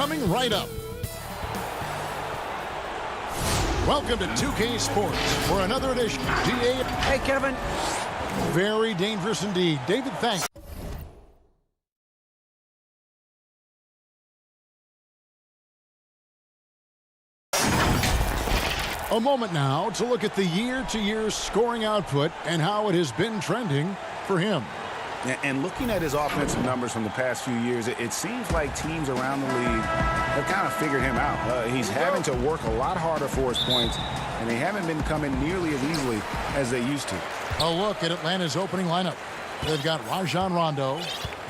coming right up. Welcome to 2K Sports for another edition. DA. Hey, Kevin. Very dangerous indeed. David, thanks. A moment now to look at the year-to-year scoring output and how it has been trending for him. And looking at his offensive numbers from the past few years, it seems like teams around the league have kind of figured him out. He's having to work a lot harder for his points, and they haven't been coming nearly as easily as they used to. A look at Atlanta's opening lineup. They've got Rajon Rondo.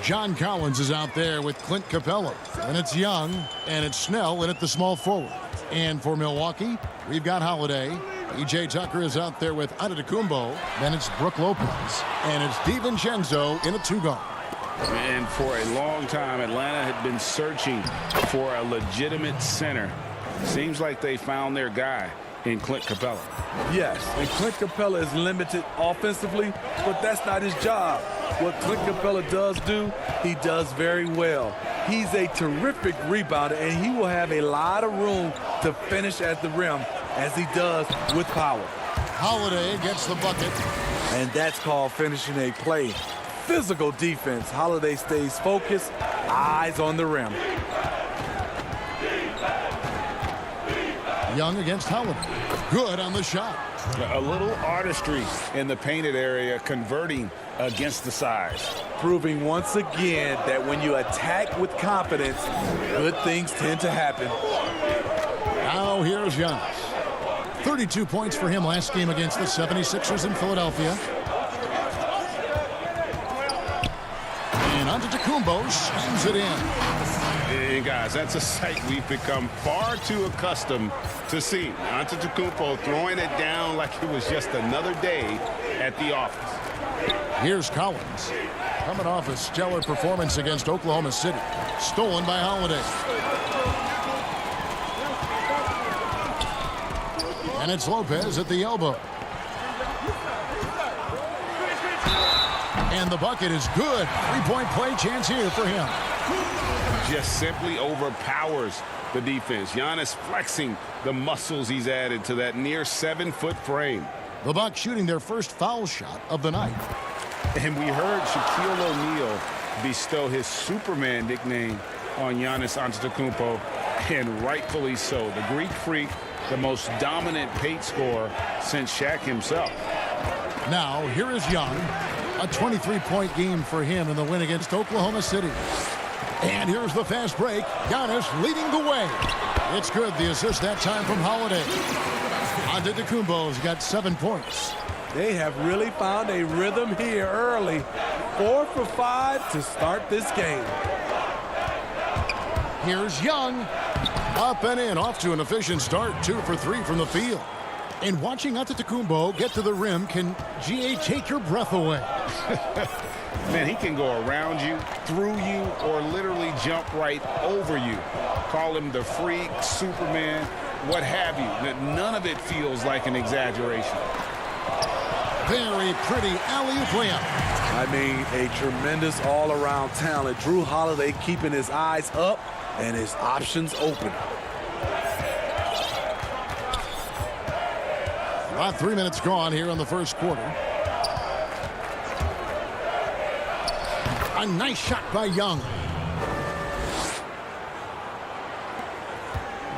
John Collins is out there with Clint Capella. And it's Young, and it's Snell in at the small forward. And for Milwaukee, we've got Holiday. E.J. Tucker is out there with Antetokounmpo. Then it's Brook Lopez. And it's DiVincenzo in a two-guard. And for a long time, Atlanta had been searching for a legitimate center. Seems like they found their guy in Clint Capella. Yes, and Clint Capella is limited offensively, but that's not his job. What Clint Capella does do, he does very well. He's a terrific rebounder, and he will have a lot of room to finish at the rim, as he does with power. Holiday gets the bucket. And that's called finishing a play. Physical defense. Holiday stays focused, eyes on the rim. Young against Holiday. Good on the shot. A little artistry in the painted area, converting against the size. Proving once again that when you attack with confidence, good things tend to happen. Now here's Giannis. 32 points for him last game against the 76ers in Philadelphia. And Antetokounmpo slams it in. And guys, that's a sight we've become far too accustomed to seeing. Antetokounmpo throwing it down like it was just another day at the office. Here's Collins. Coming off a stellar performance against Oklahoma City. Stolen by Holiday. And it's Lopez at the elbow. And the bucket is good. Three-point play chance here for him. Just simply overpowers the defense. Giannis flexing the muscles he's added to that near 7-foot frame. The Bucks shooting their first foul shot of the night. And we heard Shaquille O'Neal bestow his Superman nickname on Giannis Antetokounmpo, and rightfully so. The Greek Freak, the most dominant paint scorer since Shaq himself. Now, here is Young. A 23-point game for him in the win against Oklahoma City. And here's the fast break. Giannis leading the way. It's good, the assist that time from Holiday. Antetokounmpo's got 7 points. They have really found a rhythm here early. 4 for 5 to start this game. Here's Young. Up and in, off to an efficient start. 2 for 3 from the field. And watching Antetokounmpo get to the rim can, GA, take your breath away. Man, he can go around you, through you, or literally jump right over you. Call him the freak, Superman, what have you. None of it feels like an exaggeration. Very pretty alley-oop layup. I mean, a tremendous all-around talent. Drew Holiday keeping his eyes up and his options open. About 3 minutes gone here in the first quarter. A nice shot by Young.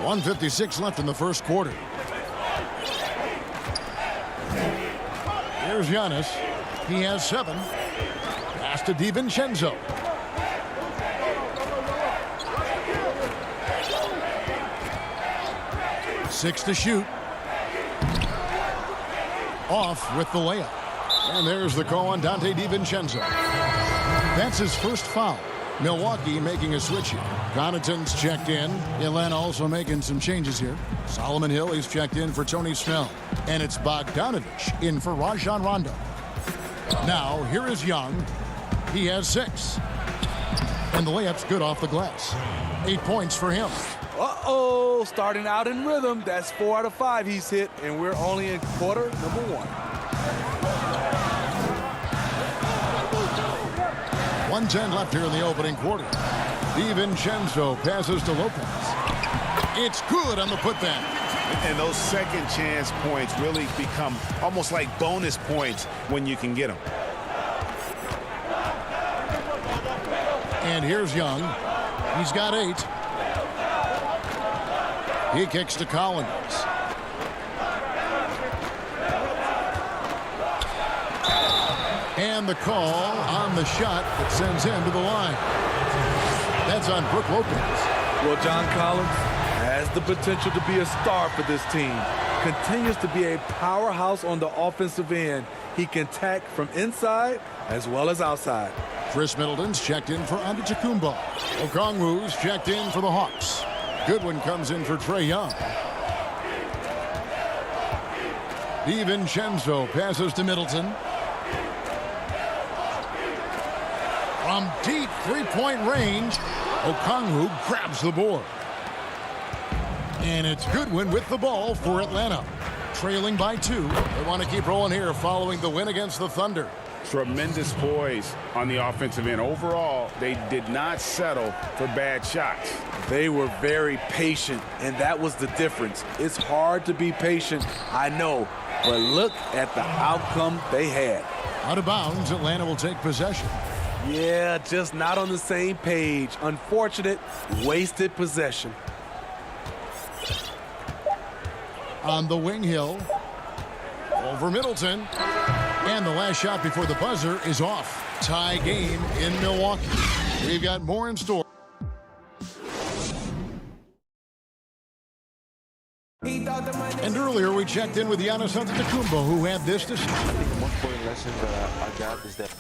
1:56 left in the first quarter. Here's Giannis. He has 7. Pass to DiVincenzo. Six to shoot. Off with the layup. And there's the call on Dante DiVincenzo. That's his first foul. Milwaukee making a switch here. Connaughton's checked in. Atlanta also making some changes here. Solomon Hill is checked in for Tony Snell. And it's Bogdanovich in for Rajon Rondo. Now, here is Young. He has 6. And the layup's good off the glass. 8 points for him. Uh-oh, starting out in rhythm. That's 4 out of 5 he's hit, and we're only in quarter number 1. 1:10 left here in the opening quarter. DiVincenzo passes to Lopez. It's good on the putback. And those second chance points really become almost like bonus points when you can get them. And here's Young. He's got 8. He kicks to Collins. And the call on the shot that sends him to the line. That's on Brook Lopez. Well, John Collins has the potential to be a star for this team. Continues to be a powerhouse on the offensive end. He can attack from inside as well as outside. Chris Middleton's checked in for Antetokounmpo. Okongwu's checked in for the Hawks. Goodwin comes in for Trae Young. DiVincenzo passes to Middleton. From deep three-point range, Okongwu grabs the board. And it's Goodwin with the ball for Atlanta. Trailing by 2. They want to keep rolling here following the win against the Thunder. Tremendous poise on the offensive end. Overall, they did not settle for bad shots. They were very patient, and that was the difference. It's hard to be patient, I know, but look at the outcome they had. Out of bounds, Atlanta will take possession. Yeah, just not on the same page. Unfortunate, wasted possession. On the wing, Hill. Over Middleton. And the last shot before the buzzer is off. Tie game in Milwaukee. We've got more in store. And earlier we checked in with Giannis Antetokounmpo, who had this to say. I think the most important lesson that I got is that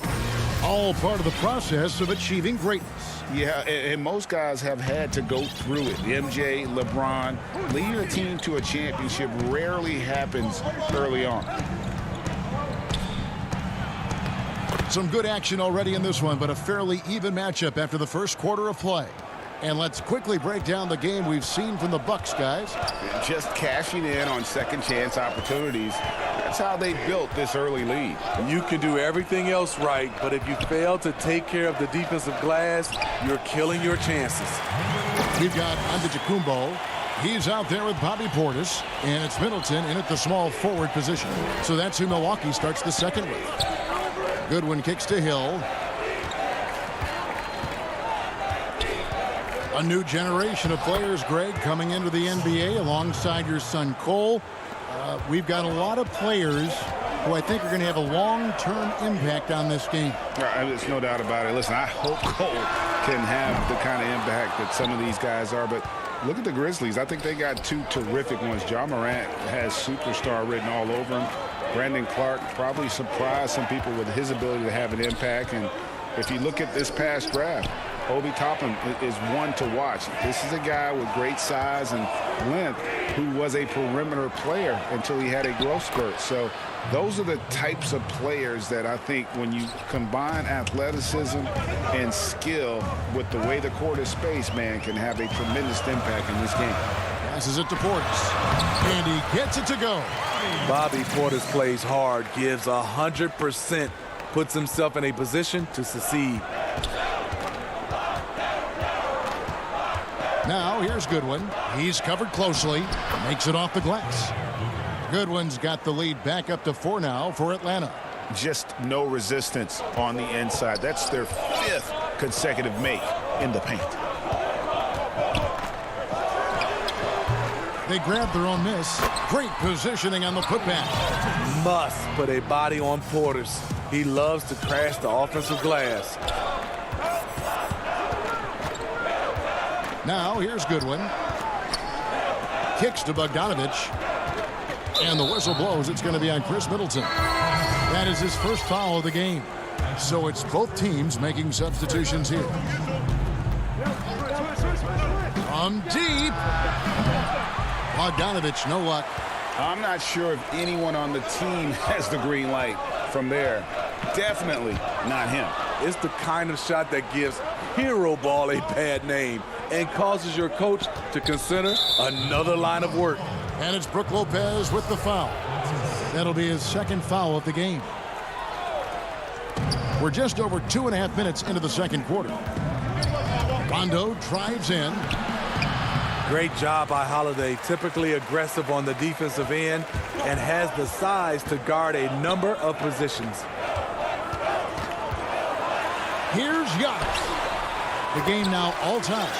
all part of the process of achieving greatness. Yeah, and most guys have had to go through it. MJ, LeBron, leading a team to a championship rarely happens early on. Some good action already in this one, but a fairly even matchup after the first quarter of play. And let's quickly break down the game we've seen from the Bucks, guys. Just cashing in on second chance opportunities. That's how they built this early lead. You can do everything else right, but if you fail to take care of the defensive glass, you're killing your chances. We've got Antetokounmpo. He's out there with Bobby Portis, and it's Middleton in at the small forward position. So that's who Milwaukee starts the second with. Goodwin kicks to Hill. A new generation of players, Greg, coming into the NBA alongside your son Cole. We've got a lot of players who I think are going to have a long-term impact on this game. There's no doubt about it. Listen, I hope Cole can have the kind of impact that some of these guys are, but look at the Grizzlies. I think they got 2 terrific ones. Ja Morant has superstar written all over him. Brandon Clark probably surprised some people with his ability to have an impact. And if you look at this past draft, Obi Toppin is one to watch. This is a guy with great size and length who was a perimeter player until he had a growth spurt. So those are the types of players that I think when you combine athleticism and skill with the way the court is spaced, man, can have a tremendous impact in this game. Passes it to Portis. And he gets it to go. Bobby Portis plays hard, gives 100%, puts himself in a position to succeed. Now here's Goodwin. He's covered closely. Makes it off the glass. Goodwin's got the lead back up to 4 now for Atlanta. Just no resistance on the inside. That's their 5th consecutive make in the paint. They grab their own miss. Great positioning on the putback. Must put a body on Portis. He loves to crash the offensive glass. Now here's Goodwin. Kicks to Bogdanovich. And the whistle blows. It's going to be on Chris Middleton. That is his first foul of the game. So it's both teams making substitutions here. From deep. Bogdanovich, no luck. I'm not sure if anyone on the team has the green light from there. Definitely not him. It's the kind of shot that gives hero ball a bad name and causes your coach to consider another line of work. And it's Brook Lopez with the foul. That'll be his second foul of the game. We're just over 2.5 minutes into the second quarter. Rondo drives in. Great job by Holiday, typically aggressive on the defensive end and has the size to guard a number of positions. Here's Giannis. The game now all-time.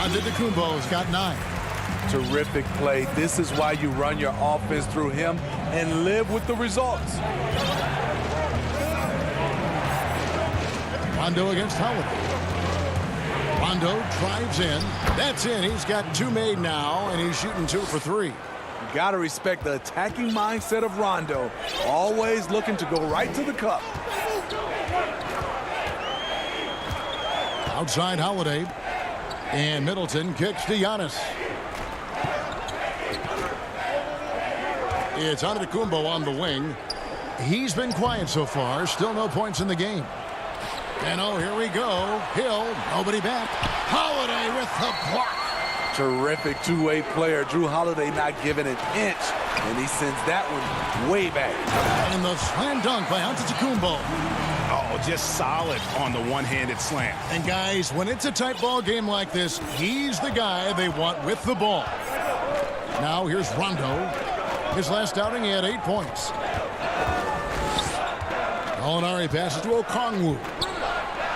Antetokounmpo's got 9. Terrific play. This is why you run your offense through him and live with the results. Rondo against Holiday. Rondo drives in. That's in. He's got 2 made now, and he's shooting 2 for 3. You got to respect the attacking mindset of Rondo. Always looking to go right to the cup. Outside Holiday. And Middleton kicks to Giannis. It's Antetokounmpo on the wing. He's been quiet so far. Still no points in the game. And oh, here we go. Hill, nobody back. Holiday with the block. Terrific two-way player. Drew Holiday not giving an inch, and he sends that one way back. And the slam dunk by Antetokounmpo. Oh, just solid on the one-handed slam. And guys, when it's a tight ball game like this, he's the guy they want with the ball. Now here's Rondo. His last outing, he had 8 points. Gallinari passes to Okongwu.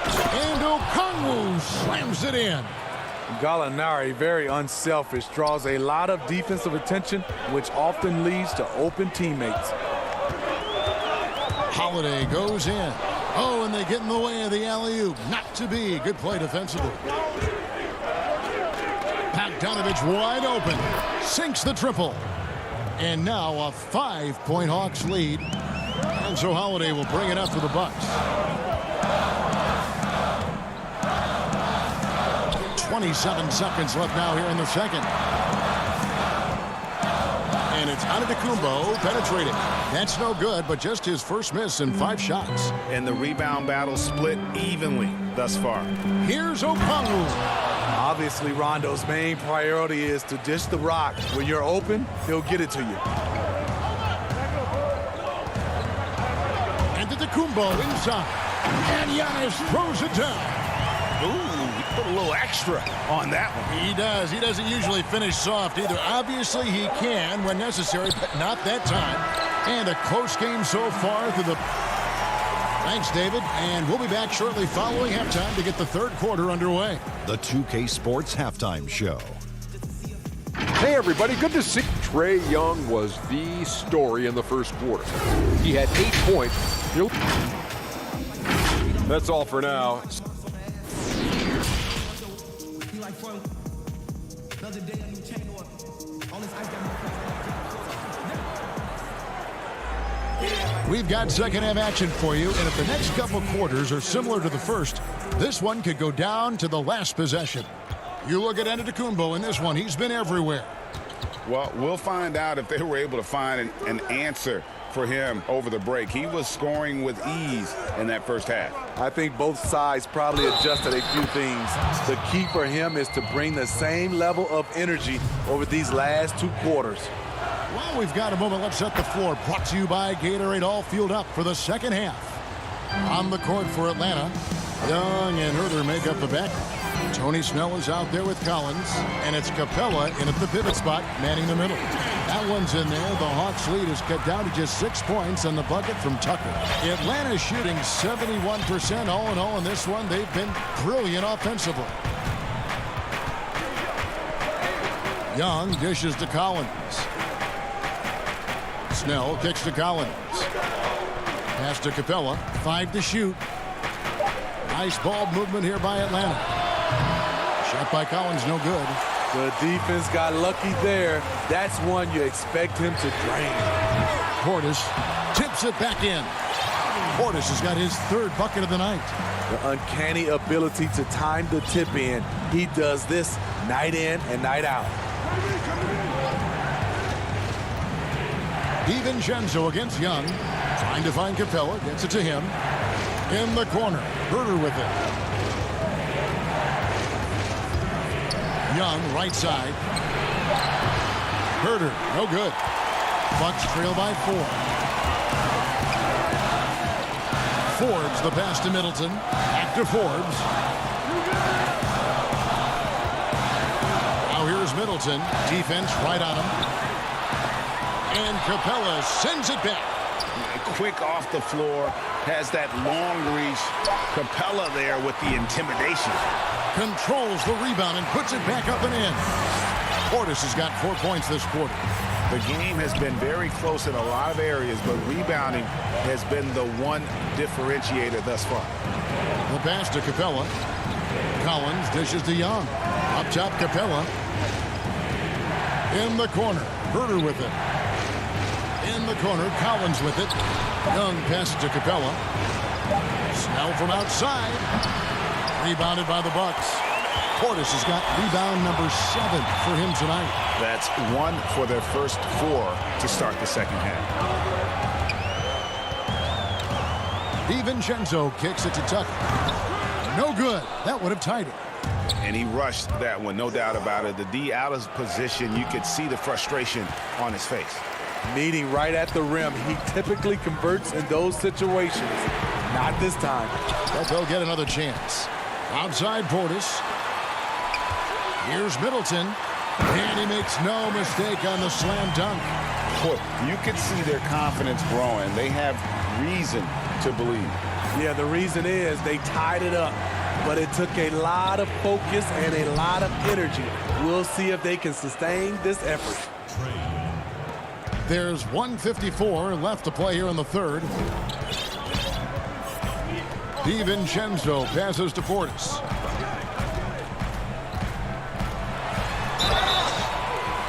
And Okongwu slams it in. Gallinari, very unselfish, draws a lot of defensive attention, which often leads to open teammates. Holiday goes in. Oh, and they get in the way of the alley-oop. Not to be. Good play defensively. Bogdanovich wide open. Sinks the triple. And now a 5-point Hawks lead. And so Holiday will bring it up for the Bucks. 27 seconds left now here in the second. And it's Antetokounmpo penetrating. That's no good, but just his first miss in 5 shots. And the rebound battle split evenly thus far. Here's Okongwu. Obviously, Rondo's main priority is to dish the rock. When you're open, he'll get it to you. Antetokounmpo inside. And Giannis throws it down. Ooh, he put a little extra on that one. He does. He doesn't usually finish soft either. Obviously, he can when necessary, but not that time. And a close game so far through the... Thanks, David. And we'll be back shortly following halftime to get the third quarter underway. The 2K Sports Halftime Show. Hey, everybody. Good to see you. Trae Young was the story in the first quarter. He had 8 points. That's all for now. We've got second half action for you, and if the next couple quarters are similar to the first, this one could go down to the last possession. You look at Antetokounmpo in this one, he's been everywhere. Well, we'll find out if they were able to find an answer for him over the break. He was scoring with ease in that first half. I think both sides probably adjusted a few things. The key for him is to bring the same level of energy over these last 2 quarters. Well, we've got a moment. Let's set the floor. Brought to you by Gatorade, all fueled up for the second half. On the court for Atlanta, Young and Herder make up the back. Tony Snell is out there with Collins, and it's Capella in at the pivot spot, manning the middle. That one's in there. The Hawks lead is cut down to just 6 points on the bucket from Tucker. Atlanta shooting 71% all in all in this one. They've been brilliant offensively. Young dishes to Collins. Snell kicks to Collins. Pass to Capella. 5 to shoot. Nice ball movement here by Atlanta. Shot by Collins, no good. The defense got lucky there. That's one you expect him to drain. Portis tips it back in. Portis has got his 3rd bucket of the night. The uncanny ability to time the tip in. He does this night in and night out. DiVincenzo against Young. Trying to find Capella. Gets it to him. In the corner. Herder with it. Young, right side. Herder, no good. Bucks trail by 4. Forbes, the pass to Middleton. Back to Forbes. Middleton. Defense right on him. And Capella sends it back. Quick off the floor. Has that long reach. Capella there with the intimidation. Controls the rebound and puts it back up and in. Portis has got 4 points this quarter. The game has been very close in a lot of areas, but rebounding has been the one differentiator thus far. The pass to Capella. Collins dishes to Young. Up top, Capella. In the corner. Herder with it. In the corner, Collins with it. Young passes to Capella. Snell from outside. Rebounded by the Bucks. Portis has got rebound number 7 for him tonight. That's 1 for their first 4 to start the second half. DiVincenzo kicks it to Tucker. No good. That would have tied it. And he rushed that one, no doubt about it. The D out of position, you could see the frustration on his face. Meeting right at the rim. He typically converts in those situations. Not this time. But they'll get another chance. Outside Portis. Here's Middleton. And he makes no mistake on the slam dunk. Boy, you can see their confidence growing. They have reason to believe. Yeah, the reason is they tied it up. But it took a lot of focus and a lot of energy. We'll see if they can sustain this effort. There's 1:54 left to play here in the third. DiVincenzo passes to Portis.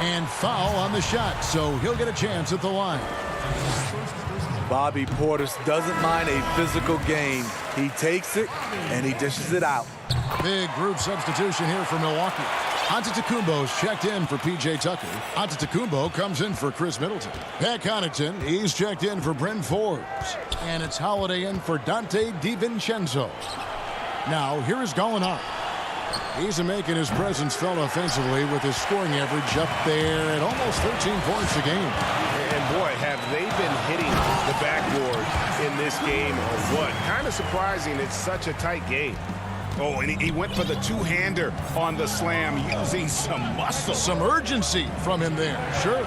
And foul on the shot, so he'll get a chance at the line. Bobby Portis doesn't mind a physical game. He takes it and he dishes it out. Big group substitution here for Milwaukee. Antetokounmpo's checked in for P.J. Tucker. Antetokounmpo comes in for Chris Middleton. Pat Connaughton, he's checked in for Bryn Forbes. And it's Holiday in for Dante DiVincenzo. Now, here is Gallinari. He's making his presence felt offensively with his scoring average up there at almost 13 points a game. And boy, have they been hitting the backboard in this game or what? Kind of surprising. It's such a tight game. Oh, and he went for the two-hander on the slam using some muscle. Some urgency from him there, sure.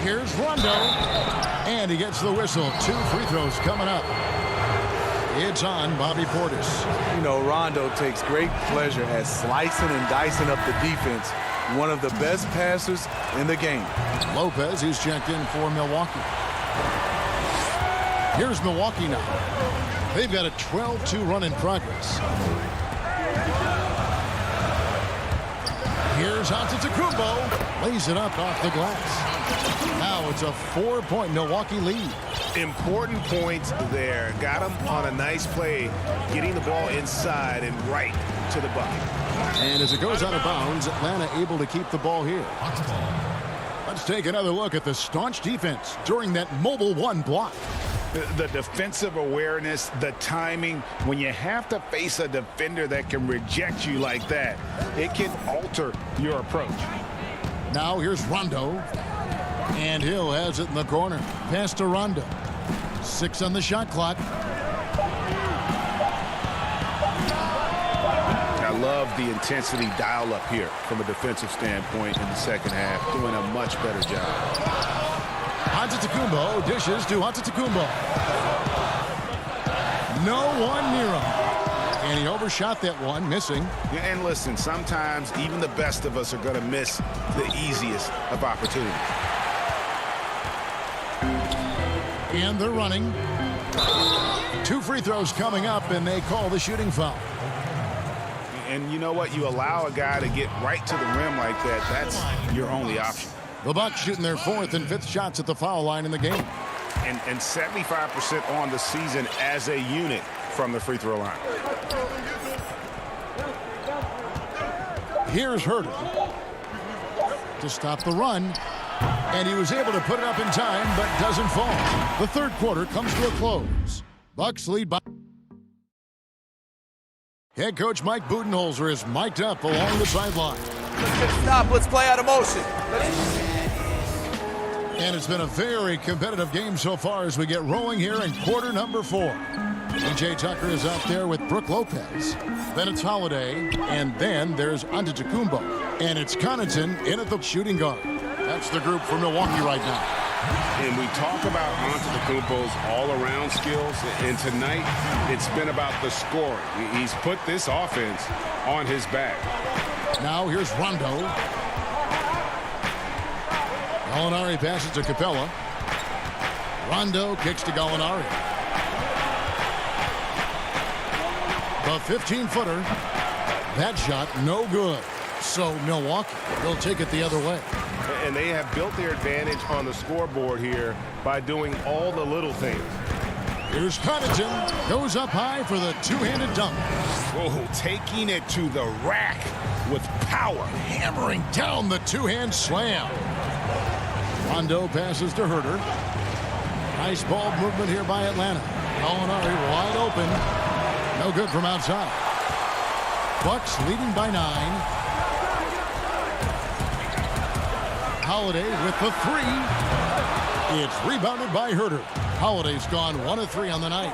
Here's Rondo. And he gets the whistle. 2 free throws coming up. It's on Bobby Portis. You know, Rondo takes great pleasure at slicing and dicing up the defense. One of the best passers in the game. Lopez, he's checked in for Milwaukee. Here's Milwaukee now. They've got a 12-2 run in progress. Here's Antetokounmpo. Lays it up off the glass. Now it's a 4-point Milwaukee lead. Important points there. Got him on a nice play, getting the ball inside and right to the bucket. And as it goes out of bounds, Atlanta able to keep the ball here. Let's take another look at the staunch defense during that mobile 1 block. The defensive awareness, the timing, when you have to face a defender that can reject you like that, it can alter your approach. Now here's Rondo. And Hill has it in the corner. Pass to Rondo. 6 on the shot clock. I love the intensity dial up here from a defensive standpoint in the second half. Doing a much better job. Antetokounmpo dishes to Antetokounmpo. No one near him. And he overshot that one, missing. And listen, sometimes even the best of us are going to miss the easiest of opportunities. And they're running. 2 free throws coming up, and they call the shooting foul. And you know what? You allow a guy to get right to the rim like that. That's your only option. The Bucks shooting their 4th and 5th shots at the foul line in the game. And 75% on the season as a unit from the free throw line. Here's Herder to stop the run. And he was able to put it up in time, but doesn't fall. The third quarter comes to a close. Bucks lead by... Head coach Mike Budenholzer is mic'd up along the sideline. Stop, let's play out of motion. And it's been a very competitive game so far as we get rolling here in quarter number 4. PJ Tucker is out there with Brook Lopez. Then it's Holiday. And then there's Antetokounmpo. And it's Connaughton in at the shooting guard. That's the group for Milwaukee right now. And we talk about Antetokounmpo's all-around skills, and tonight it's been about the scoring. He's put this offense on his back. Now here's Rondo. Gallinari passes to Capella. Rondo kicks to Gallinari. The 15-footer. That shot no good. So Milwaukee will take it the other way. And they have built their advantage on the scoreboard here by doing all the little things. Here's Connaughton. Goes up high for the two-handed dunk. Oh, taking it to the rack with power. Hammering down the two-hand slam. Rondo passes to Herter. Nice ball movement here by Atlanta. Gallinari wide open. No good from outside. Bucks leading by 9. Holiday with the 3. It's rebounded by Herter. Holiday's gone 1 of 3 on the night.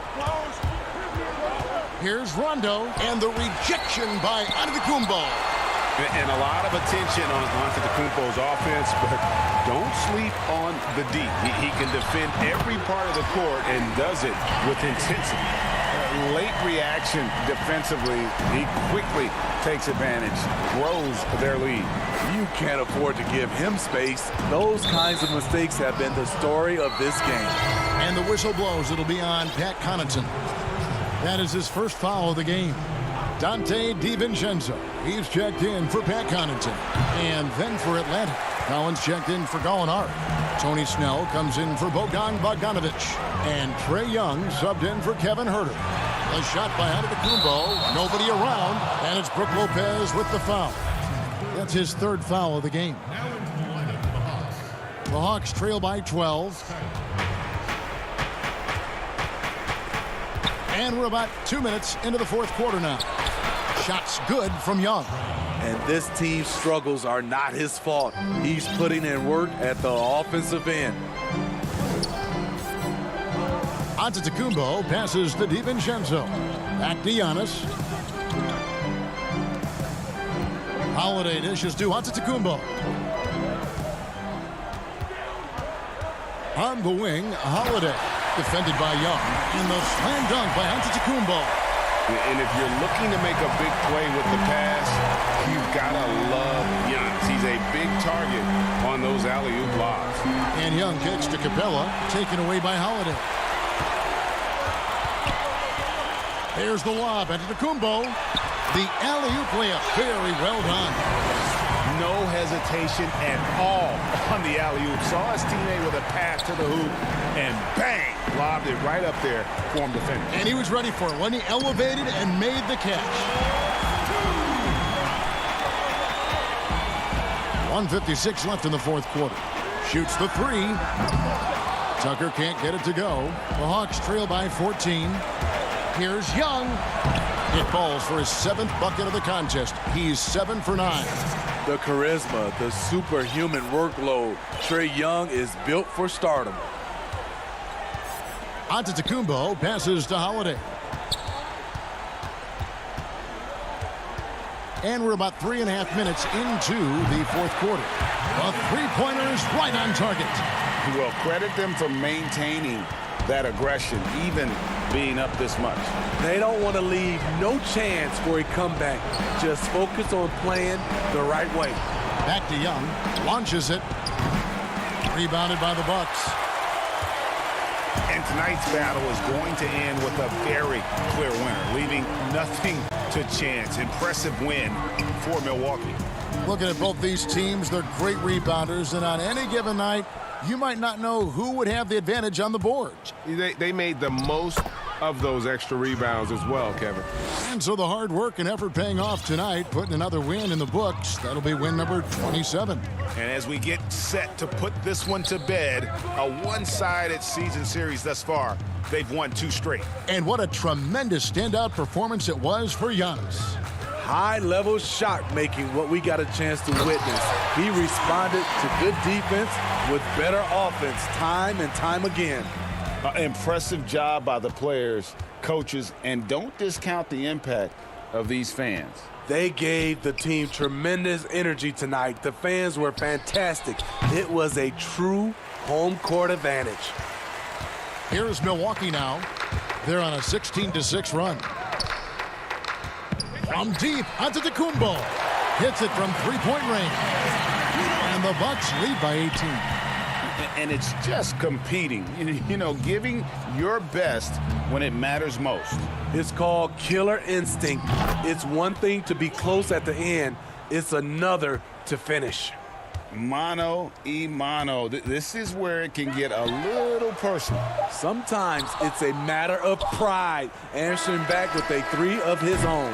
Here's Rondo, and the rejection by Antetokounmpo. And a lot of attention on Antetokounmpo's offense, but don't sleep on the D. He can defend every part of the court and does it with intensity. Late reaction defensively. He quickly takes advantage, grows their lead. You can't afford to give him space. Those kinds of mistakes have been the story of this game. And the whistle blows. It'll be on Pat Connaughton. That is his first foul of the game. Dante DiVincenzo. He's checked in for Pat Connaughton. And then for Atlanta, Collins checked in for Gallinari. Tony Snell comes in for Bogdan Bogdanovic. And Trae Young subbed in for Kevin Herter. A shot by Antetokounmpo. Nobody around. And it's Brook Lopez with the foul. That's his third foul of the game. The Hawks trail by 12. And we're about 2 minutes into the fourth quarter now. Shots good from Young. And this team's struggles are not his fault. He's putting in work at the offensive end. Antetokounmpo passes to DiVincenzo. Back to Giannis. Holiday dishes to Antetokounmpo. On the wing, Holiday. Defended by Young. And the slam dunk by Antetokounmpo. And if you're looking to make a big play with the pass, you've got to love Giannis. He's a big target on those alley-oop lobs. And Young kicks to Capella, taken away by Holiday. There's the lob. Antetokounmpo. The alley-oop layup. Very well done. No hesitation at all on the alley-oop. Saw his teammate with a pass to the hoop, and bang! Lobbed it right up there for him to finish. And he was ready for it when he elevated and made the catch. 1:56 left in the fourth quarter. Shoots the 3. Tucker can't get it to go. The Hawks trail by 14. Here's Young. It falls for his 7th bucket of the contest. He's 7 for 9. The charisma, the superhuman workload. Trae Young is built for stardom. Antetokounmpo passes to Holiday. And we're about 3.5 minutes into the fourth quarter. The three-pointer is right on target. Well, credit them for maintaining that aggression, even being up this much. They don't want to leave no chance for a comeback. Just focus on playing the right way. Back to Young. Launches it. Rebounded by the Bucks. And tonight's battle is going to end with a very clear winner, leaving nothing to chance. Impressive win for Milwaukee. Looking at both these teams, they're great rebounders, and on any given night, you might not know who would have the advantage on the board. They made the most of those extra rebounds as well, Kevin. And so the hard work and effort paying off tonight, putting another win in the books. That'll be win number 27. And as we get set to put this one to bed, a one-sided season series thus far, they've won 2 straight. And what a tremendous standout performance it was for Giannis. High-level shot making, what we got a chance to witness. He responded to good defense with better offense time and time again. Impressive job by the players coaches, and don't discount the impact of these fans. They gave the team tremendous energy tonight. The fans were fantastic. It was a true home court advantage. Here's Milwaukee now. They're on a 16-6 run. From deep, Antetokounmpo hits it from three-point range. And the Bucks lead by 18. And it's just competing, you know, giving your best when it matters most. It's called killer instinct. It's one thing to be close at the end. It's another to finish. Mano y mano. This is where it can get a little personal. Sometimes it's a matter of pride, answering back with a three of his own.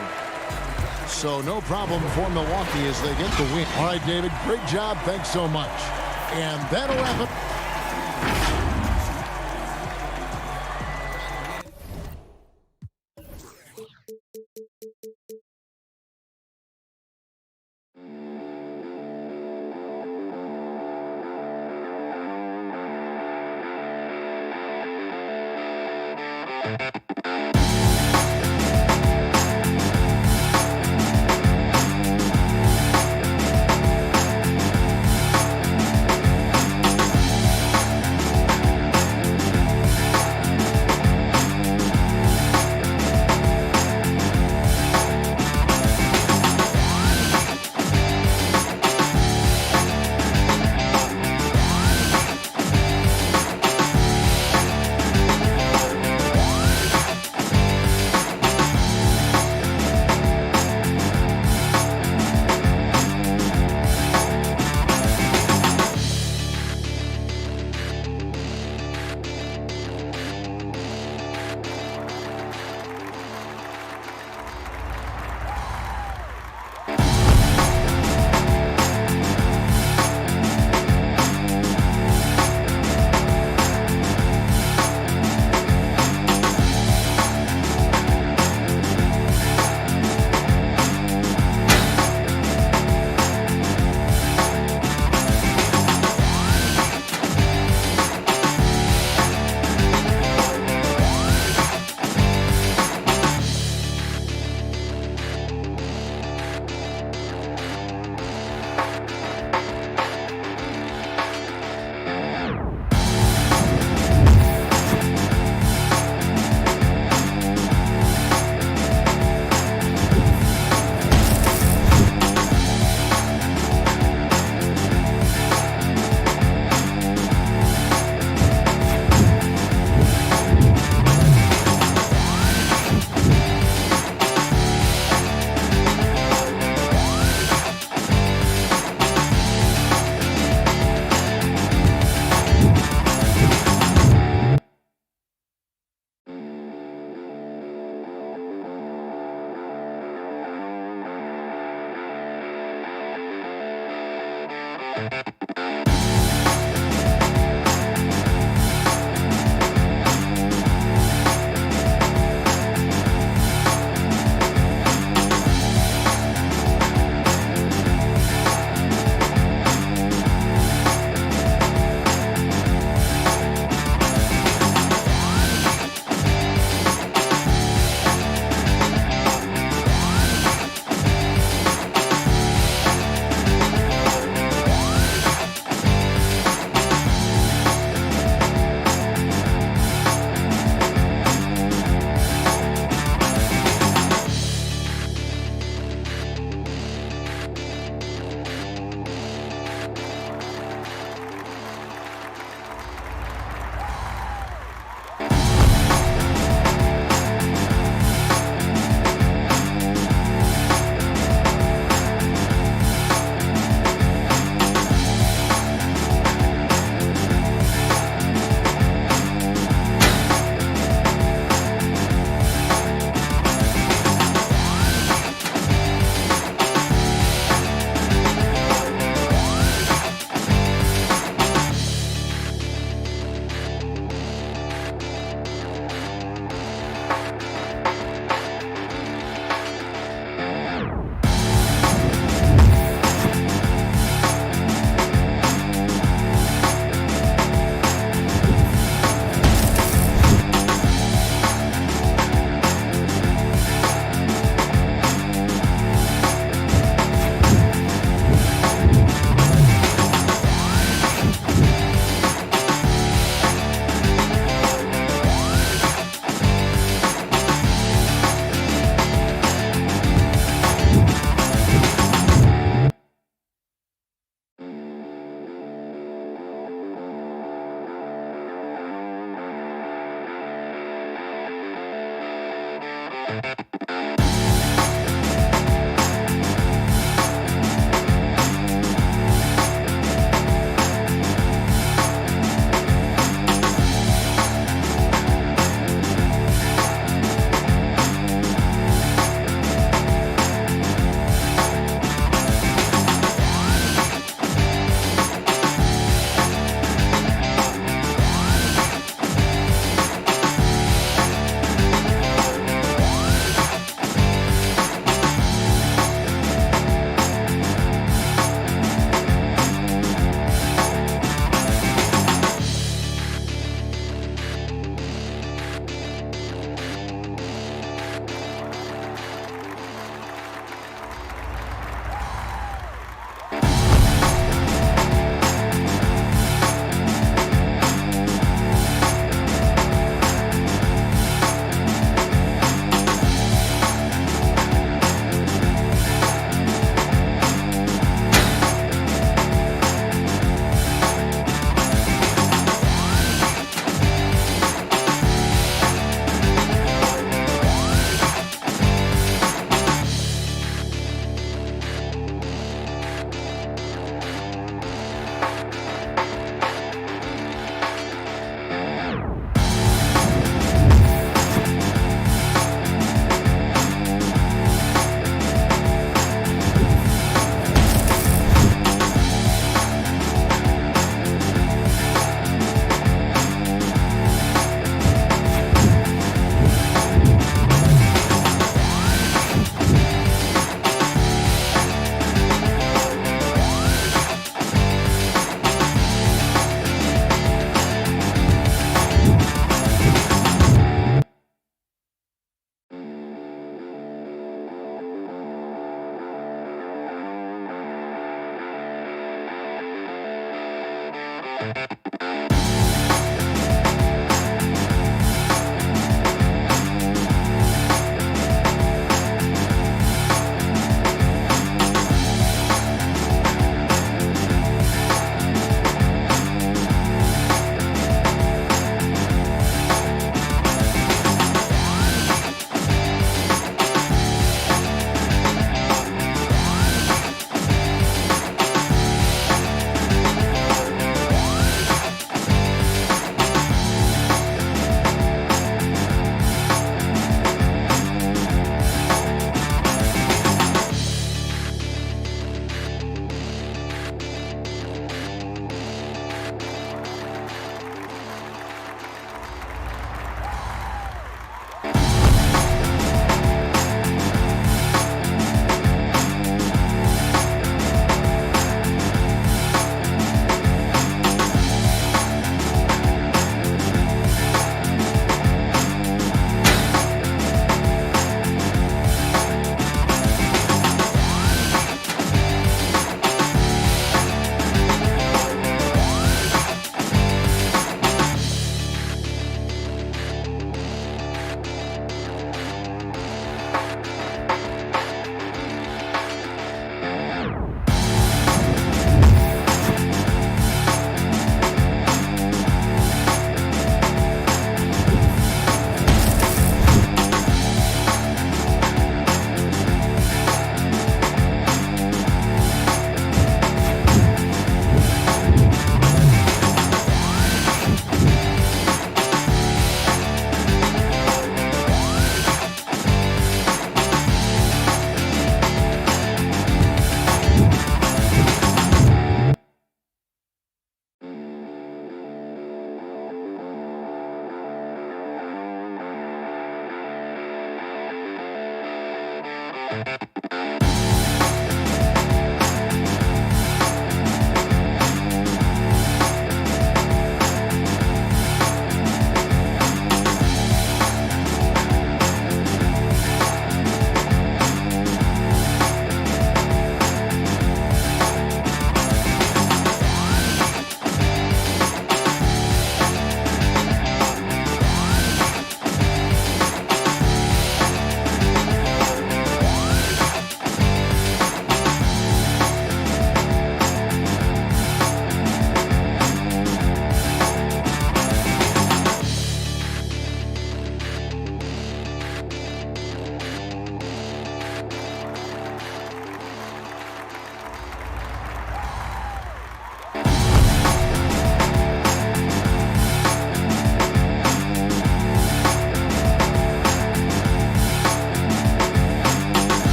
So no problem for Milwaukee as they get the win. All right, David, great job. Thanks so much. And that'll wrap it.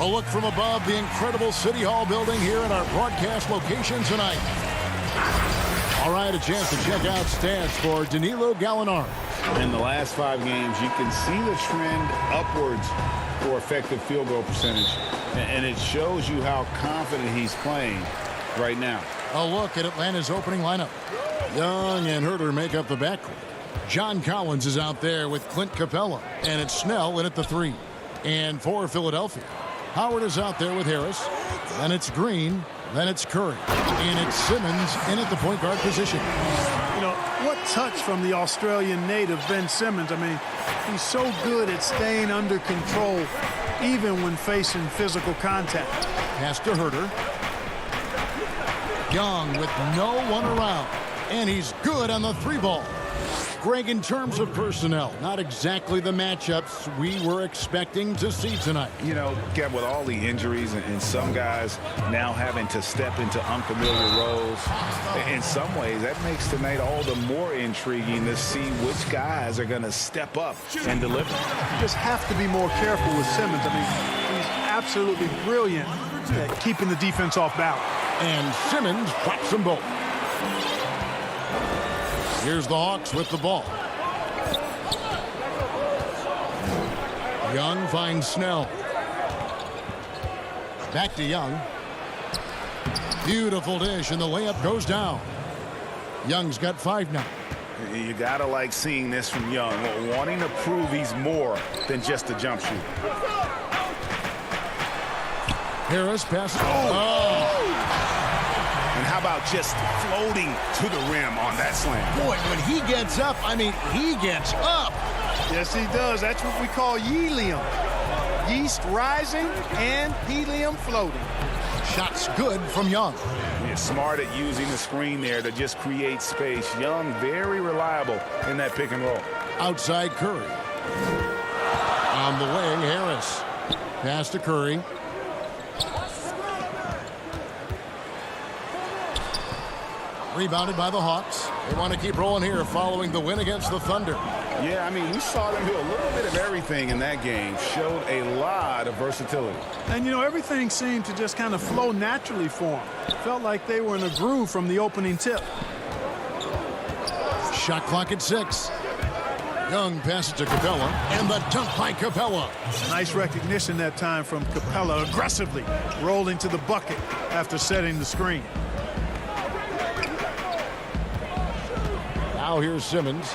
A look from above the incredible City Hall building here in our broadcast location tonight. All right, a chance to check out stats for Danilo Gallinari. In the last 5 games, you can see the trend upwards for effective field goal percentage. And it shows you how confident he's playing right now. A look at Atlanta's opening lineup. Young and Herter make up the backcourt. John Collins is out there with Clint Capella. And it's Snell in at the 3. And for Philadelphia, Howard is out there with Harris. Then it's Green. Then it's Curry. And it's Simmons in at the point guard position. You know, what touch from the Australian native, Ben Simmons. I mean, he's so good at staying under control, even when facing physical contact. Pass to Herter. Young with no one around. And he's good on the 3-ball. Greg, in terms of personnel, not exactly the matchups we were expecting to see tonight. You know, Kev, with all the injuries and some guys now having to step into unfamiliar roles, in some ways that makes tonight all the more intriguing to see which guys are going to step up and deliver. You just have to be more careful with Simmons. I mean, he's absolutely brilliant at keeping the defense off balance. And Simmons drops them both. Here's the Hawks with the ball. Young finds Snell. Back to Young. Beautiful dish, and the layup goes down. Young's got 5 now. You gotta like seeing this from Young, wanting to prove he's more than just a jump shooter. Harris passes. And how about just floating to the rim on that slam? Boy, when he gets up, I mean, he gets up. Yes, he does. That's what we call helium. Yeast rising and helium floating. Shot's good from Young. He's smart at using the screen there to just create space. Young, very reliable in that pick and roll. Outside Curry. On the wing, Harris. Pass to Curry. Rebounded by the Hawks. They want to keep rolling here following the win against the Thunder. Yeah, I mean, we saw them do a little bit of everything in that game. Showed a lot of versatility. And, you know, everything seemed to just kind of flow naturally for them. Felt like they were in a groove from the opening tip. Shot clock at 6. Young passes to Capella, and the dunk by Capella. Nice recognition that time from Capella, aggressively rolling to the bucket after setting the screen. Now here's Simmons.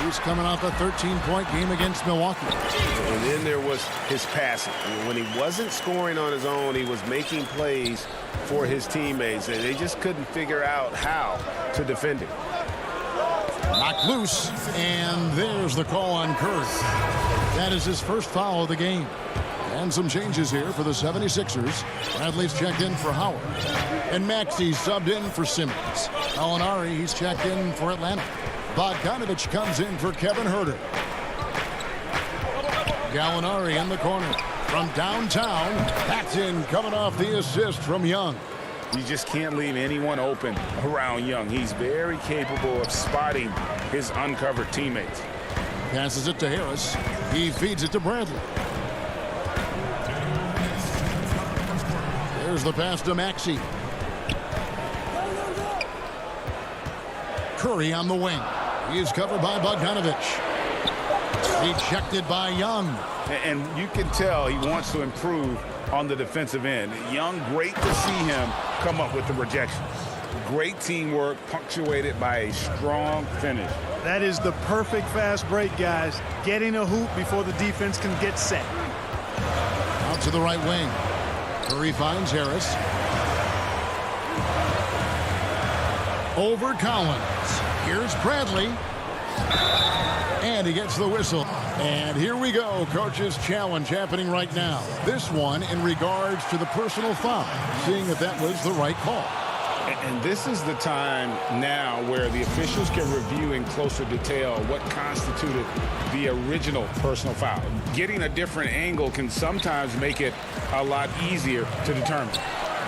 He's coming off a 13-point game against Milwaukee. And then there was his passing. When he wasn't scoring on his own, he was making plays for his teammates, and they just couldn't figure out how to defend him. Knocked loose, and there's the call on Curry. That is his first foul of the game. And some changes here for the 76ers. Bradley's checked in for Howard. And Maxey's subbed in for Simmons. Gallinari, he's checked in for Atlanta. Bogdanovich comes in for Kevin Huerter. Gallinari in the corner. From downtown, that's in, coming off the assist from Young. You just can't leave anyone open around Young. He's very capable of spotting his uncovered teammates. Passes it to Harris. He feeds it to Bradley. There's the pass to Maxey. Curry on the wing. He is covered by Bogdanovich. Rejected by Young. And you can tell he wants to improve on the defensive end. Young, great to see him come up with the rejection. Great teamwork, punctuated by a strong finish. That is the perfect fast break, guys. Getting a hoop before the defense can get set. Out to the right wing. Curry finds Harris. Over Collins. Here's Bradley. And he gets the whistle. And here we go. Coach's challenge happening right now. This one in regards to the personal foul. Seeing if that was the right call. And this is the time now where the officials can review in closer detail what constituted the original personal foul. Getting a different angle can sometimes make it a lot easier to determine.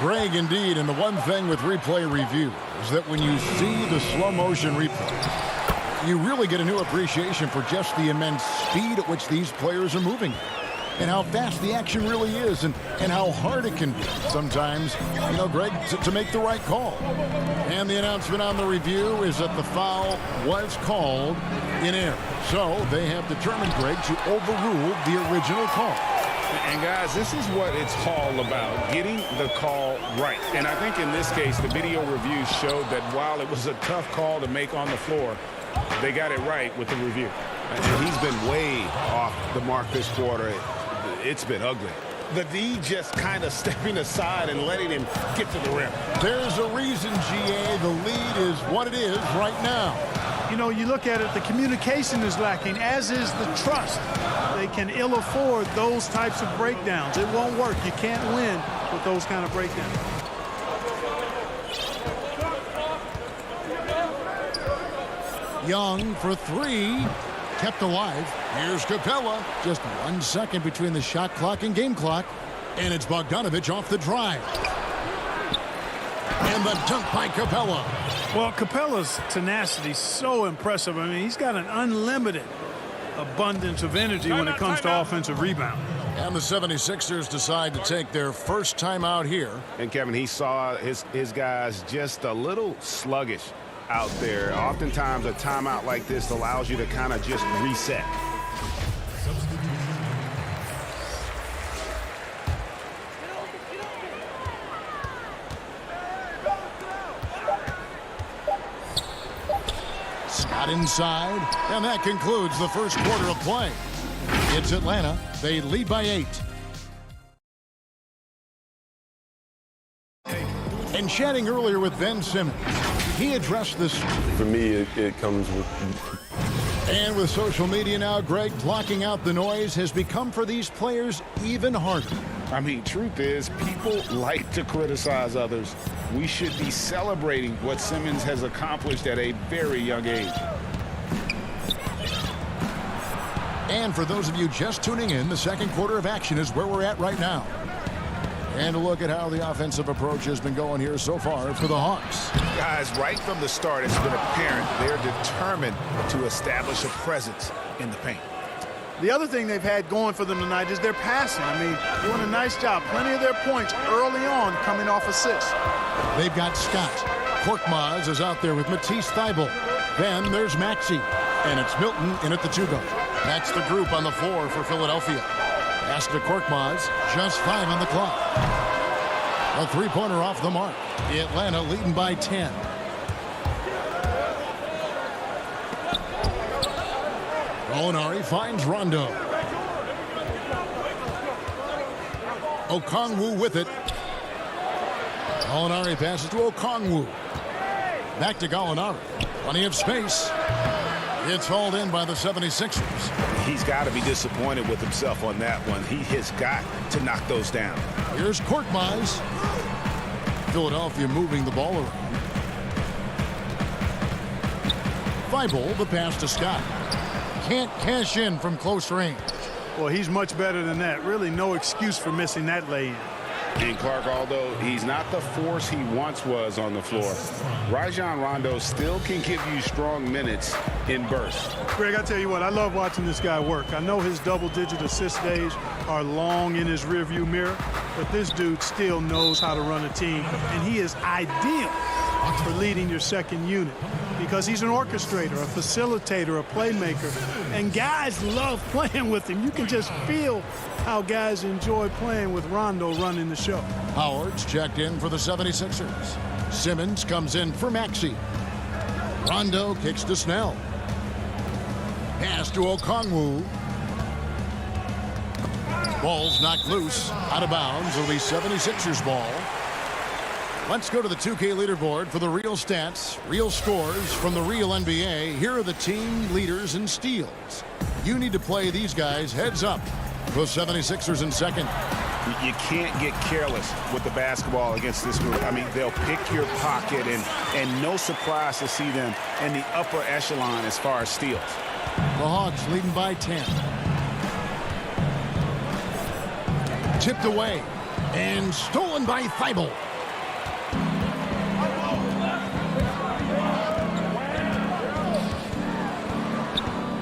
Greg, indeed, and the one thing with replay review is that when you see the slow motion replay, you really get a new appreciation for just the immense speed at which these players are moving and how fast the action really is and how hard it can be sometimes, you know, Greg, to make the right call. And the announcement on the review is that the foul was called in error. So they have determined, Greg, to overrule the original call. And guys, this is what it's all about, getting the call right. And I think in this case, the video review showed that while it was a tough call to make on the floor, they got it right with the review. And he's been way off the mark this quarter. It's been ugly. The D just kind of stepping aside and letting him get to the rim. There's a reason, GA, the lead is what it is right now. You know, you look at it, the communication is lacking, as is the trust. They can ill afford those types of breakdowns. It won't work. You can't win with those kind of breakdowns. Young for 3, kept alive. Here's Capella. Just 1 second between the shot clock and game clock. And it's Bogdanovich off the drive. And the dunk by Capella. Well, Capella's tenacity is so impressive. I mean, he's got an unlimited abundance of energy when it comes to offensive rebound. And the 76ers decide to take their first timeout here. And Kevin, he saw his guys just a little sluggish out there. Oftentimes a timeout like this allows you to kind of just reset. Out inside, and that concludes the first quarter of play. It's Atlanta. They lead by 8. And chatting earlier with Ben Simmons, he addressed this. For me, it comes with... And with social media now, Greg, blocking out the noise has become for these players even harder. I mean, truth is, people like to criticize others. We should be celebrating what Simmons has accomplished at a very young age. And for those of you just tuning in, the second quarter of action is where we're at right now. And a look at how the offensive approach has been going here so far for the Hawks. Guys, right from the start, it's been apparent they're determined to establish a presence in the paint. The other thing they've had going for them tonight is their passing. I mean, doing a nice job. Plenty of their points early on coming off assists. They've got Scott. Korkmaz is out there with Matisse Thybulle. Then there's Maxey. And it's Milton in at the 2-guard. That's the group on the floor for Philadelphia. Pass to Korkmaz, just 5 on the clock. A three-pointer off the mark. Atlanta leading by 10. Molinari finds Rondo. Okongwu with it. Molinari passes to Okongwu. Back to Gallinari. Plenty of space. It's hauled in by the 76ers. He's got to be disappointed with himself on that one. He has got to knock those down. Here's Korkmaz. Philadelphia moving the ball around. Thybulle, the pass to Scott. Can't cash in from close range. Well, he's much better than that. Really no excuse for missing that lay-in. And Clark, although he's not the force he once was on the floor, Rajon Rondo still can give you strong minutes in bursts. Greg, I tell you what, I love watching this guy work. I know his double-digit assist days are long in his rearview mirror, but this dude still knows how to run a team, and he is ideal for leading your second unit because he's an orchestrator, a facilitator, a playmaker, and guys love playing with him. You can just feel how guys enjoy playing with Rondo running the show. Howard's checked in for the 76ers. Simmons comes in for Maxey. Rondo kicks to Snell. Pass to Okongwu. Ball's knocked loose, out of bounds. It'll be 76ers ball. Let's go to the 2K leaderboard for the real stats, real scores from the real NBA. Here are the team leaders in steals. You need to play these guys heads up. The 76ers in second. You can't get careless with the basketball against this group. I mean, they'll pick your pocket, and no surprise to see them in the upper echelon as far as steals. The Hawks leading by 10. Tipped away and stolen by Thybulle.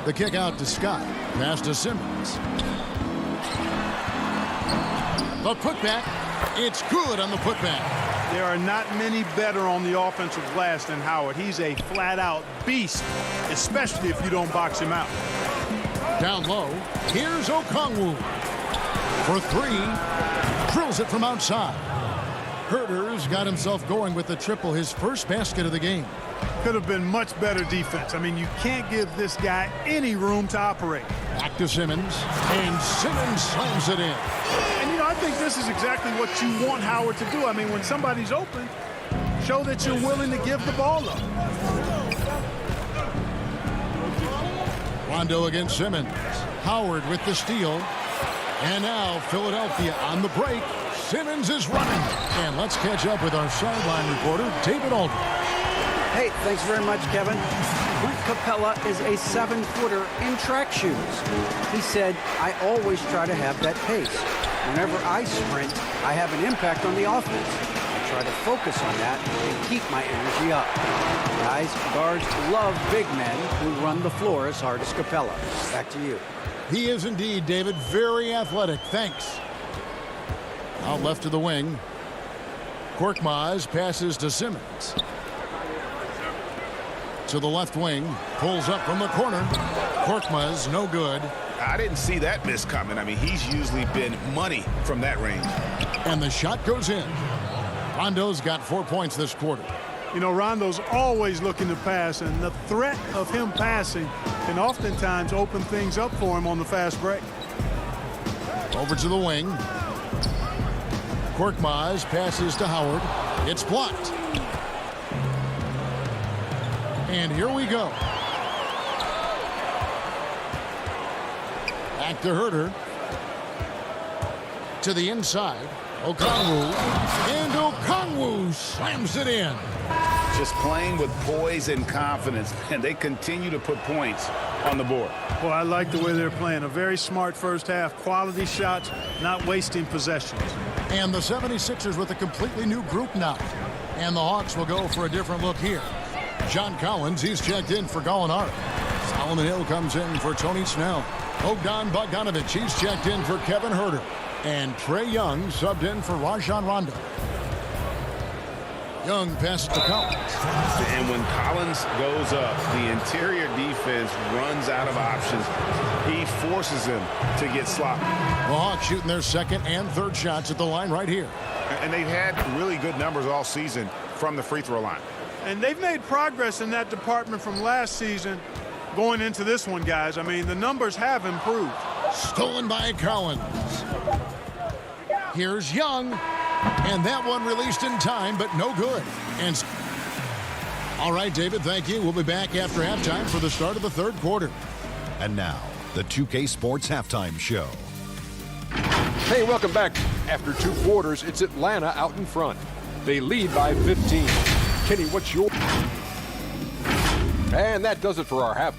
The kick out to Scott. Pass to Simmons. The putback. It's good on the putback. There are not many better on the offensive glass than Howard. He's a flat-out beast, especially if you don't box him out. Down low. Here's Okongwu. For 3. Drills it from outside. Herter's got himself going with the triple, his first basket of the game. Could have been much better defense. I mean, you can't give this guy any room to operate. Back to Simmons, and Simmons slams it in. And, you know, I think this is exactly what you want Howard to do. I mean, when somebody's open, show that you're willing to give the ball up. Rondo against Simmons. Howard with the steal. And now Philadelphia on the break. Simmons is running. And let's catch up with our sideline reporter, David Aldridge. Hey, thanks very much, Kevin. Clint Capella is a 7-footer in track shoes. He said, I always try to have that pace. Whenever I sprint, I have an impact on the offense. I try to focus on that and keep my energy up. Guys, guards love big men who run the floor as hard as Capella. Back to you. He is indeed, David. Very athletic. Thanks. Out left to the wing. Korkmaz passes to Simmons. To the left wing. Pulls up from the corner. Korkmaz, no good. I didn't see that miss coming. I mean, he's usually been money from that range. And the shot goes in. Rondo's got 4 points this quarter. You know, Rondo's always looking to pass, and the threat of him passing can oftentimes open things up for him on the fast break. Over to the wing. Korkmaz passes to Howard. It's blocked. And here we go. Back to Herter. To the inside. Okongwu. And Okongwu slams it in. Just playing with poise and confidence, and they continue to put points on the board. Well, I like the way they're playing. A very smart first half. Quality shots, not wasting possessions. And the 76ers with a completely new group now. And the Hawks will go for a different look here. John Collins, he's checked in for Gallinari. Solomon Hill comes in for Tony Snell. Bogdan Bogdanovic, he's checked in for Kevin Herter. And Trae Young subbed in for Rajon Rondo. Young passes to Collins. And when Collins goes up, the interior defense runs out of options. He forces him to get sloppy. The Hawks shooting their second and third shots at the line right here. And they've had really good numbers all season from the free throw line. And they've made progress in that department from last season going into this one, guys. I mean, the numbers have improved. Stolen by Collins. Here's Young. And that one released in time, but no good. And all right, David, thank you. We'll be back after halftime for the start of the third quarter. And now, the 2K Sports Halftime Show. Hey, welcome back. After 2 quarters, it's Atlanta out in front. They lead by 15. Kenny, what's your... And that does it for our half.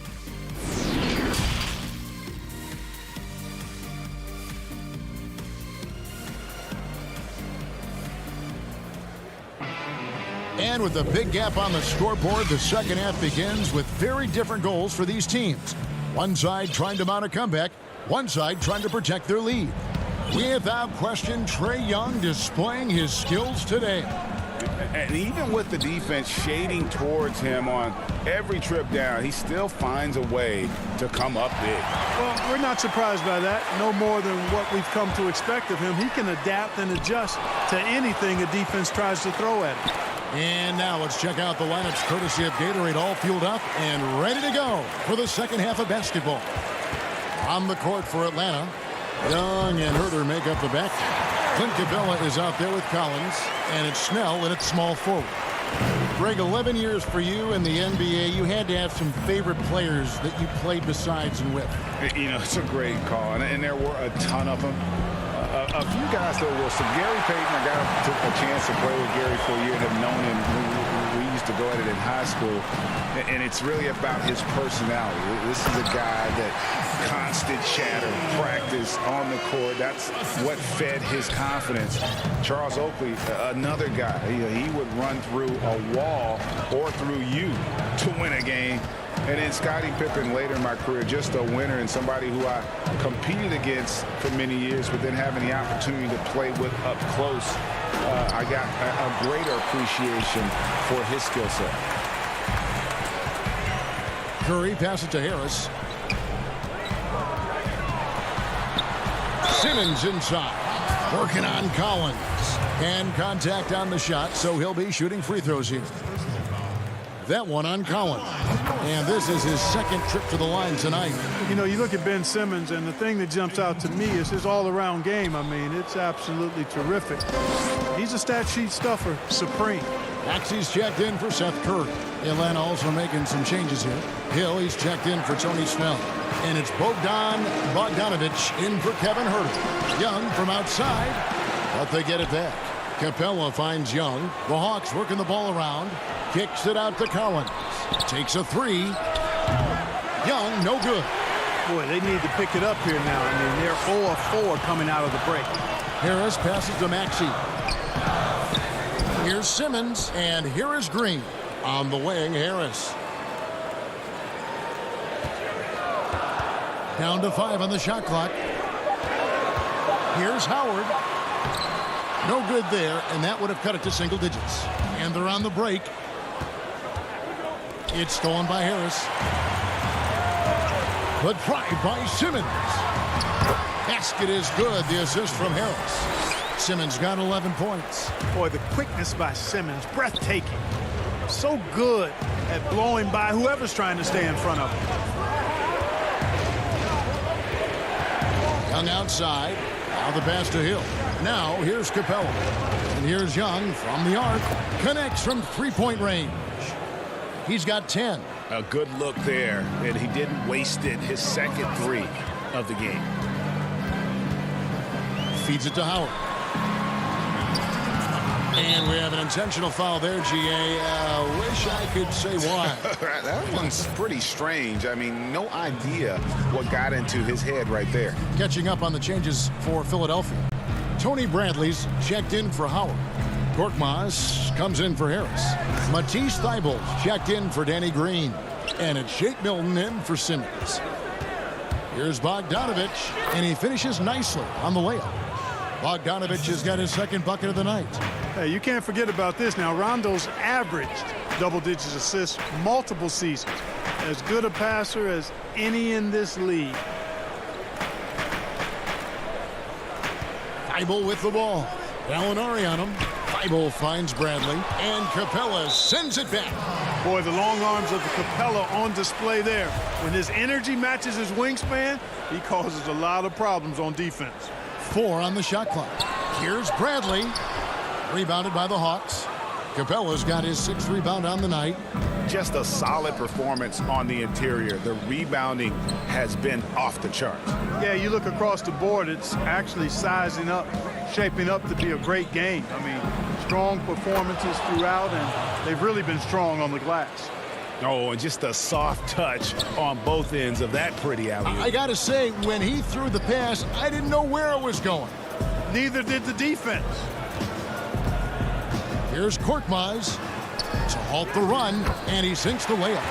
And with a big gap on the scoreboard, the second half begins with very different goals for these teams. One side trying to mount a comeback, one side trying to protect their lead. Without question, Trae Young displaying his skills today. And even with the defense shading towards him on every trip down, he still finds a way to come up big. Well, we're not surprised by that. No more than what we've come to expect of him. He can adapt and adjust to anything a defense tries to throw at him. And now let's check out the lineups courtesy of Gatorade, all fueled up and ready to go for the second half of basketball. On the court for Atlanta, Young and Herter make up the back. Clint Capella is out there with Collins, and it's Snell and it's small forward. Greg, 11 years for you in the NBA. You had to have some favorite players that you played besides and with. You know, it's a great call, and there were a ton of them. A few guys, though, were some. Gary Payton, I got a chance to play with Gary for a year and have known him. We used to go at it in high school, and it's really about his personality. This is a guy that constant chatter, practice on the court. That's what fed his confidence. Charles Oakley, another guy, he would run through a wall or through you to win a game. And then Scottie Pippen later in my career, just a winner and somebody who I competed against for many years, but then having the opportunity to play with up close, I got a greater appreciation for his skill set. Curry passes to Harris. Simmons inside, working on Collins. And contact on the shot, so he'll be shooting free throws here. That one on Collins. And this is his second trip to the line tonight. You know, you look at Ben Simmons, and the thing that jumps out to me is his all-around game. I mean, it's absolutely terrific. He's a stat sheet stuffer, supreme. Maxey's checked in for Seth Curry. Atlanta also making some changes here. Hill, he's checked in for Tony Snell. And it's Bogdan Bogdanovic in for Kevin Herter. Young from outside, but they get it back. Capella finds Young. The Hawks working the ball around. Kicks it out to Collins. Takes a three. Young, no good. Boy, they need to pick it up here now. I mean, they're 0 of 4 coming out of the break. Harris passes to Maxey. Here's Simmons, and here is Green. On the wing, Harris. Down to 5 on the shot clock. Here's Howard. No good there, and that would have cut it to single digits. And they're on the break. It's stolen by Harris. But tried by Simmons. Basket is good. The assist from Harris. Simmons got 11 points. Boy, the quickness by Simmons, breathtaking. So good at blowing by whoever's trying to stay in front of him. Young outside. Now the pass to Hill. Now here's Capella. And here's Young from the arc. Connects from three-point range. He's got 10. A good look there, and he didn't waste it. His second three of the game. Feeds it to Howard. And we have an intentional foul there, G.A. Wish I could say why. That one's pretty strange. I mean, no idea what got into his head right there. Catching up on the changes for Philadelphia. Tony Bradley's checked in for Howard. Korkmaz comes in for Harris. Matisse Thybulle checked in for Danny Green. And it's Shake Milton in for Simmons. Here's Bogdanovich, and he finishes nicely on the layup. Bogdanovich has got his second bucket of the night. Hey, you can't forget about this now. Rondo's averaged double-digit assists multiple seasons. As good a passer as any in this league. Thybulle with the ball. Gallinari on him. Thybulle finds Bradley, and Capella sends it back. Boy, the long arms of the Capella on display there. When his energy matches his wingspan, he causes a lot of problems on defense. 4 on the shot clock. Here's Bradley. Rebounded by the Hawks. Capella's got his 6th rebound on the night. Just a solid performance on the interior. The rebounding has been off the charts. Yeah, you look across the board, it's actually sizing up, shaping up to be a great game. I mean, strong performances throughout, and they've really been strong on the glass. Oh, and just a soft touch on both ends of that pretty alley. I got to say, when he threw the pass, I didn't know where it was going. Neither did the defense. Here's Korkmaz to halt the run, and he sinks the layup.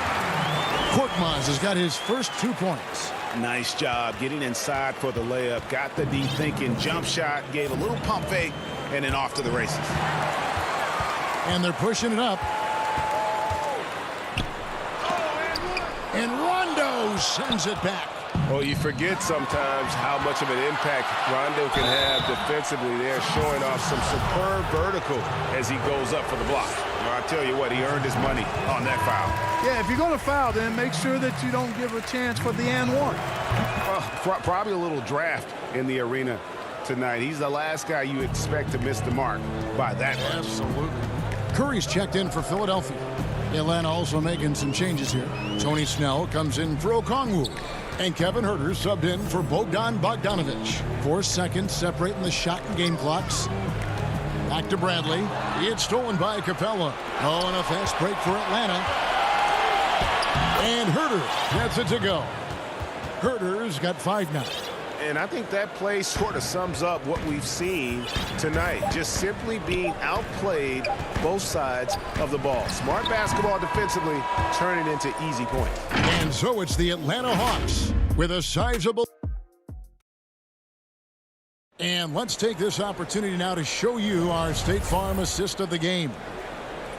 Korkmaz has got his first 2 points. Nice job getting inside for the layup. Got the deep thinking jump shot, gave a little pump fake, and then off to the races. And they're pushing it up. And Rondo sends it back. Well, you forget sometimes how much of an impact Rondo can have defensively. They're showing off some superb vertical as he goes up for the block. Well, I tell you what, he earned his money on that foul. Yeah, if you're going to foul, then make sure that you don't give a chance for the and one. Well, probably a little draft in the arena tonight. He's the last guy you expect to miss the mark by that much. Absolutely. Curry's checked in for Philadelphia. Atlanta also making some changes here. Tony Snell comes in for Okongwu. And Kevin Huerter subbed in for Bogdan Bogdanovich. 4 seconds separating the shot and game clocks. Back to Bradley. It's stolen by Capella. Oh, and a fast break for Atlanta. And Huerter gets it to go. Huerter's got 5 now. And I think that play sort of sums up what we've seen tonight. Just simply being outplayed both sides of the ball. Smart basketball defensively, turning into easy points. And so it's the Atlanta Hawks with a sizable. And let's take this opportunity now to show you our State Farm assist of the game.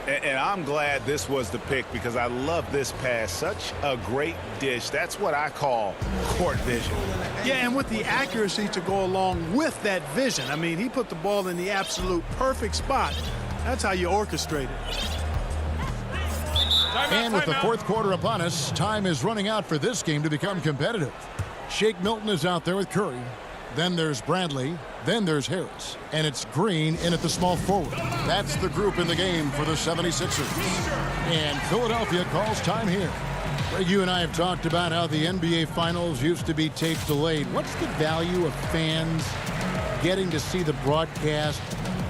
And I'm glad this was the pick because I love this pass. Such a great dish. That's what I call court vision. Yeah, and with the accuracy to go along with that vision. I mean, he put the ball in the absolute perfect spot. That's how you orchestrate it. And with the 4th quarter upon us, time is running out for this game to become competitive. Shake Milton is out there with Curry. Then there's Bradley. Then there's Harris. And it's Green in at the small forward. That's the group in the game for the 76ers. And Philadelphia calls time here. Greg, you and I have talked about how the NBA Finals used to be tape delayed. What's the value of fans getting to see the broadcast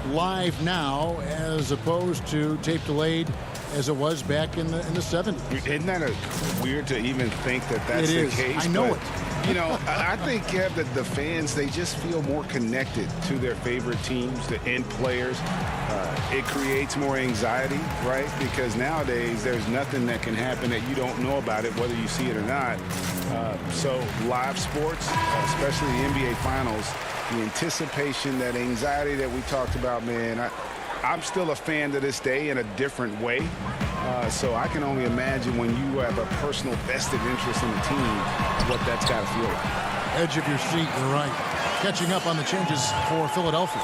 live now as opposed to tape delayed as it was back in the 70s? Isn't that weird to even think that that's the case? I know it. You know, I think, Kev, that the fans, they just feel more connected to their favorite teams, the end players. It creates more anxiety, right? Because nowadays, there's nothing that can happen that you don't know about it, whether you see it or not. So live sports, especially the NBA Finals, the anticipation, that anxiety that we talked about, man, I'm still a fan to this day in a different way. So I can only imagine when you have a personal vested interest in the team, what that's got to feel like. Edge of your seat, you're right. Catching up on the changes for Philadelphia.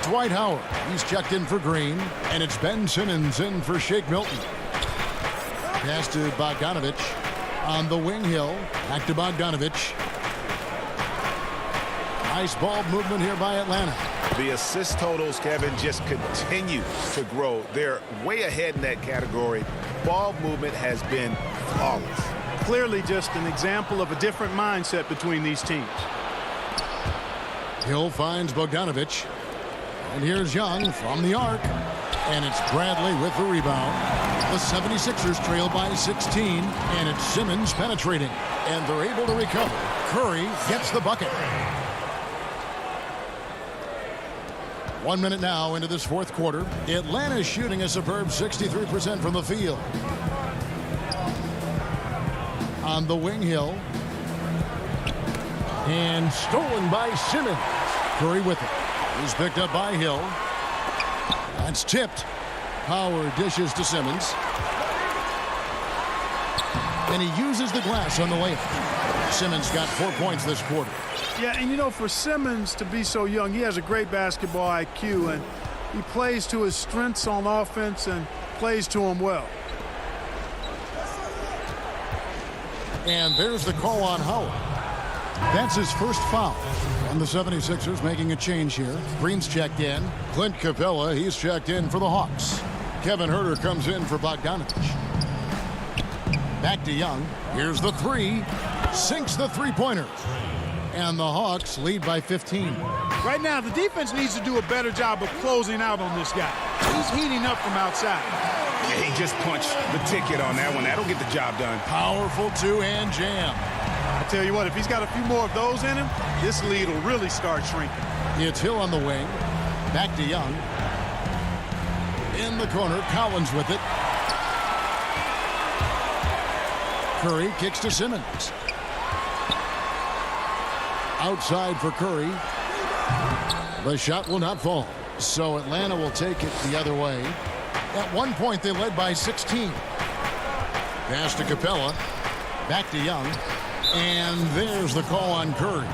Dwight Howard, he's checked in for Green, and it's Ben Simmons in for Shake Milton. Pass to Bogdanovich on the wing hill. Back to Bogdanovich. Nice ball movement here by Atlanta. The assist totals, Kevin, just continue to grow. They're way ahead in that category. Ball movement has been flawless. Clearly just an example of a different mindset between these teams. Hill finds Bogdanovich. And here's Young from the arc. And it's Bradley with the rebound. The 76ers trail by 16. And it's Simmons penetrating. And they're able to recover. Curry gets the bucket. 1 minute now into this fourth quarter. Atlanta's shooting a superb 63% from the field. On the wing hill. And stolen by Simmons. Curry with it. He's picked up by Hill. That's tipped. Howard dishes to Simmons. And he uses the glass on the layup. Simmons got 4 points this quarter. Yeah, and you know, for Simmons to be so young, he has a great basketball IQ, and he plays to his strengths on offense and plays to them well. And there's the call on Howard. That's his first foul. And the 76ers making a change here. Green's checked in. Clint Capella, he's checked in for the Hawks. Kevin Huerter comes in for Bogdanovich. Back to Young. Here's the three. Sinks the three-pointer. And the Hawks lead by 15. Right now, the defense needs to do a better job of closing out on this guy. He's heating up from outside. Yeah, he just punched the ticket on that one. That'll get the job done. Powerful two-hand jam. I tell you what, if he's got a few more of those in him, this lead will really start shrinking. It's Hill on the wing. Back to Young. In the corner, Collins with it. Curry kicks to Simmons. Outside for Curry. The shot will not fall. So Atlanta will take it the other way. At one point, they led by 16. Pass to Capella. Back to Young. And there's the call on Curry.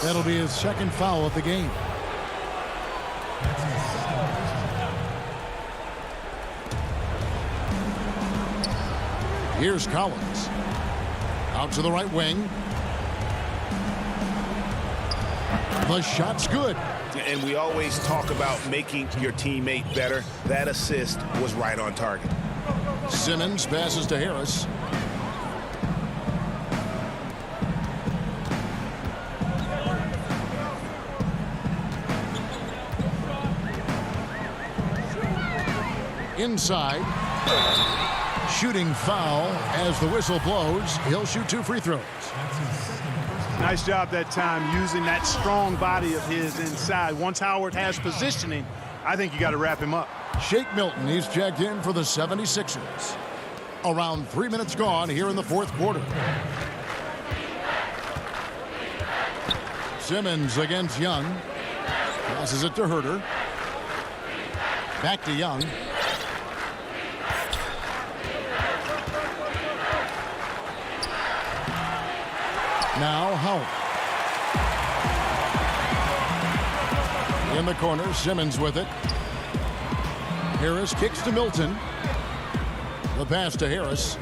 That'll be his second foul of the game. Here's Collins. Out to the right wing. The shot's good. And we always talk about making your teammate better. That assist was right on target. Simmons passes to Harris. Inside. Shooting foul as the whistle blows. He'll shoot 2 free throws. Nice job that time using that strong body of his inside. Once Howard has positioning, I think you got to wrap him up. Shake Milton, he's checked in for the 76ers. Around 3 minutes gone here in the fourth quarter. Simmons against Young. Passes it to Huerter. Back to Young. Now Howard. In the corner, Simmons with it. Harris kicks to Milton. The pass to Harris.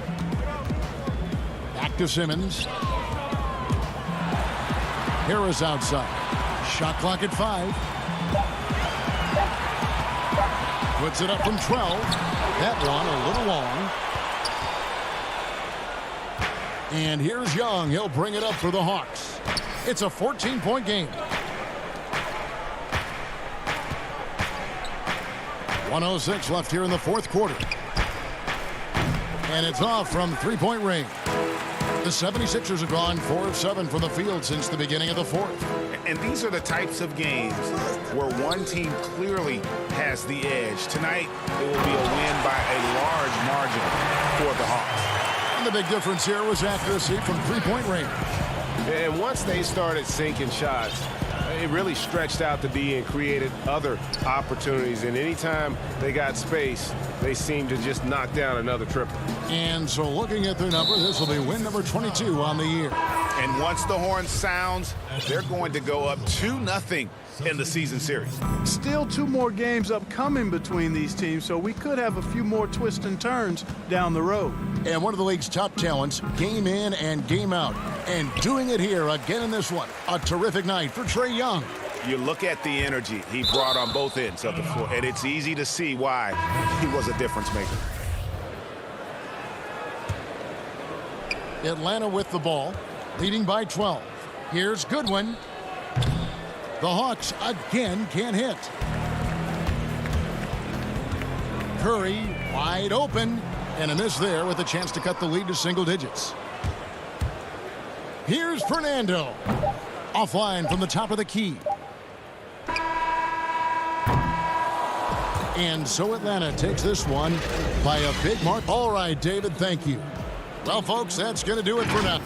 Back to Simmons. Harris outside. Shot clock at 5. Puts it up from 12. That one a little long. And here's Young. He'll bring it up for the Hawks. It's a 14-point game. 1:06 left here in the fourth quarter. And it's off from three-point range. The 76ers have gone 4 of 7 from the field since the beginning of the fourth. And these are the types of games where one team clearly has the edge. Tonight, it will be a win by a large margin for the Hawks. And the big difference here was accuracy from three-point range. And once they started sinking shots, it really stretched out the D and created other opportunities. And anytime they got space, they seemed to just knock down another triple. And so looking at their number, this will be win number 22 on the year. And once the horn sounds, they're going to go up 2-0 in the season series. Still 2 more games upcoming between these teams, so we could have a few more twists and turns down the road. And one of the league's top talents, game in and game out. And doing it here again in this one. A terrific night for Trae Young. You look at the energy he brought on both ends of the floor, and it's easy to see why he was a difference maker. Atlanta with the ball, leading by 12. Here's Goodwin. The Hawks again can't hit. Curry wide open, and a miss there with a chance to cut the lead to single digits. Here's Fernando. Offline from the top of the key. And so Atlanta takes this one by a big mark. All right, David, thank you. Well, folks, that's going to do it for now.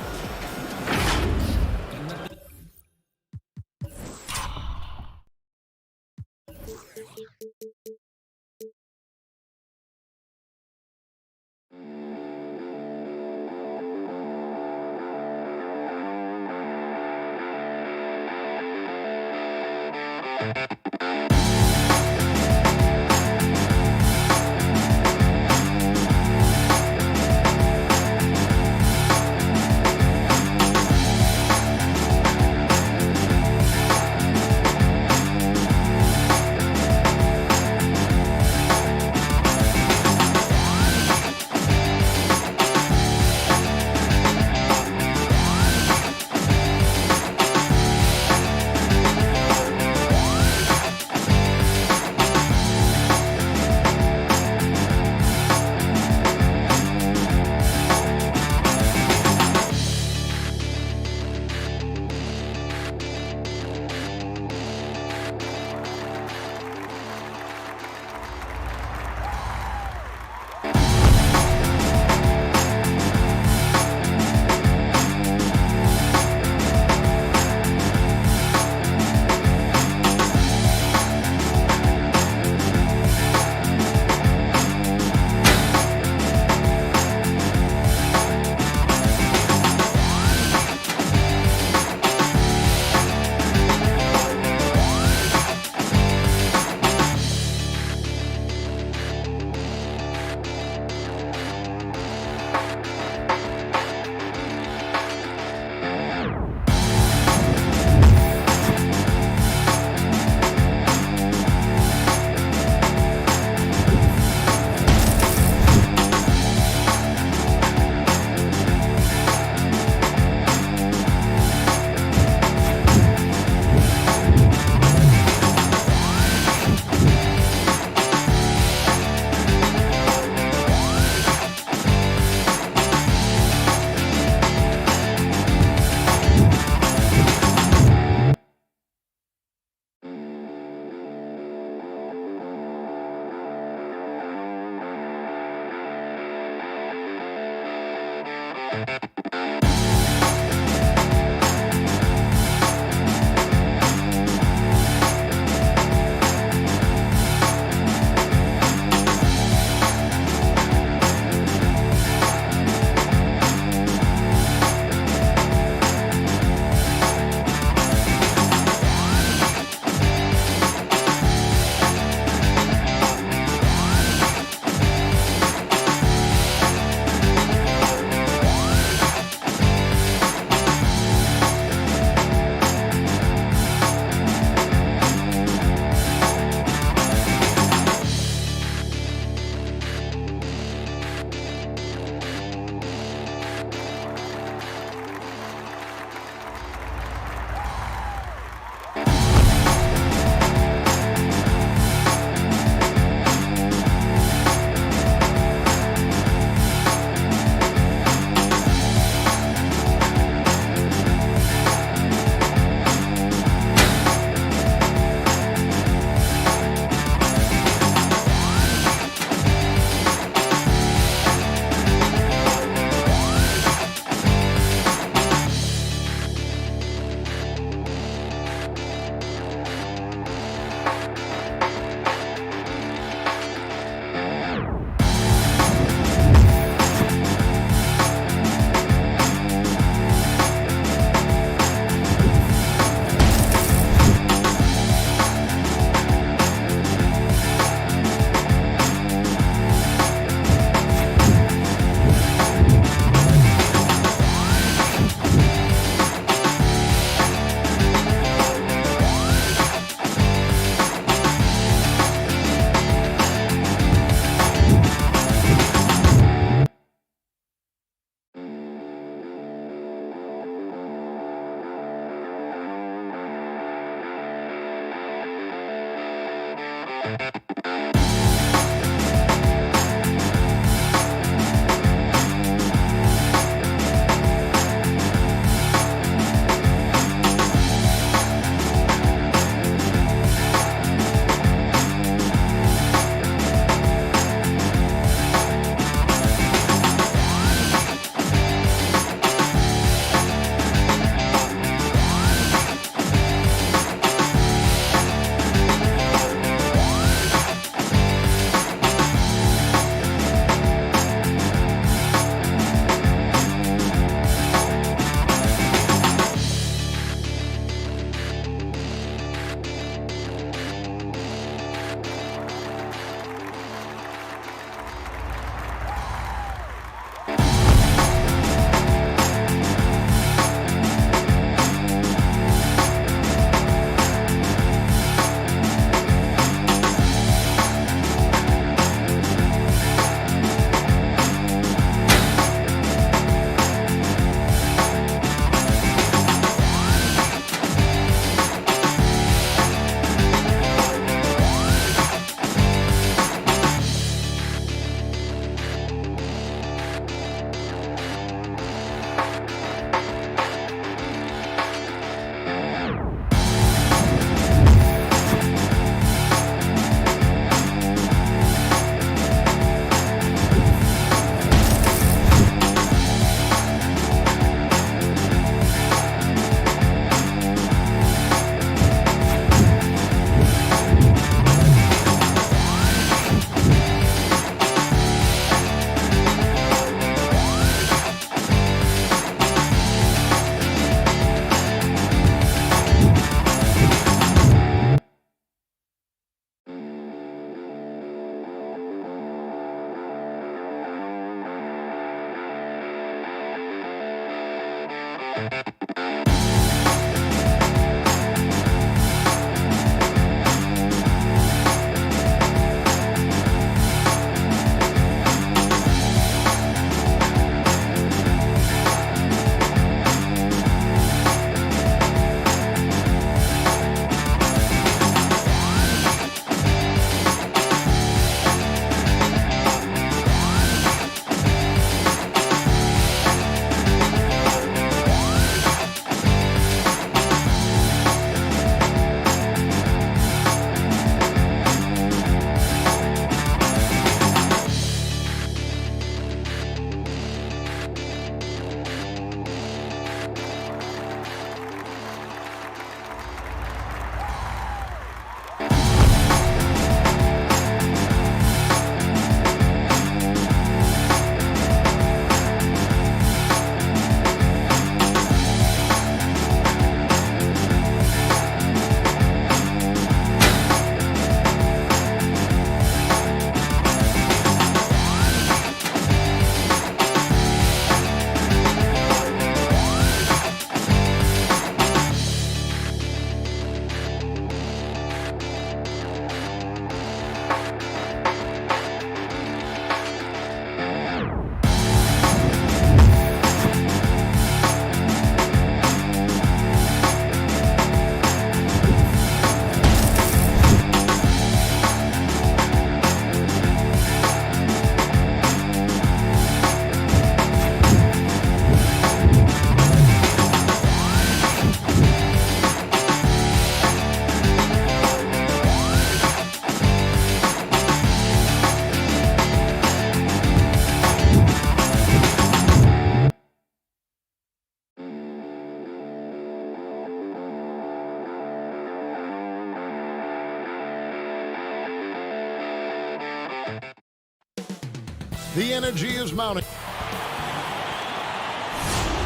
The energy is mounting.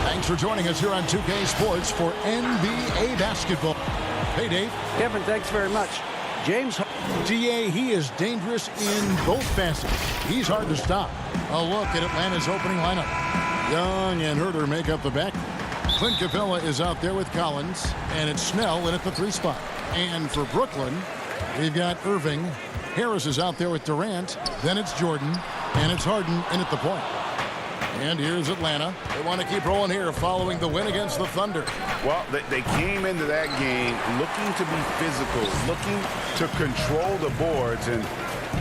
Thanks for joining us here on 2K Sports for NBA basketball. Hey, Dave. Kevin, thanks very much. James. DA, he is dangerous in both facets. He's hard to stop. A look at Atlanta's opening lineup. Young and Herter make up the back. Clint Capella is out there with Collins, and it's Snell in at the 3 spot. And for Brooklyn, we've got Irving. Harris is out there with Durant. Then it's Jordan, and it's Harden in at the point. And here's Atlanta. They want to keep rolling here following the win against the Thunder. Well, they came into that game looking to be physical, looking to control the boards, and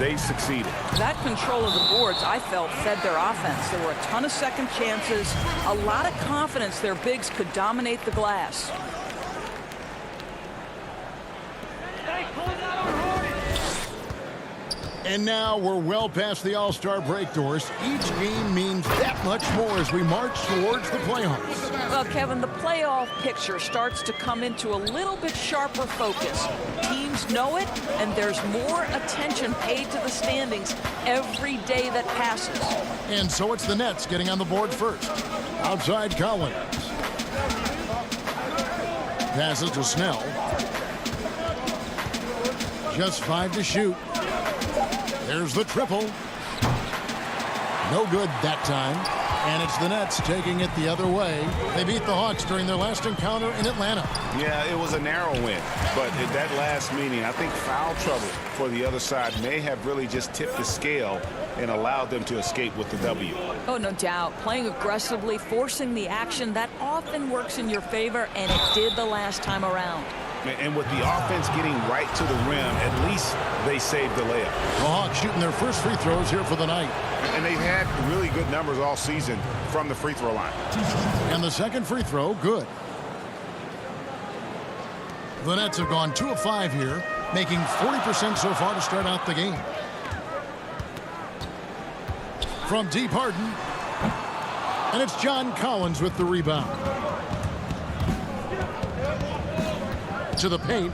they succeeded. That control of the boards, I felt, fed their offense. There were a ton of second chances, a lot of confidence their bigs could dominate the glass. And now we're well past the All-Star break doors. Each game means that much more as we march towards the playoffs. Well, Kevin, the playoff picture starts to come into a little bit sharper focus. Teams know it, and there's more attention paid to the standings every day that passes. And so it's the Nets getting on the board first. Outside Collins. Passes to Snell. Just 5 to shoot. There's the triple. No good that time. And it's the Nets taking it the other way. They beat the Hawks during their last encounter in Atlanta. Yeah, it was a narrow win. But at that last meeting, I think foul trouble for the other side may have really just tipped the scale and allowed them to escape with the W. Oh, no doubt. Playing aggressively, forcing the action, that often works in your favor, and it did the last time around. And with the offense getting right to the rim, at least they saved the layup. The Hawks shooting their first free throws here for the night. And they've had really good numbers all season from the free throw line. And the second free throw, good. The Nets have gone 2 of 5 here, making 40% so far to start out the game. From deep, Harden. And it's John Collins with the rebound. To the paint.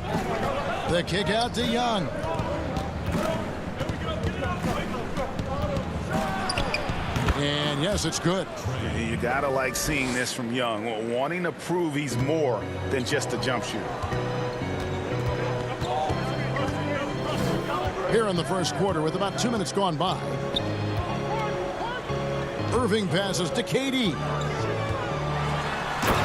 The kick out to Young. And yes, it's good. You gotta like seeing this from Young, wanting to prove he's more than just a jump shooter. Here in the first quarter with about 2 minutes gone by. Irving passes to KD.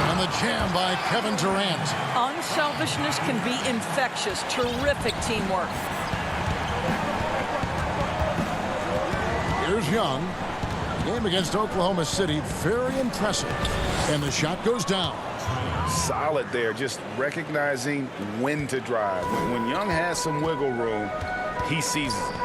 And the jam by Kevin Durant. Unselfishness can be infectious. Terrific teamwork. Here's Young. Game against Oklahoma City, very impressive. And the shot goes down. Solid there, just recognizing when to drive. When Young has some wiggle room, he seizes it.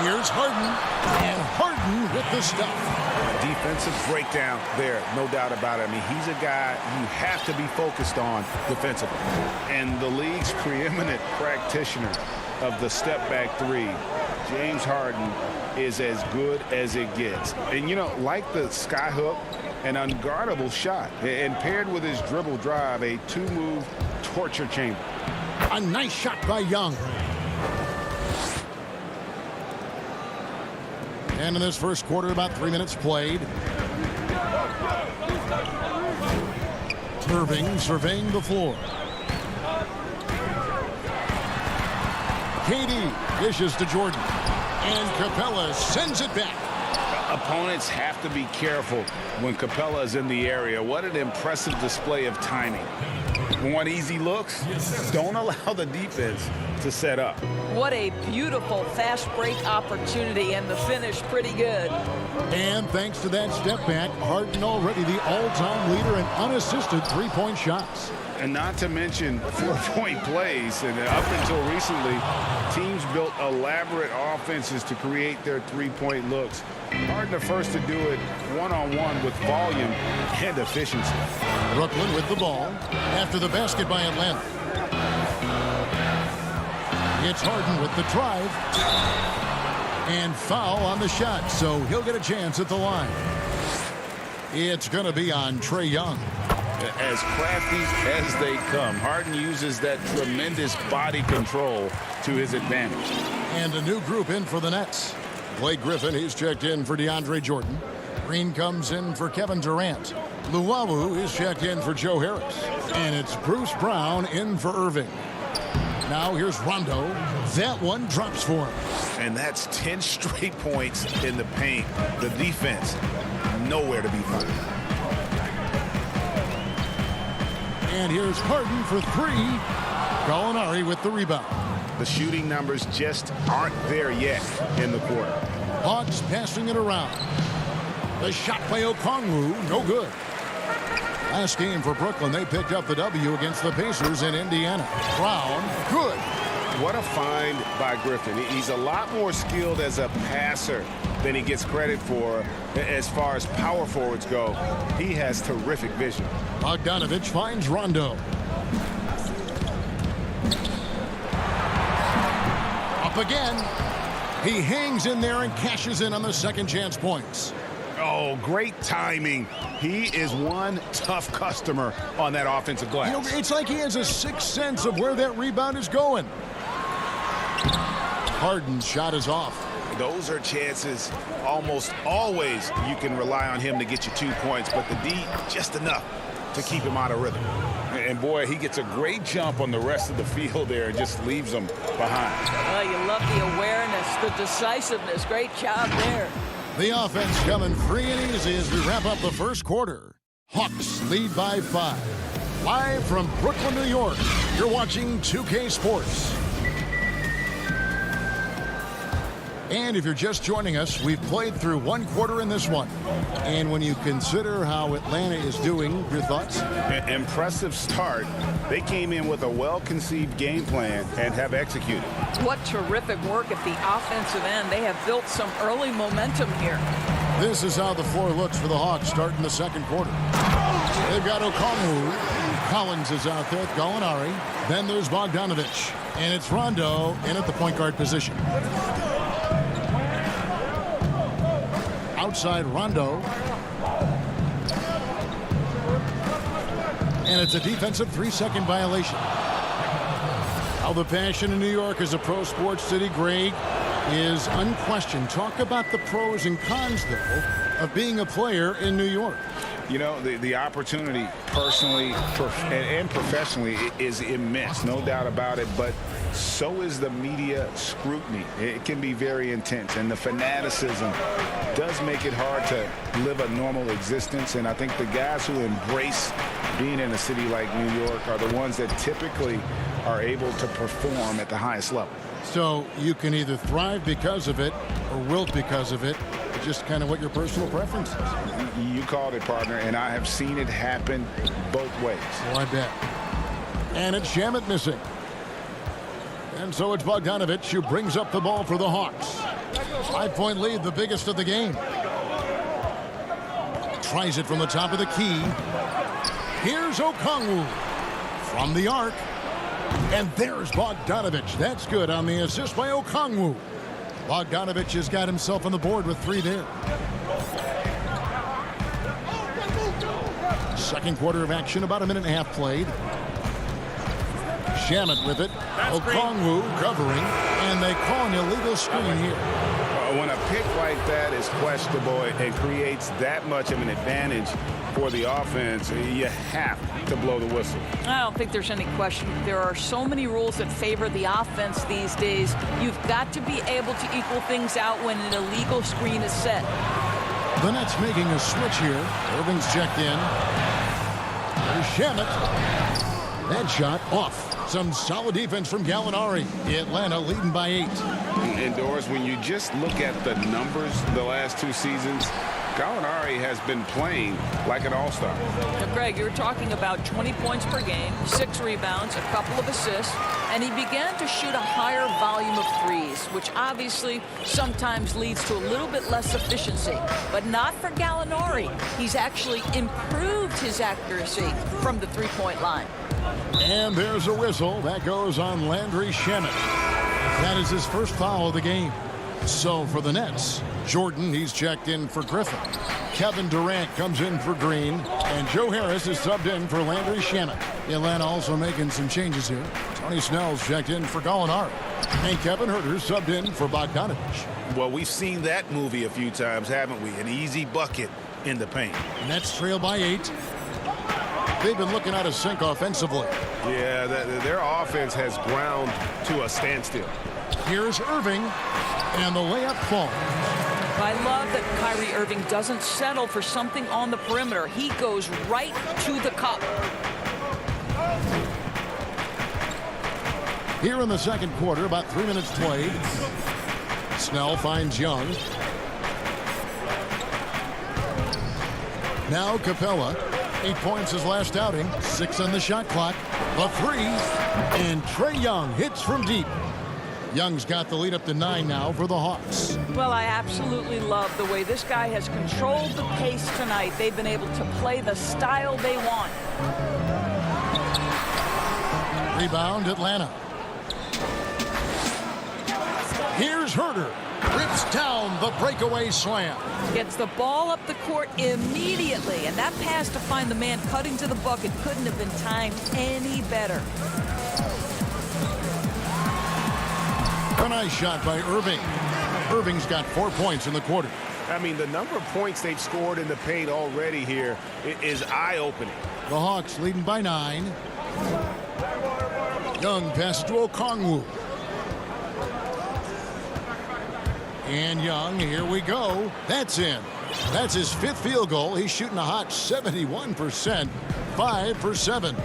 Here's Harden. And Harden with the stuff. Defensive breakdown there, no doubt about it. I mean, he's a guy you have to be focused on defensively. And the league's preeminent practitioner of the step-back three, James Harden, is as good as it gets. And, you know, like the skyhook, an unguardable shot. And paired with his dribble drive, a two-move torture chamber. A nice shot by Young. And in this first quarter, about 3 minutes played. Irving surveying the floor. KD dishes to Jordan. And Capella sends it back. Opponents have to be careful when Capella is in the area. What an impressive display of timing. Want easy looks? Don't allow the defense to set up. What a beautiful fast break opportunity, and the finish pretty good. And thanks to that step back, Harden already the all-time leader in unassisted three-point shots. And not to mention 4-point plays. And up until recently, teams built elaborate offenses to create their three-point looks. Harden the first to do it one-on-one with volume and efficiency. Brooklyn with the ball after the basket by Atlanta. It's Harden with the drive. And foul on the shot, so he'll get a chance at the line. It's going to be on Trae Young. As crafty as they come, Harden uses that tremendous body control to his advantage. And a new group in for the Nets. Blake Griffin, he's checked in for DeAndre Jordan. Green comes in for Kevin Durant. Luwawu is checked in for Joe Harris. And it's Bruce Brown in for Irving. Now here's Rondo. That one drops for him. And that's 10 straight points in the paint. The defense, nowhere to be found. And here's Harden for three. Gallinari with the rebound. The shooting numbers just aren't there yet in the quarter. Hawks passing it around. The shot by Okongwu, no good. Last game for Brooklyn, they picked up the W against the Pacers in Indiana. Brown, good. What a find by Griffin. He's a lot more skilled as a passer than he gets credit for as far as power forwards go. He has terrific vision. Bogdanovich finds Rondo. Up again. He hangs in there and cashes in on the second chance points. Oh, great timing. He is one tough customer on that offensive glass. You know, it's like he has a sixth sense of where that rebound is going. Harden's shot is off. Those are chances almost always you can rely on him to get you 2 points, but the D just enough to keep him out of rhythm. And boy, he gets a great jump on the rest of the field there and just leaves them behind. Well, you love the awareness, the decisiveness. Great job there. The offense coming free and easy as we wrap up the first quarter. Hawks lead by 5. Live from Brooklyn, New York, you're watching 2K Sports. And if you're just joining us, we've played through one quarter in this one. And when you consider how Atlanta is doing, your thoughts? Impressive start. They came in with a well-conceived game plan and have executed. What terrific work at the offensive end. They have built some early momentum here. This is how the floor looks for the Hawks starting the second quarter. They've got Okongwu. Collins is out there with Gallinari. Then there's Bogdanovich. And it's Rondo in at the point guard position. Outside Rondo. And it's a defensive 3-second violation. How the passion in New York is a pro sports city, Greg, is unquestioned. Talk about the pros and cons, though, of being a player in New York. You know, the opportunity personally and professionally is immense, no doubt about it, but so is the media scrutiny. It can be very intense, and the fanaticism does make it hard to live a normal existence, and I think the guys who embrace being in a city like New York are the ones that typically are able to perform at the highest level. So you can either thrive because of it or wilt because of it. Just kind of what your personal preference is. You called it, partner, and I have seen it happen both ways. Oh, I bet. And it's Shamet missing. And so it's Bogdanovich who brings up the ball for the Hawks. 5-point lead, the biggest of the game. Tries it from the top of the key. Here's Okongwu from the arc. And there's Bogdanovich. That's good on the assist by Okongwu. Bogdanovich has got himself on the board with 3 there. Second quarter of action, about a minute and a half played. Shamet with it. Okongwu covering, and they call an illegal screen here. When a pick like that is questionable and creates that much of an advantage for the offense, you have to blow the whistle. I don't think there's any question. There are so many rules that favor the offense these days. You've got to be able to equal things out when an illegal screen is set. The Nets making a switch here. Irving's checked in. There's Shamet. That shot off. Some solid defense from Gallinari. Atlanta leading by 8. And Doris, when you just look at the numbers the last 2 seasons, Gallinari has been playing like an all-star. Now, Greg, you're talking about 20 points per game, 6 rebounds, a couple of assists, and he began to shoot a higher volume of threes, which obviously sometimes leads to a little bit less efficiency. But not for Gallinari. He's actually improved his accuracy from the three-point line. And there's a whistle. That goes on Landry Shamet. That is his first foul of the game. So for the Nets, Jordan, he's checked in for Griffin. Kevin Durant comes in for Green. And Joe Harris is subbed in for Landry Shamet. Atlanta also making some changes here. Tony Snell's checked in for Gallinari. And Kevin Huerter's subbed in for Bogdanovich. Well, we've seen that movie a few times, haven't we? An easy bucket in the paint. Nets trail by 8. They've been looking out of sync offensively. Yeah, their offense has ground to a standstill. Here's Irving, and the layup falls. I love that Kyrie Irving doesn't settle for something on the perimeter. He goes right to the cup. Here in the second quarter, about 3 minutes played. Snell finds Young. Now Capella, 8 points his last outing, 6 on the shot clock. The three, and Trae Young hits from deep. Young's got the lead up to 9 now for the Hawks. Well, I absolutely love the way this guy has controlled the pace tonight. They've been able to play the style they want. Rebound, Atlanta. Here's Herter. Rips down the breakaway slam. Gets the ball up the court immediately, and that pass to find the man cutting to the bucket couldn't have been timed any better. A nice shot by Irving. Irving's got 4 points in the quarter. I mean, the number of points they've scored in the paint already here is eye-opening. The Hawks leading by 9. Young passes to Okongwu. And Young, here we go. That's in. That's his 5th field goal. He's shooting a hot 71%. 5 for 7.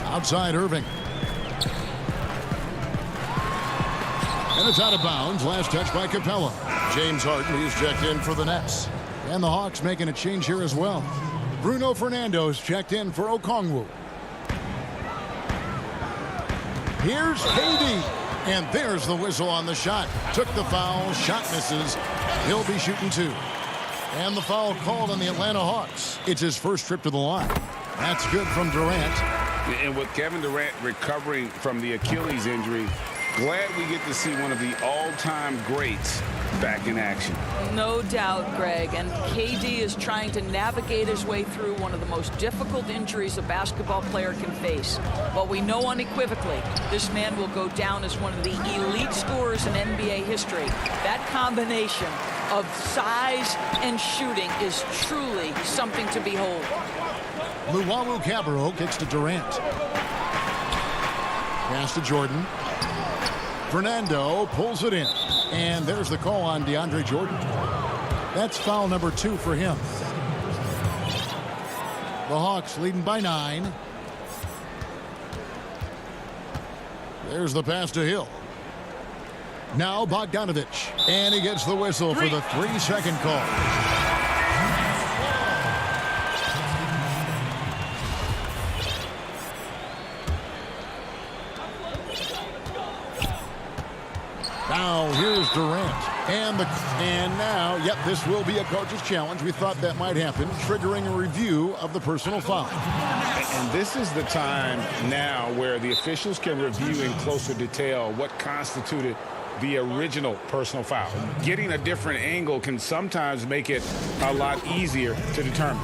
Outside Irving. And it's out of bounds. Last touch by Capella. James Harden, he's checked in for the Nets. And the Hawks making a change here as well. Bruno Fernando's checked in for Okongwu. Here's KD. And there's the whistle on the shot. Took the foul. Shot misses. He'll be shooting 2. And the foul called on the Atlanta Hawks. It's his first trip to the line. That's good from Durant. And with Kevin Durant recovering from the Achilles injury, glad we get to see one of the all-time greats back in action. No doubt, Greg. And KD is trying to navigate his way through one of the most difficult injuries a basketball player can face. But we know unequivocally this man will go down as one of the elite scorers in NBA history. That combination of size and shooting is truly something to behold. Luwawu Cabarrot kicks to Durant. Pass to Jordan. Fernando pulls it in. And there's the call on DeAndre Jordan. That's foul number 2 for him. The Hawks leading by 9. There's the pass to Hill. Now Bogdanovich. And he gets the whistle for the 3-second call. Now here's Durant. And now, yep, this will be a coach's challenge. We thought that might happen, triggering a review of the personal foul. And this is the time now where the officials can review in closer detail what constituted the original personal foul. Getting a different angle can sometimes make it a lot easier to determine.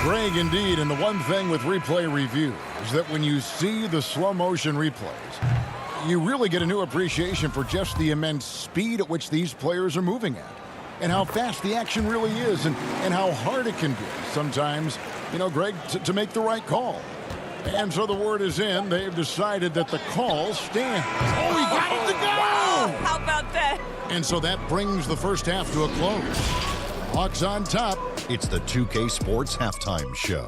Greg, indeed, and the one thing with replay review is that when you see the slow motion replays, you really get a new appreciation for just the immense speed at which these players are moving at and how fast the action really is and how hard it can be sometimes, you know, Greg, to make the right call. And so the word is in. They've decided that the call stands. Oh, he got it to go! Wow, how about that? And so that brings the first half to a close. Hawks on top. It's the 2K Sports Halftime Show.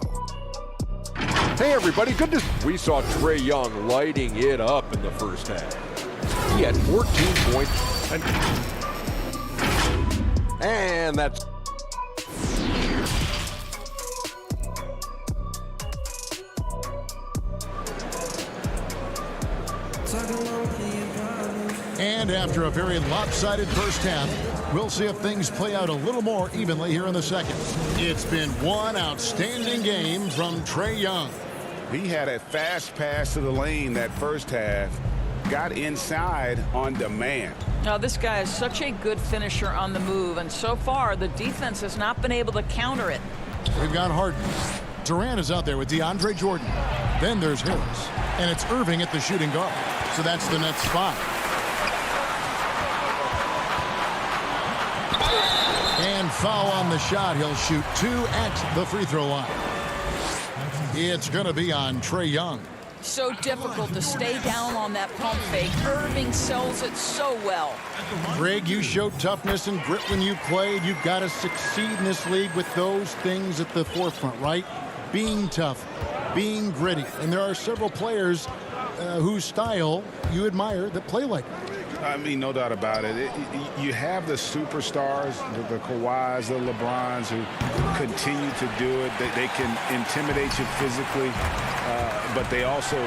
Hey everybody, good to see. We saw Trae Young lighting it up in the first half. He had 14 points. And that's... And after a very lopsided first half, we'll see if things play out a little more evenly here in the second. It's been one outstanding game from Trae Young. He had a fast pass to the lane that first half, got inside on demand. Now, this guy is such a good finisher on the move, and so far the defense has not been able to counter it. We've got Harden. Durant is out there with DeAndre Jordan. Then there's Harris. And it's Irving at the shooting guard. So that's the Nets 5. And foul on the shot. He'll shoot 2 at the free throw line. It's going to be on Trae Young. So difficult to stay down on that pump fake. Irving sells it so well. Greg, you showed toughness and grit when you played. You've got to succeed in this league with those things at the forefront, right? Being tough, being gritty. And there are several players whose style you admire that play like that. I mean, no doubt about it. You have the superstars, the Kawhis, the LeBrons, who continue to do it. They can intimidate you physically, but they also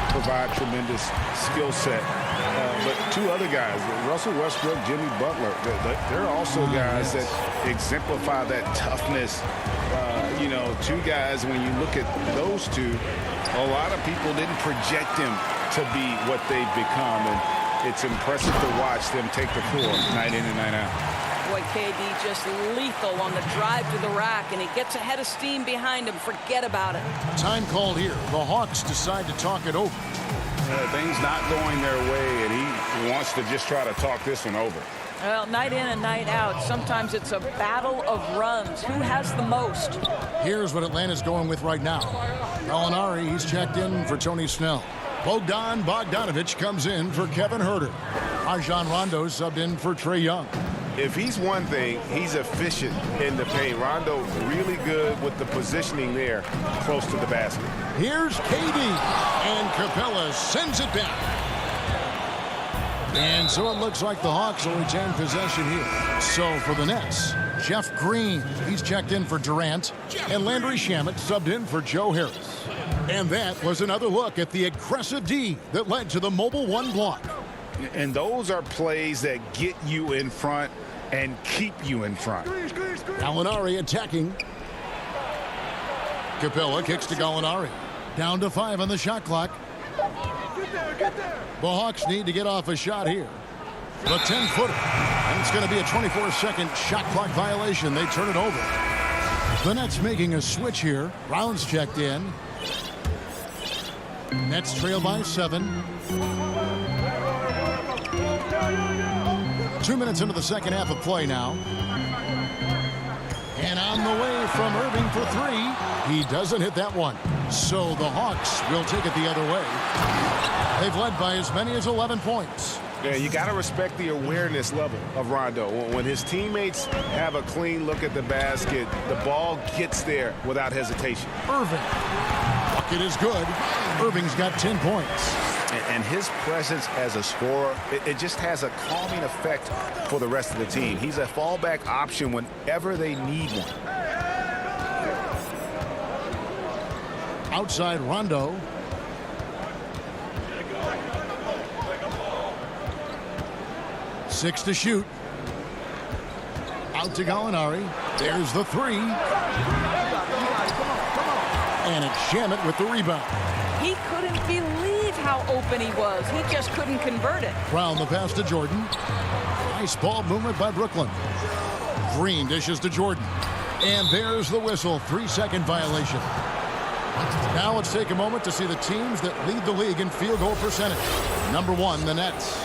provide tremendous skill set. But two other guys, Russell Westbrook, Jimmy Butler, they're also guys that exemplify that toughness. You know, two guys, when you look at those two, a lot of people didn't project them to be what they've become. And it's impressive to watch them take the floor night in and night out. Boy, KD just lethal on the drive to the rack, and he gets ahead of steam behind him. Forget about it. Time called here. The Hawks decide to talk it over. Things not going their way, and he wants to just try to talk this one over. Well, night in and night out, sometimes it's a battle of runs. Who has the most? Here's what Atlanta's going with right now. Gallinari, he's checked in for Tony Snell. Bogdan Bogdanovic comes in for Kevin Huerter. Rajon Rondo subbed in for Trae Young. If he's one thing, he's efficient in the paint. Rondo really good with the positioning there close to the basket. Here's KD, and Capella sends it back. And so it looks like the Hawks will retain possession here. So for the Nets, Jeff Green, he's checked in for Durant, and Landry Shamet subbed in for Joe Harris. And that was another look at the aggressive D that led to the Mobile One block. And those are plays that get you in front and keep you in front. Gallinari attacking. Capella kicks to Gallinari. Down to 5 on the shot clock. The Hawks need to get off a shot here. The 10-footer. And it's going to be a 24-second shot clock violation. They turn it over. The Nets making a switch here. Brown's checked in. Nets trail by 7. 2 minutes into the second half of play now. And on the way from Irving for 3. He doesn't hit that one. So the Hawks will take it the other way. They've led by as many as 11 points. Yeah, you got to respect the awareness level of Rondo. When his teammates have a clean look at the basket, the ball gets there without hesitation. Irving. Bucket is good. Irving's got 10 points. And his presence as a scorer, it just has a calming effect for the rest of the team. He's a fallback option whenever they need one. Outside Rondo. Six to shoot. Out to Gallinari. There's the 3. And it's Shamet with the rebound. He couldn't believe how open he was. He just couldn't convert it. Brown the pass to Jordan. Nice ball movement by Brooklyn. Green dishes to Jordan. And there's the whistle. 3-second violation. Now let's take a moment to see the teams that lead the league in field goal percentage. Number 1, the Nets.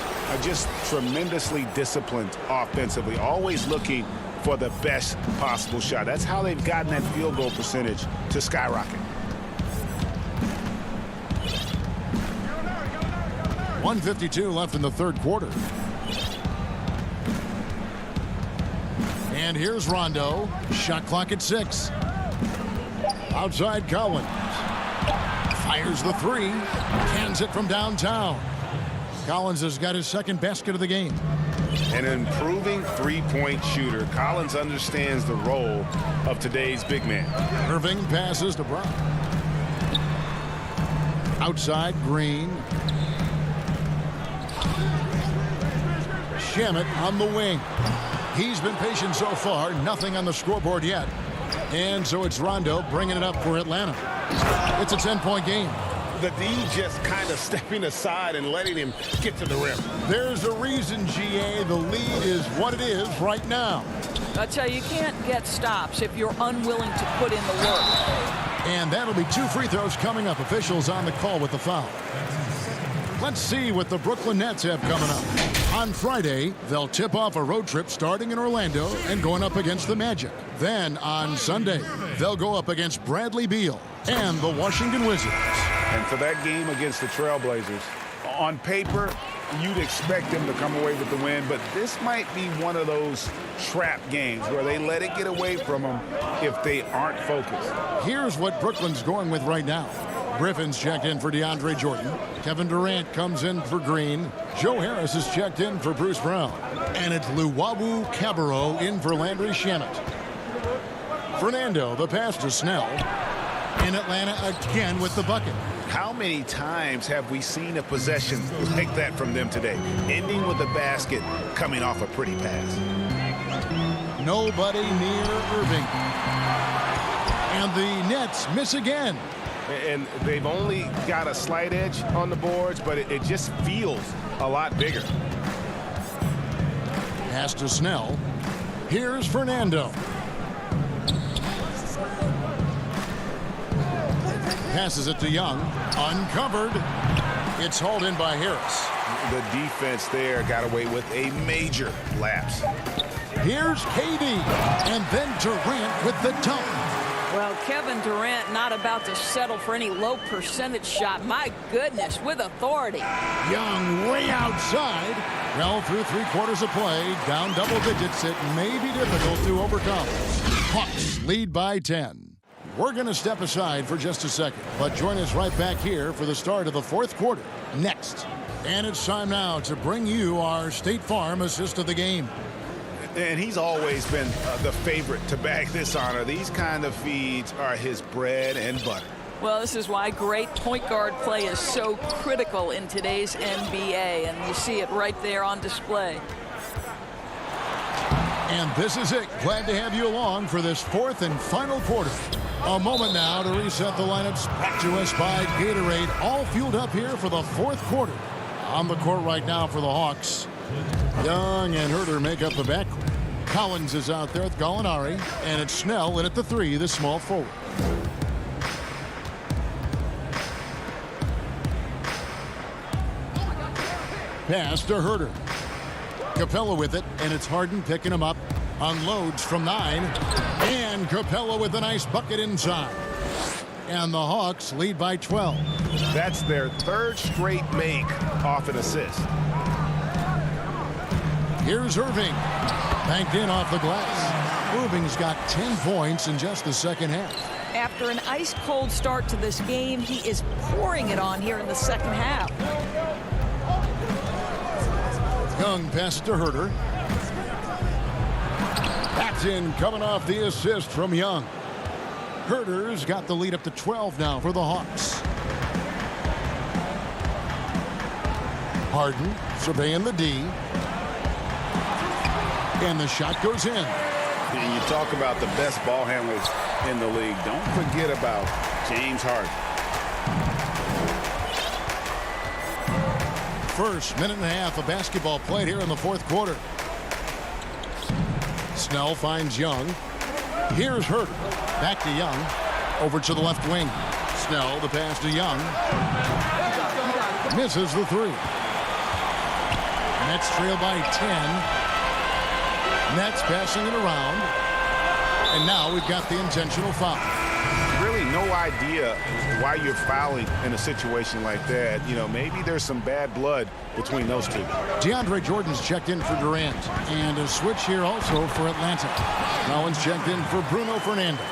Just tremendously disciplined offensively, always looking for the best possible shot. That's how they've gotten that field goal percentage to skyrocket. 1:52 left in the third quarter. And here's Rondo. Shot clock at 6. Outside Collins. Fires the 3. Cans it from downtown. Collins has got his second basket of the game. An improving three-point shooter. Collins understands the role of today's big man. Irving passes to Brown. Outside Green. Shamet on the wing. He's been patient so far. Nothing on the scoreboard yet. And so it's Rondo bringing it up for Atlanta. It's a 10-point game. The D just kind of stepping aside and letting him get to the rim. There's a reason, GA, the lead is what it is right now. I tell you, you can't get stops if you're unwilling to put in the work. And that'll be 2 free throws coming up. Officials on the call with the foul. Let's see what the Brooklyn Nets have coming up. On Friday, they'll tip off a road trip starting in Orlando and going up against the Magic. Then on Sunday, they'll go up against Bradley Beal and the Washington Wizards. And for that game against the Trailblazers, on paper, you'd expect them to come away with the win, but this might be one of those trap games where they let it get away from them if they aren't focused. Here's what Brooklyn's going with right now. Griffin's checked in for DeAndre Jordan. Kevin Durant comes in for Green. Joe Harris is checked in for Bruce Brown. And it's Luwawu Cabarro in for Landry Shamet. Fernando, the pass to Snell. In Atlanta again with the bucket. How many times have we seen a possession like that from them today? Ending with a basket, coming off a pretty pass. Nobody near Irving. And the Nets miss again. And they've only got a slight edge on the boards, but it just feels a lot bigger. Pass to Snell. Here's Fernando. Passes it to Young. Uncovered. It's hauled in by Harris. The defense there got away with a major lapse. Here's KD. And then Durant with the dunk. Well, Kevin Durant not about to settle for any low percentage shot. My goodness, with authority. Young way outside. Well, through 3/4 of play, down double digits, it may be difficult to overcome. Hawks lead by 10. We're going to step aside for just a second, but join us right back here for the start of the 4th quarter next. And it's time now to bring you our State Farm assist of the game. And he's always been the favorite to bag this honor. These kind of feeds are his bread and butter. Well, this is why great point guard play is so critical in today's NBA, and you see it right there on display. And this is it. Glad to have you along for this 4th and final quarter. A moment now to reset the lineups. Back to us by Gatorade. All fueled up here for the 4th quarter. On the court right now for the Hawks. Young and Herter make up the backcourt. Collins is out there with Gallinari. And it's Snell in at the 3, the small forward. Pass to Herter. Capella with it, and it's Harden picking him up. Unloads from 9. And Capella with a nice bucket inside. And the Hawks lead by 12. That's their 3rd straight make off an assist. Here's Irving. Banked in off the glass. Irving's got 10 points in just the second half. After an ice-cold start to this game, he is pouring it on here in the second half. Young passes to Herter. That's in, coming off the assist from Young. Herter's got the lead up to 12 now for the Hawks. Harden surveying the D. And the shot goes in. And you talk about the best ball handlers in the league. Don't forget about James Harden. First minute and a half of basketball played here in the 4th quarter. Snell finds Young. Here's Herter. Back to Young. Over to the left wing. Snell, the pass to Young. Misses the 3. Nets trail by 10. Nets passing it around. And now we've got the intentional foul. Really no idea why you're fouling in a situation like that. You know, maybe there's some bad blood between those two. DeAndre Jordan's checked in for Durant. And a switch here also for Atlanta. Collins checked in for Bruno Fernando.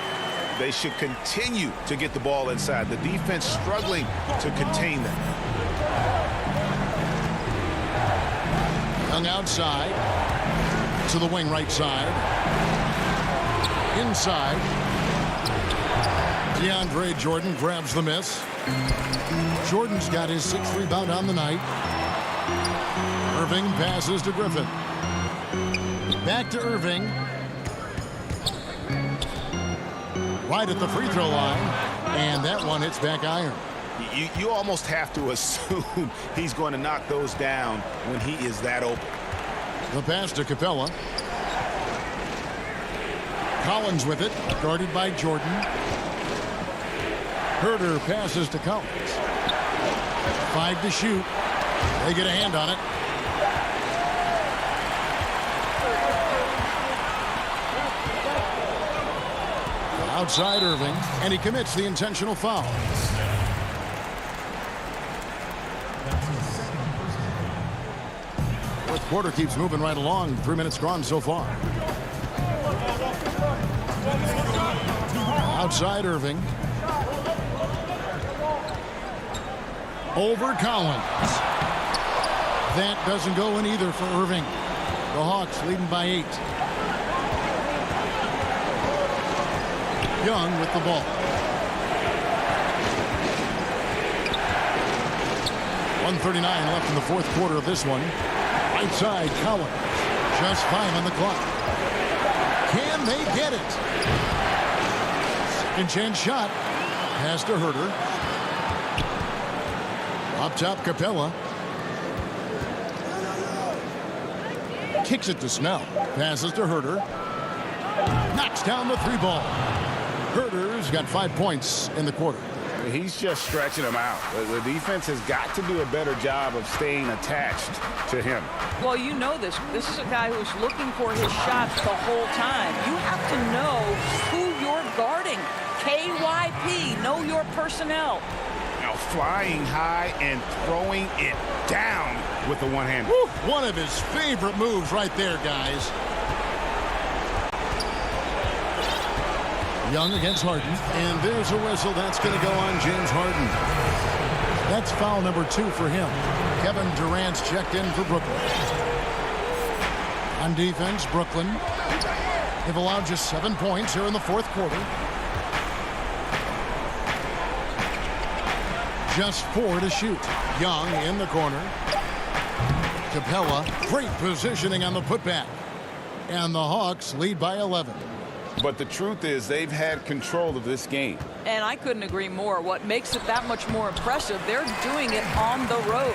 They should continue to get the ball inside. The defense struggling to contain them. Young outside. To the wing right side. Inside. DeAndre Jordan grabs the miss. Jordan's got his 6th rebound on the night. Irving passes to Griffin. Back to Irving. Right at the free throw line. And that one hits back iron. You almost have to assume he's going to knock those down when he is that open. The pass to Capella. Collins with it, guarded by Jordan. Herter passes to Collins. 5 to shoot. They get a hand on it. Outside Irving, and he commits the intentional foul. Fourth quarter keeps moving right along. 3 minutes gone so far. Outside Irving. over Collins. That doesn't go in either for Irving. The Hawks leading by 8. Young with the ball. 1:39 left in the fourth quarter of this one. Right side, Collins. Just 5 on the clock. Can they get it? Second chance shot. Pass to Herter. Up top, Capella. Kicks it to Snell. Passes to Herter. Knocks down the 3 ball. Herter's got 5 points in the quarter. He's just stretching them out. The defense has got to do a better job of staying attached to him. Well, you know this. This is a guy who's looking for his shots the whole time. You have to know who you're guarding. KYP, know your personnel. Now flying high and throwing it down with the one-hander. One of his favorite moves right there, guys. Young against Harden, and there's a whistle. That's going to go on James Harden. That's foul number 2 for him. Kevin Durant's checked in for Brooklyn. On defense, Brooklyn. They've allowed just 7 points here in the fourth quarter. Just 4 to shoot. Young in the corner. Capella, great positioning on the putback. And the Hawks lead by 11. But the truth is they've had control of this game. And I couldn't agree more. What makes it that much more impressive, they're doing it on the road.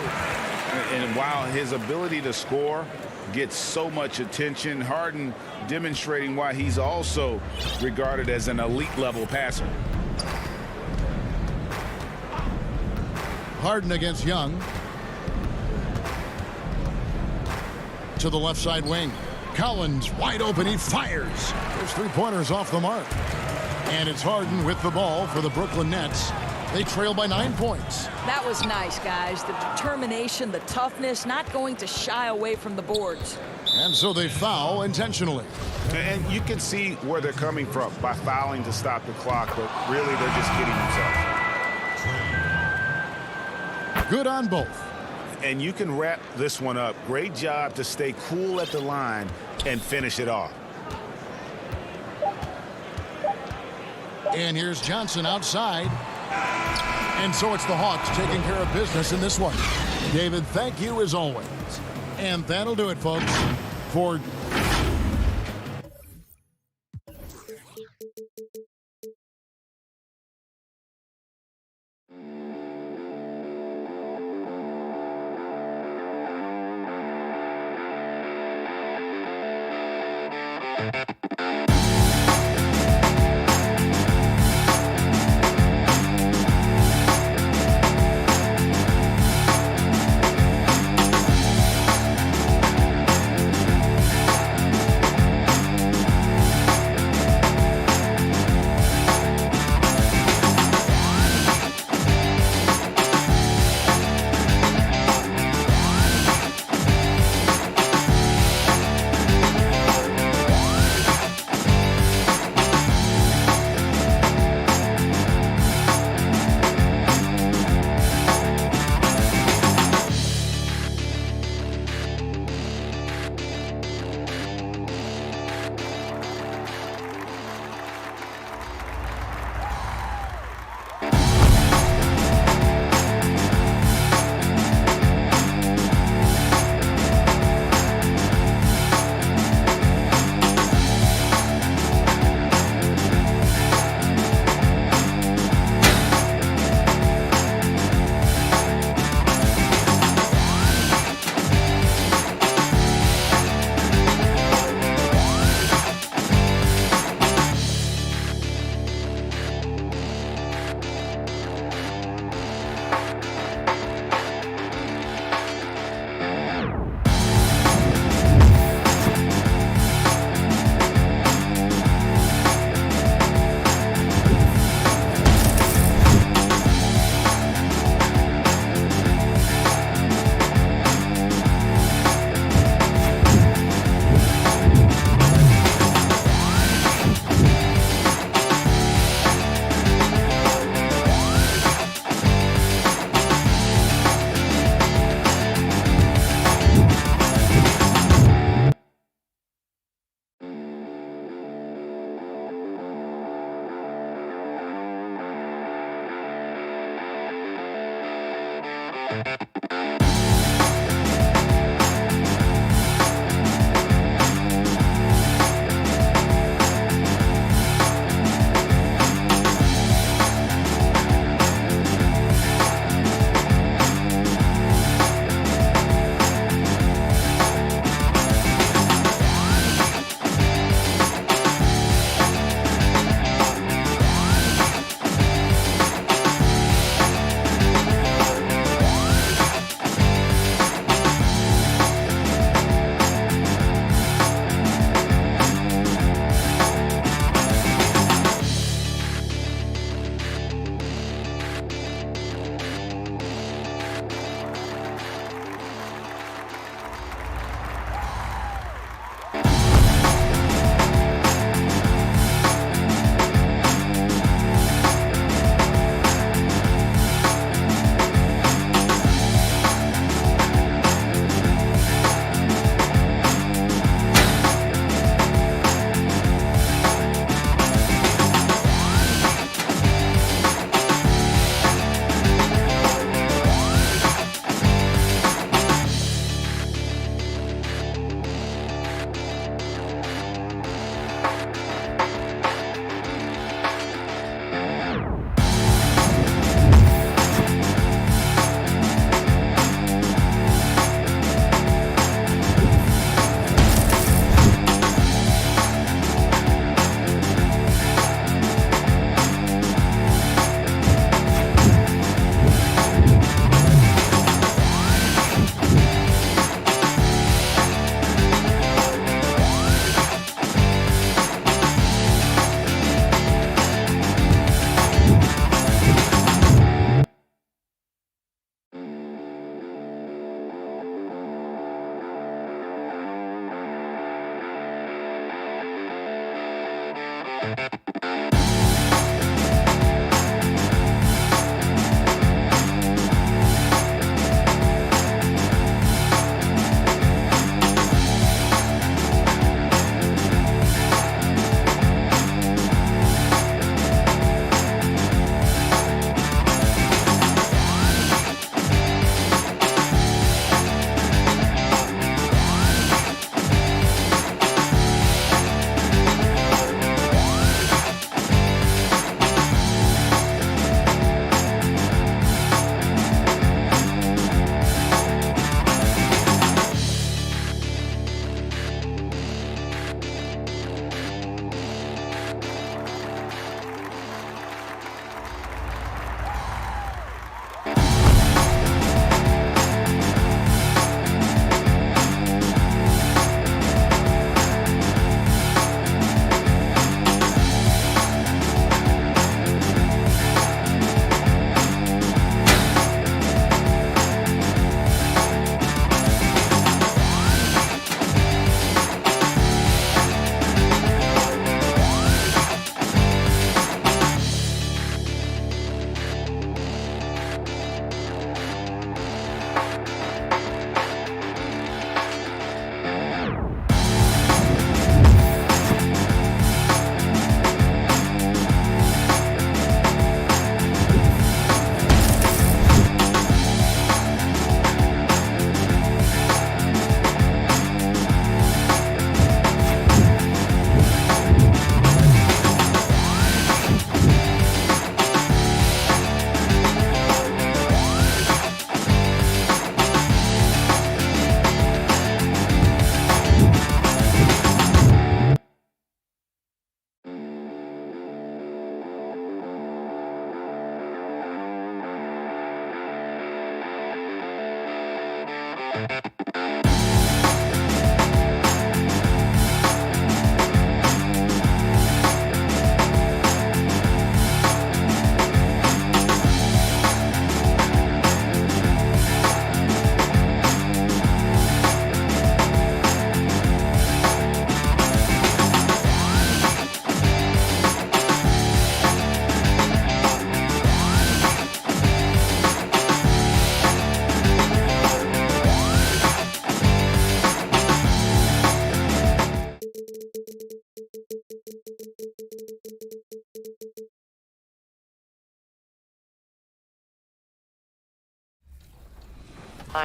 And while his ability to score gets so much attention, Harden demonstrating why he's also regarded as an elite level passer. Harden against Young. To the left side wing. Collins wide open. He fires. There's 3-pointers off the mark. And it's Harden with the ball for the Brooklyn Nets. They trail by 9 points. That was nice, guys. The determination, the toughness, not going to shy away from the boards. And so they foul intentionally. And you can see where they're coming from by fouling to stop the clock, but really they're just kidding themselves. Good on both. And you can wrap this one up. Great job to stay cool at the line and finish it off. And here's Johnson outside. And so it's the Hawks taking care of business in this one. David, thank you as always. And that'll do it, folks, for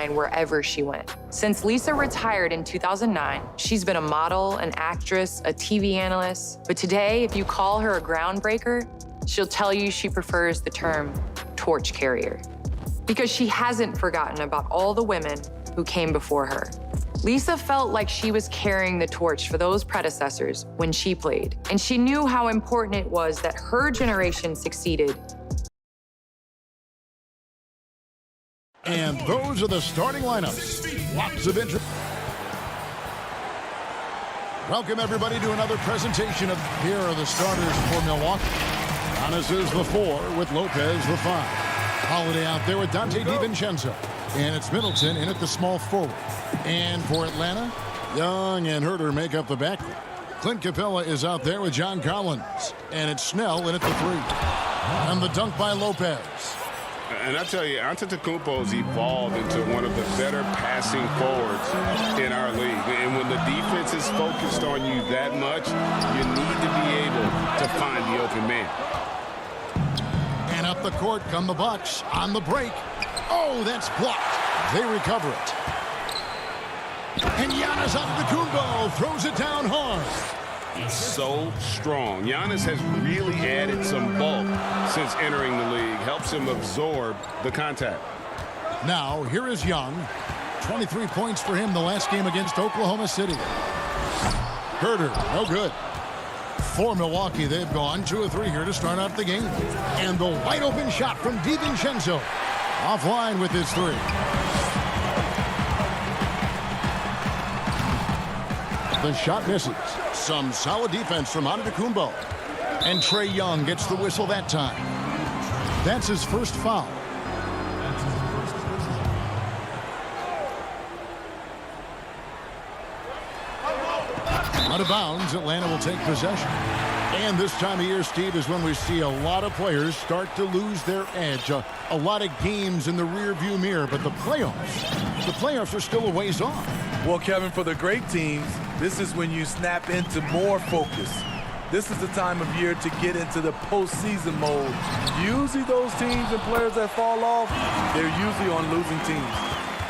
Wherever she went. Since Lisa retired in 2009, she's been a model, an actress, a TV analyst. But today, if you call her a groundbreaker, she'll tell you she prefers the term torch carrier. Because she hasn't forgotten about all the women who came before her. Lisa felt like she was carrying the torch for those predecessors when she played. And she knew how important it was that her generation succeeded. And those are the starting lineups. Lots of interest. Welcome, everybody, to another presentation of here are the starters for Milwaukee. Giannis is the 4 with Lopez the 5. Holiday out there with Dante DiVincenzo. And it's Middleton in at the small forward. And for Atlanta, Young and Herter make up the backcourt. Clint Capella is out there with John Collins. And it's Snell in at the 3. And the dunk by Lopez. And I tell you, Antetokounmpo's evolved into one of the better passing forwards in our league. And when the defense is focused on you that much, you need to be able to find the open man. And up the court come the Bucks on the break. Oh, that's blocked. They recover it. And Giannis Antetokounmpo throws it down hard. He's so strong. Giannis has really added some bulk since entering the league. Helps him absorb the contact. Now, here is Young. 23 points for him the last game against Oklahoma City. Herter, no good. For Milwaukee, they've gone 2 of 3 here to start out the game. And the wide open shot from DiVincenzo. Offline with his 3. The shot misses. Some solid defense from Antetokounmpo. And Trae Young gets the whistle that time. That's his first foul. Out of bounds, Atlanta will take possession. And this time of year, Steve, is when we see a lot of players start to lose their edge. A lot of games in the rearview mirror, but the playoffs are still a ways off. Well, Kevin, for the great teams, this is when you snap into more focus. This is the time of year to get into the postseason mode. Usually those teams and players that fall off, they're usually on losing teams.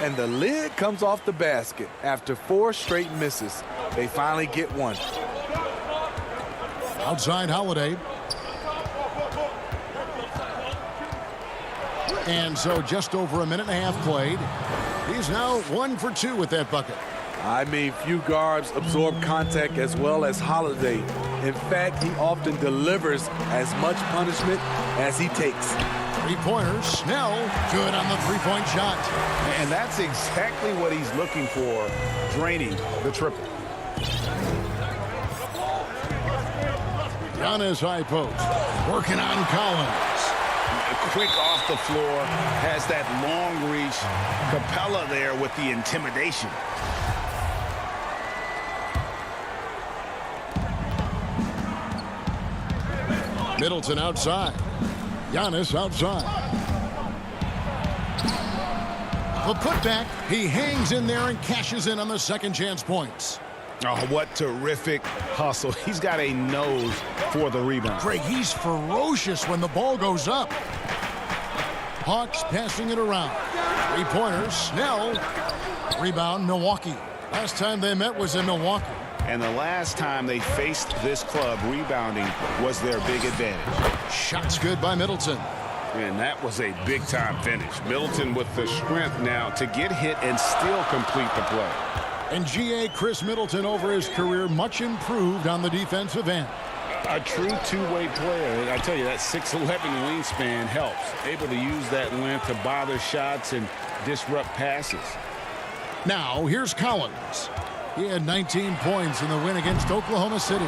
And the lid comes off the basket after 4 straight misses. They finally get one. Outside Holiday. And so just over a minute and a half played. He's now 1 for 2 with that bucket. I mean, few guards absorb contact as well as Holiday. In fact, he often delivers as much punishment as he takes. Three-pointer, Snell, good on the three-point shot. And that's exactly what he's looking for, draining the triple. Giannis high post, working on Collins. Quick off the floor, has that long reach. Capella there with the intimidation. Middleton outside. Giannis outside. The putback. He hangs in there and cashes in on the second chance points. Oh, what terrific hustle. He's got a nose for the rebound. Greg, he's ferocious when the ball goes up. Hawks passing it around. Three-pointer, Snell. Rebound, Milwaukee. Last time they met was in Milwaukee. And the last time they faced this club, rebounding was their big advantage. Shots good by Middleton. And that was a big-time finish. Middleton with the strength now to get hit and still complete the play. And G.A. Chris Middleton over his career much improved on the defensive end. A true two-way player. And I tell you, that 6'11" wingspan helps. Able to use that length to bother shots and disrupt passes. Now, here's Collins. He had 19 points in the win against Oklahoma City.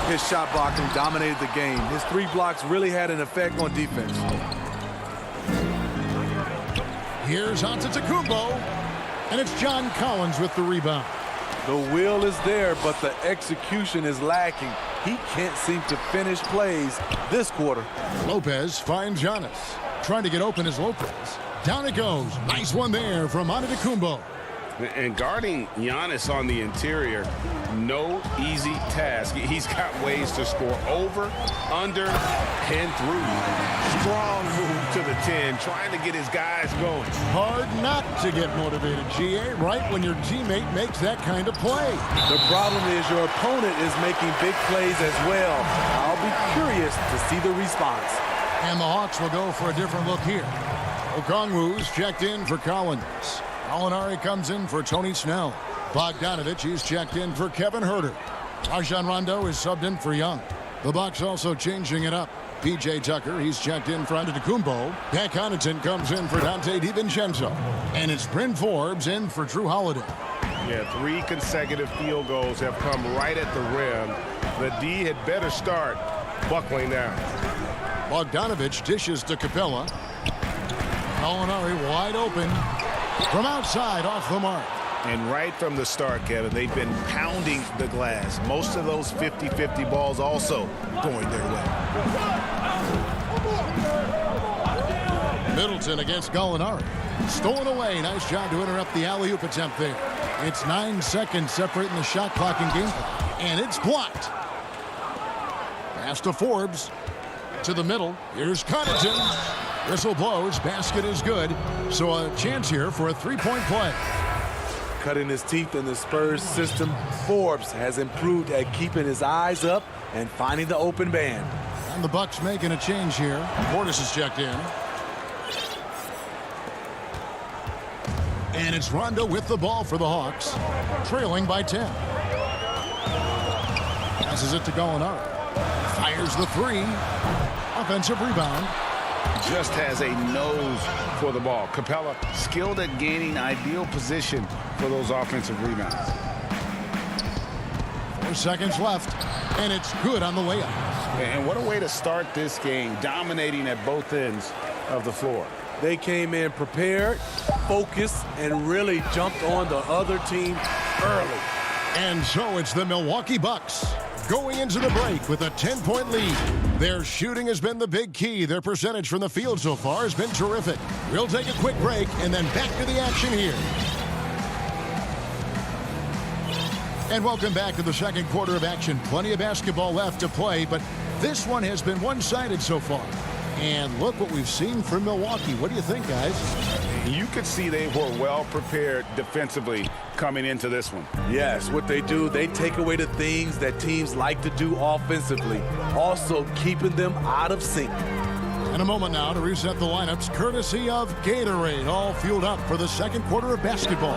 His shot blocking dominated the game. His 3 blocks really had an effect on defense. Here's Antetokounmpo, and it's John Collins with the rebound. The will is there, but the execution is lacking. He can't seem to finish plays this quarter. Lopez finds Giannis. Trying to get open is Lopez. Down it goes. Nice one there from Antetokounmpo. And guarding Giannis on the interior, no easy task. He's got ways to score over, under, and through. Strong move to the 10, trying to get his guys going. Hard not to get motivated, G.A., right when your teammate makes that kind of play. The problem is your opponent is making big plays as well. I'll be curious to see the response. And the Hawks will go for a different look here. Okongwu's checked in for Collins. Gallinari comes in for Tony Snell. Bogdanovich, he's checked in for Kevin Huerter. Rajon Rondo is subbed in for Young. The Bucks also changing it up. P.J. Tucker, he's checked in for Antetokounmpo. Pat Connaughton comes in for Dante DiVincenzo. And it's Bryn Forbes in for Drew Holiday. Yeah, 3 consecutive field goals have come right at the rim. The D had better start buckling down. Bogdanovich dishes to Capella. Gallinari wide open. From outside, off the mark. And right from the start, Kevin, they've been pounding the glass. Most of those 50-50 balls also going their way. Middleton against Gallinari. Stolen away. Nice job to interrupt the alley-oop attempt there. It's 9 seconds separating the shot clock and game clock. And it's blocked. Pass to Forbes. To the middle. Here's Connaughton. Whistle blows. Basket is good. So a chance here for a three-point play. Cutting his teeth in the Spurs system, Forbes has improved at keeping his eyes up and finding the open man. And the Bucks making a change here. Portis is checked in. And it's Rondo with the ball for the Hawks, trailing by 10. Passes it to Gallinari. Fires the 3. Offensive rebound. Just has a nose for the ball. Capella skilled at gaining ideal position for those offensive rebounds. 4 seconds left, and it's good on the layup. And what a way to start this game, dominating at both ends of the floor. They came in prepared, focused, and really jumped on the other team early. And so it's the Milwaukee Bucks going into the break with a 10-point lead. Their shooting has been the big key. Their percentage from the field so far has been terrific. We'll take a quick break and then back to the action here. And welcome back to the second quarter of action. Plenty of basketball left to play, but this one has been one-sided so far. And look what we've seen from Milwaukee. What do you think, guys? You could see they were well prepared defensively coming into this one. Yes, what they do, they take away the things that teams like to do offensively, also keeping them out of sync. In a moment now to reset the lineups, courtesy of Gatorade, all fueled up for the second quarter of basketball.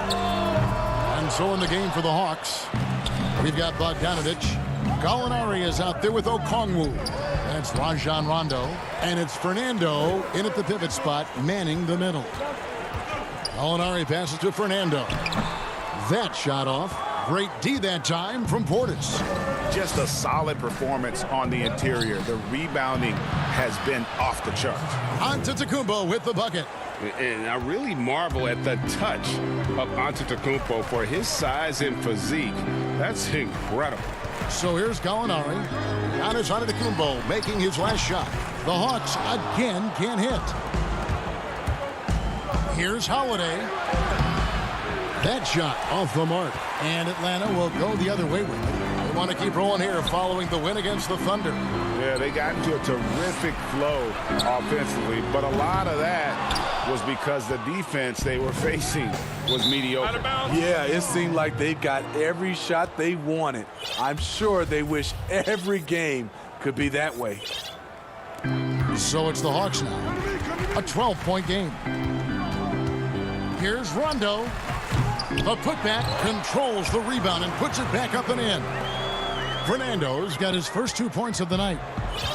And so in the game for the Hawks, we've got Bogdanovich. Gallinari is out there with Okongwu. That's Rajon Rondo. And it's Fernando in at the pivot spot, manning the middle. Gallinari passes to Fernando. That shot off. Great D that time from Portis. Just a solid performance on the interior. The rebounding has been off the chart. Antetokounmpo with the bucket. And I really marvel at the touch of Antetokounmpo for his size and physique. That's incredible. So here's Gallinari. Giannis Antetokounmpo making his last shot. The Hawks again can't hit. Here's Holiday. That shot off the mark. And Atlanta will go the other way with it. They want to keep rolling here following the win against the Thunder. Yeah, they got into a terrific flow offensively, but a lot of that was because the defense they were facing was mediocre. Yeah, it seemed like they got every shot they wanted. I'm sure they wish every game could be that way. So it's the Hawks now. A 12-point game. Here's Rondo. The putback controls the rebound and puts it back up and in. Fernando's got his first 2 points of the night.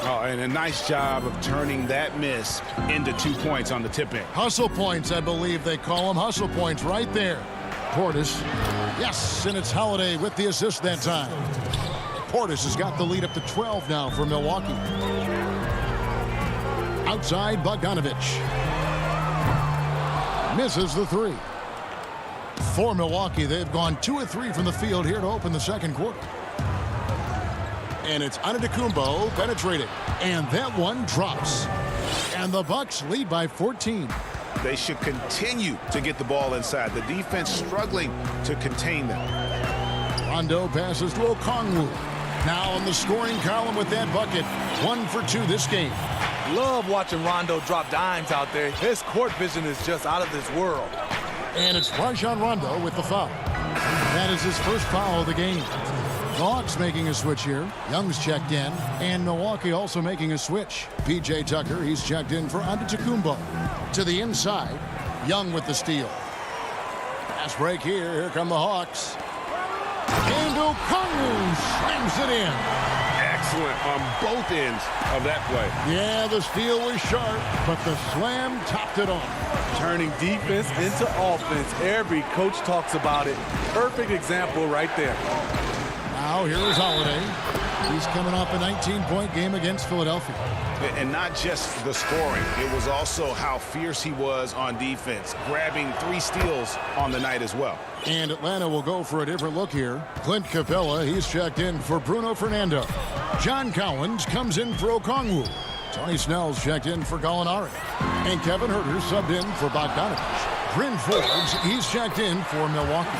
Oh, and a nice job of turning that miss into 2 points on the tip in. Hustle points, I believe they call them. Hustle points right there. Portis. Yes, and it's Holiday with the assist that time. Portis has got the lead up to 12 now for Milwaukee. Outside, Bogdanovich. Misses the three. For Milwaukee, they've gone 2 of 3 from the field here to open the second quarter. And it's Antetokounmpo penetrating. And that one drops. And the Bucks lead by 14. They should continue to get the ball inside. The defense struggling to contain them. Rondo passes to Okongwu. Now in the scoring column with that bucket. 1 for 2 this game. Love watching Rondo drop dimes out there. His court vision is just out of this world. And it's Rajon Rondo with the foul. That is his first foul of the game. The Hawks making a switch here. Young's checked in. And Milwaukee also making a switch. P.J. Tucker, he's checked in for Antetokounmpo. To the inside, Young with the steal. Fast break here. Here come the Hawks. And Okongwu slams it in. Excellent on both ends of that play. Yeah, the steal was sharp, but the slam topped it off. Turning defense into offense. Every coach talks about it. Perfect example right there. Now here is Holiday. He's coming off a 19-point game against Philadelphia. And not just the scoring. It was also how fierce he was on defense, grabbing 3 steals on the night as well. And Atlanta will go for a different look here. Clint Capella, he's checked in for Bruno Fernando. John Collins comes in for Okongwu. Tony Snell's checked in for Gallinari. And Kevin Huerter subbed in for Bogdanovich. Bryn Forbes, he's checked in for Milwaukee.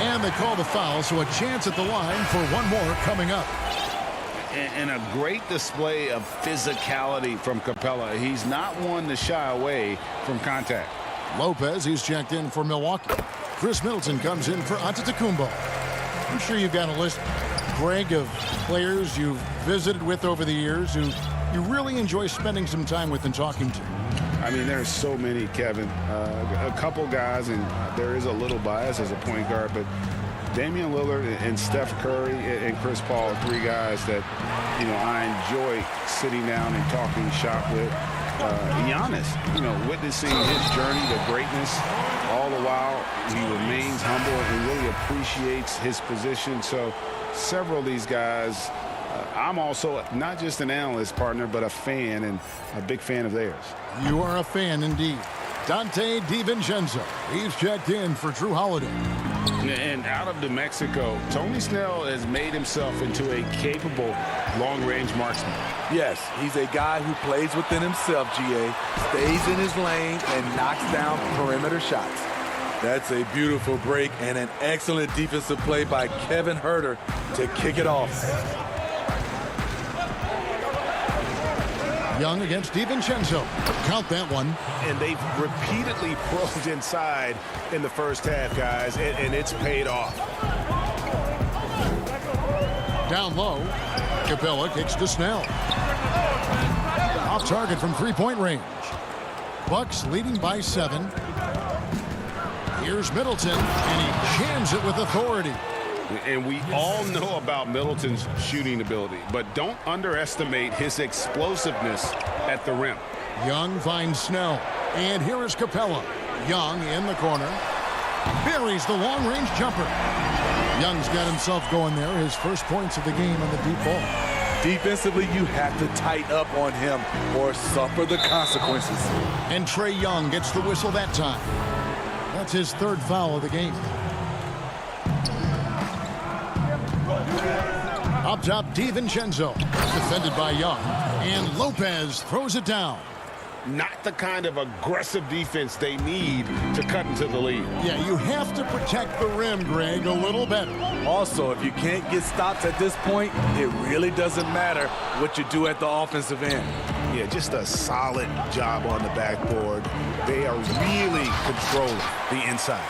And they call the foul, so a chance at the line for one more coming up. And a great display of physicality from Capella. He's not one to shy away from contact. Lopez, he's checked in for Milwaukee. Chris Middleton comes in for Antetokounmpo. I'm sure you've got a list, Greg, of players you've visited with over the years who you really enjoy spending some time with and talking to. I mean, there's so many, Kevin. A couple guys, and there is a little bias as a point guard, but Damian Lillard and Steph Curry and Chris Paul are 3 guys that, you know, I enjoy sitting down and talking shop with. Giannis, you know, witnessing his journey to greatness, all the while he remains humble and really appreciates his position. So several of these guys, I'm also not just an analyst, partner, but a fan, and a big fan of theirs. You are a fan indeed. Dante DiVincenzo, he's checked in for Drew Holiday. And out of New Mexico, Tony Snell has made himself into a capable long-range marksman. Yes, he's a guy who plays within himself, GA, stays in his lane, and knocks down perimeter shots. That's a beautiful break and an excellent defensive play by Kevin Huerter to kick it off. Young against DiVincenzo. Count that one. And they've repeatedly probed inside in the first half, guys, and it's paid off. Down low. Capella kicks to Snell. Off target from three-point range. Bucks leading by 7. Here's Middleton, and he jams it with authority. And we all know about Middleton's shooting ability, but don't underestimate his explosiveness at the rim. Young finds Snell, and here is Capella. Young in the corner. Buries the long-range jumper. Young's got himself going there. His first points of the game on the deep ball. Defensively, you have to tighten up on him or suffer the consequences. And Trae Young gets the whistle that time. That's his 3rd foul of the game. Up top, DiVincenzo. Defended by Young. And Lopez throws it down. Not the kind of aggressive defense they need to cut into the lead. Yeah, you have to protect the rim, Greg, a little better. Also, if you can't get stops at this point, it really doesn't matter what you do at the offensive end. Yeah, just a solid job on the backboard. They are really controlling the inside.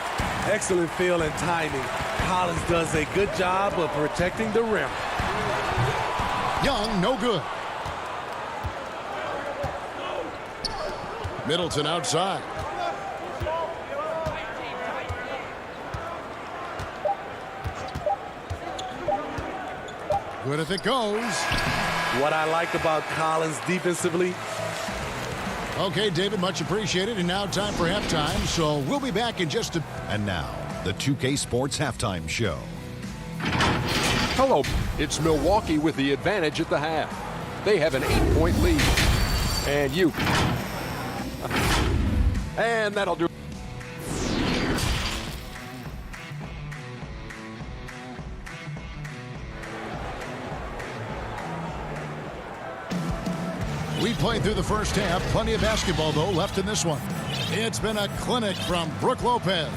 Excellent feel and timing. Collins does a good job of protecting the rim. Young, no good. Middleton outside. Good if it goes. What I like about Collins defensively. Okay, David, much appreciated. And now time for halftime. So we'll be back in just a... And now, the 2K Sports Halftime Show. Hello, it's Milwaukee with the advantage at the half. They have an 8-point lead. And you. And that'll do. We played through the first half. Plenty of basketball, though, left in this one. It's been a clinic from Brook Lopez.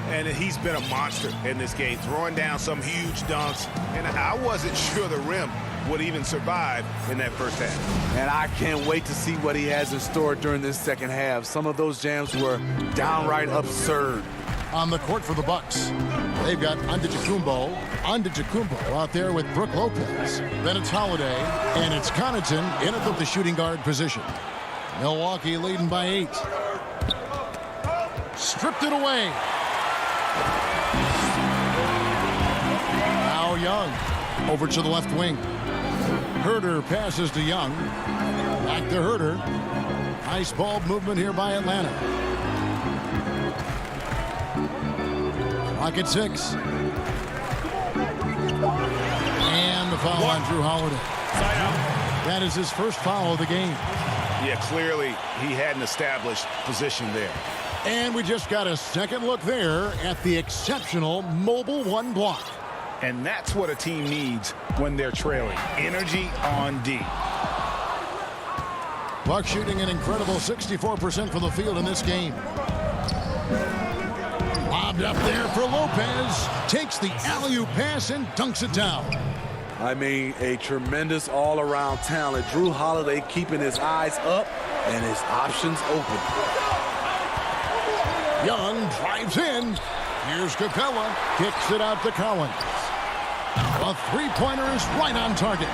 And he's been a monster in this game, throwing down some huge dunks. And I wasn't sure the rim would even survive in that first half. And I can't wait to see what he has in store during this second half. Some of those jams were downright absurd. On the court for the Bucks, they've got Antetokounmpo out there with Brook Lopez. Then it's Holiday, and it's Connaughton in at the shooting guard position. Milwaukee leading by 8. Stripped it away. Now Young over to the left wing. Huerter passes to Young. Back to Huerter. Nice ball movement here by Atlanta. Clock at 6. And the foul on Drew Holiday. That is his first foul of the game. Yeah, clearly he had an established position there. And we just got a second look there at the exceptional mobile 1 block. And that's what a team needs when they're trailing. Energy on D. Bucks shooting an incredible 64% from the field in this game. Lobbed up there for Lopez. Takes the alley-oop pass and dunks it down. I mean, a tremendous all-around talent. Drew Holiday keeping his eyes up and his options open. Young drives in. Here's Capella. Kicks it out to Collins. A three-pointer is right on target.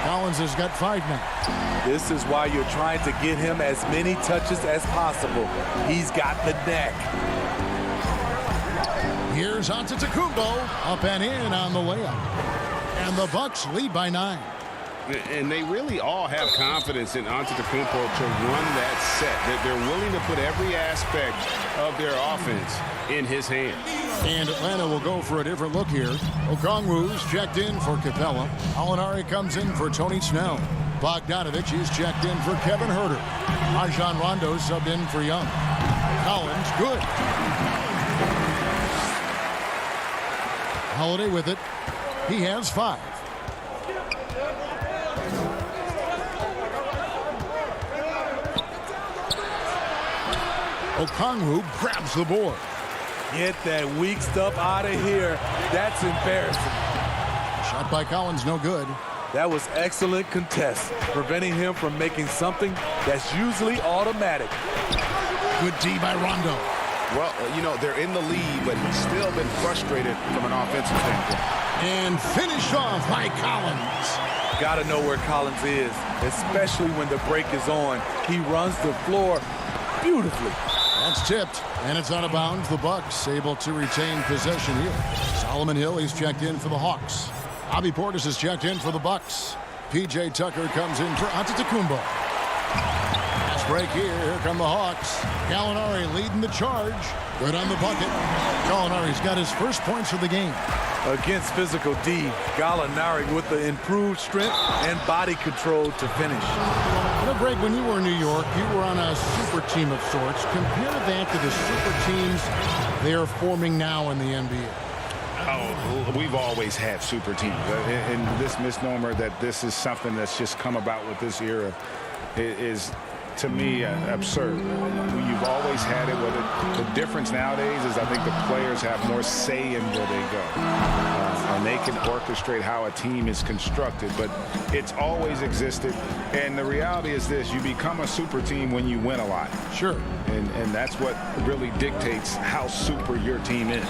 Collins has got 5 now. This is why you're trying to get him as many touches as possible. He's got the neck. Here's Antetokounmpo. Up and in on the layup. And the Bucks lead by 9. And they really all have confidence in Antetokounmpo to run that set. They're willing to put every aspect of their offense in his hands. And Atlanta will go for a different look here. Okongwu's checked in for Capella. Alinari comes in for Tony Snell. Bogdanovich is checked in for Kevin Huerter. Rajon Rondo subbed in for Young. Collins, good. Holiday with it. He has 5. Okongwu grabs the board. Get that weak stuff out of here. That's embarrassing. Shot by Collins, no good. That was excellent contest, preventing him from making something that's usually automatic. Good D by Rondo. Well, you know, they're in the lead, but he's still been frustrated from an offensive standpoint. And finished off by Collins. Got to know where Collins is, especially when the break is on. He runs the floor beautifully. That's tipped, and it's out of bounds. The Bucks able to retain possession here. Solomon Hill, he's checked in for the Hawks. Bobby Portis is checked in for the Bucks. P.J. Tucker comes in for Antetokounmpo. Fast break here. Here come the Hawks. Gallinari leading the charge. Good on the bucket. Gallinari's got his first points of the game. Against physical D, Gallinari with the improved strength and body control to finish. You know, Greg, when you were in New York, you were on a super team of sorts. Compare that to the super teams they are forming now in the NBA. Oh, we've always had super teams. And this misnomer that this is something that's just come about with this era is, to me, absurd. You've always had it. The difference nowadays is I think the players have more say in where they go. And they can orchestrate how a team is constructed. But it's always existed. And the reality is this. You become a super team when you win a lot. Sure. And that's what really dictates how super your team is.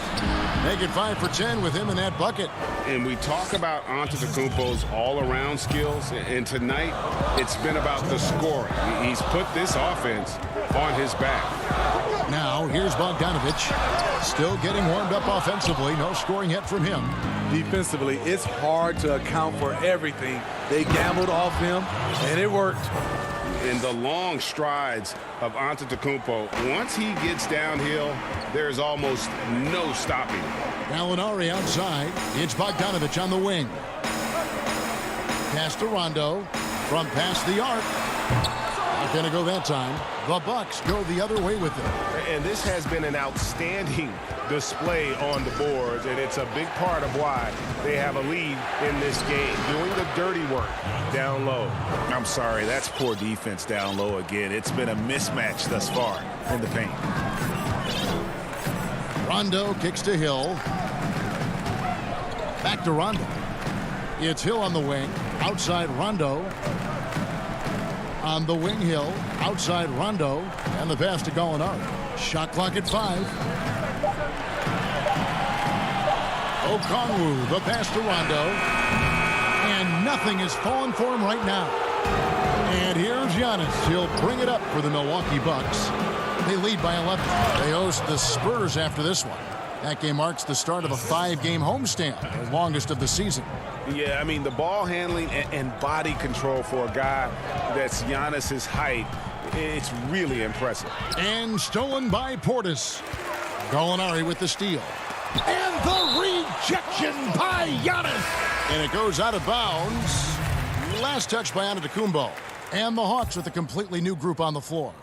Make it 5 for 10 with him in that bucket. And we talk about Antetokounmpo's all-around skills. And tonight, it's been about the scoring. He's put this offense on his back. Now, here's Bogdanovic. Still getting warmed up offensively. No scoring yet from him. Defensively, it's hard to account for everything. They gambled off him, and it worked. In the long strides of Antetokounmpo, once he gets downhill, there's almost no stopping. Gallinari outside. It's Bogdanovic on the wing. Pass to Rondo. From past the arc. Not going to go that time. The Bucks go the other way with it. And this has been an outstanding display on the boards, and it's a big part of why they have a lead in this game, doing the dirty work down low. I'm sorry, that's poor defense down low again. It's been a mismatch thus far in the paint. Rondo kicks to Hill. Back to Rondo. It's Hill on the wing. Outside Rondo. On the wing, Hill. Outside Rondo. And the pass to Gallinari. Shot clock at 5. Okongwu, the pass to Rondo. And nothing is falling for him right now. And here's Giannis. He'll bring it up for the Milwaukee Bucks. They lead by 11. They host the Spurs after this one. That game marks the start of a 5-game homestand, the longest of the season. Yeah, I mean, the ball handling and body control for a guy that's Giannis's height, it's really impressive. And stolen by Portis. Gallinari with the steal. And the rejection by Giannis. And it goes out of bounds. Last touch by Antetokounmpo. And the Hawks with a completely new group on the floor.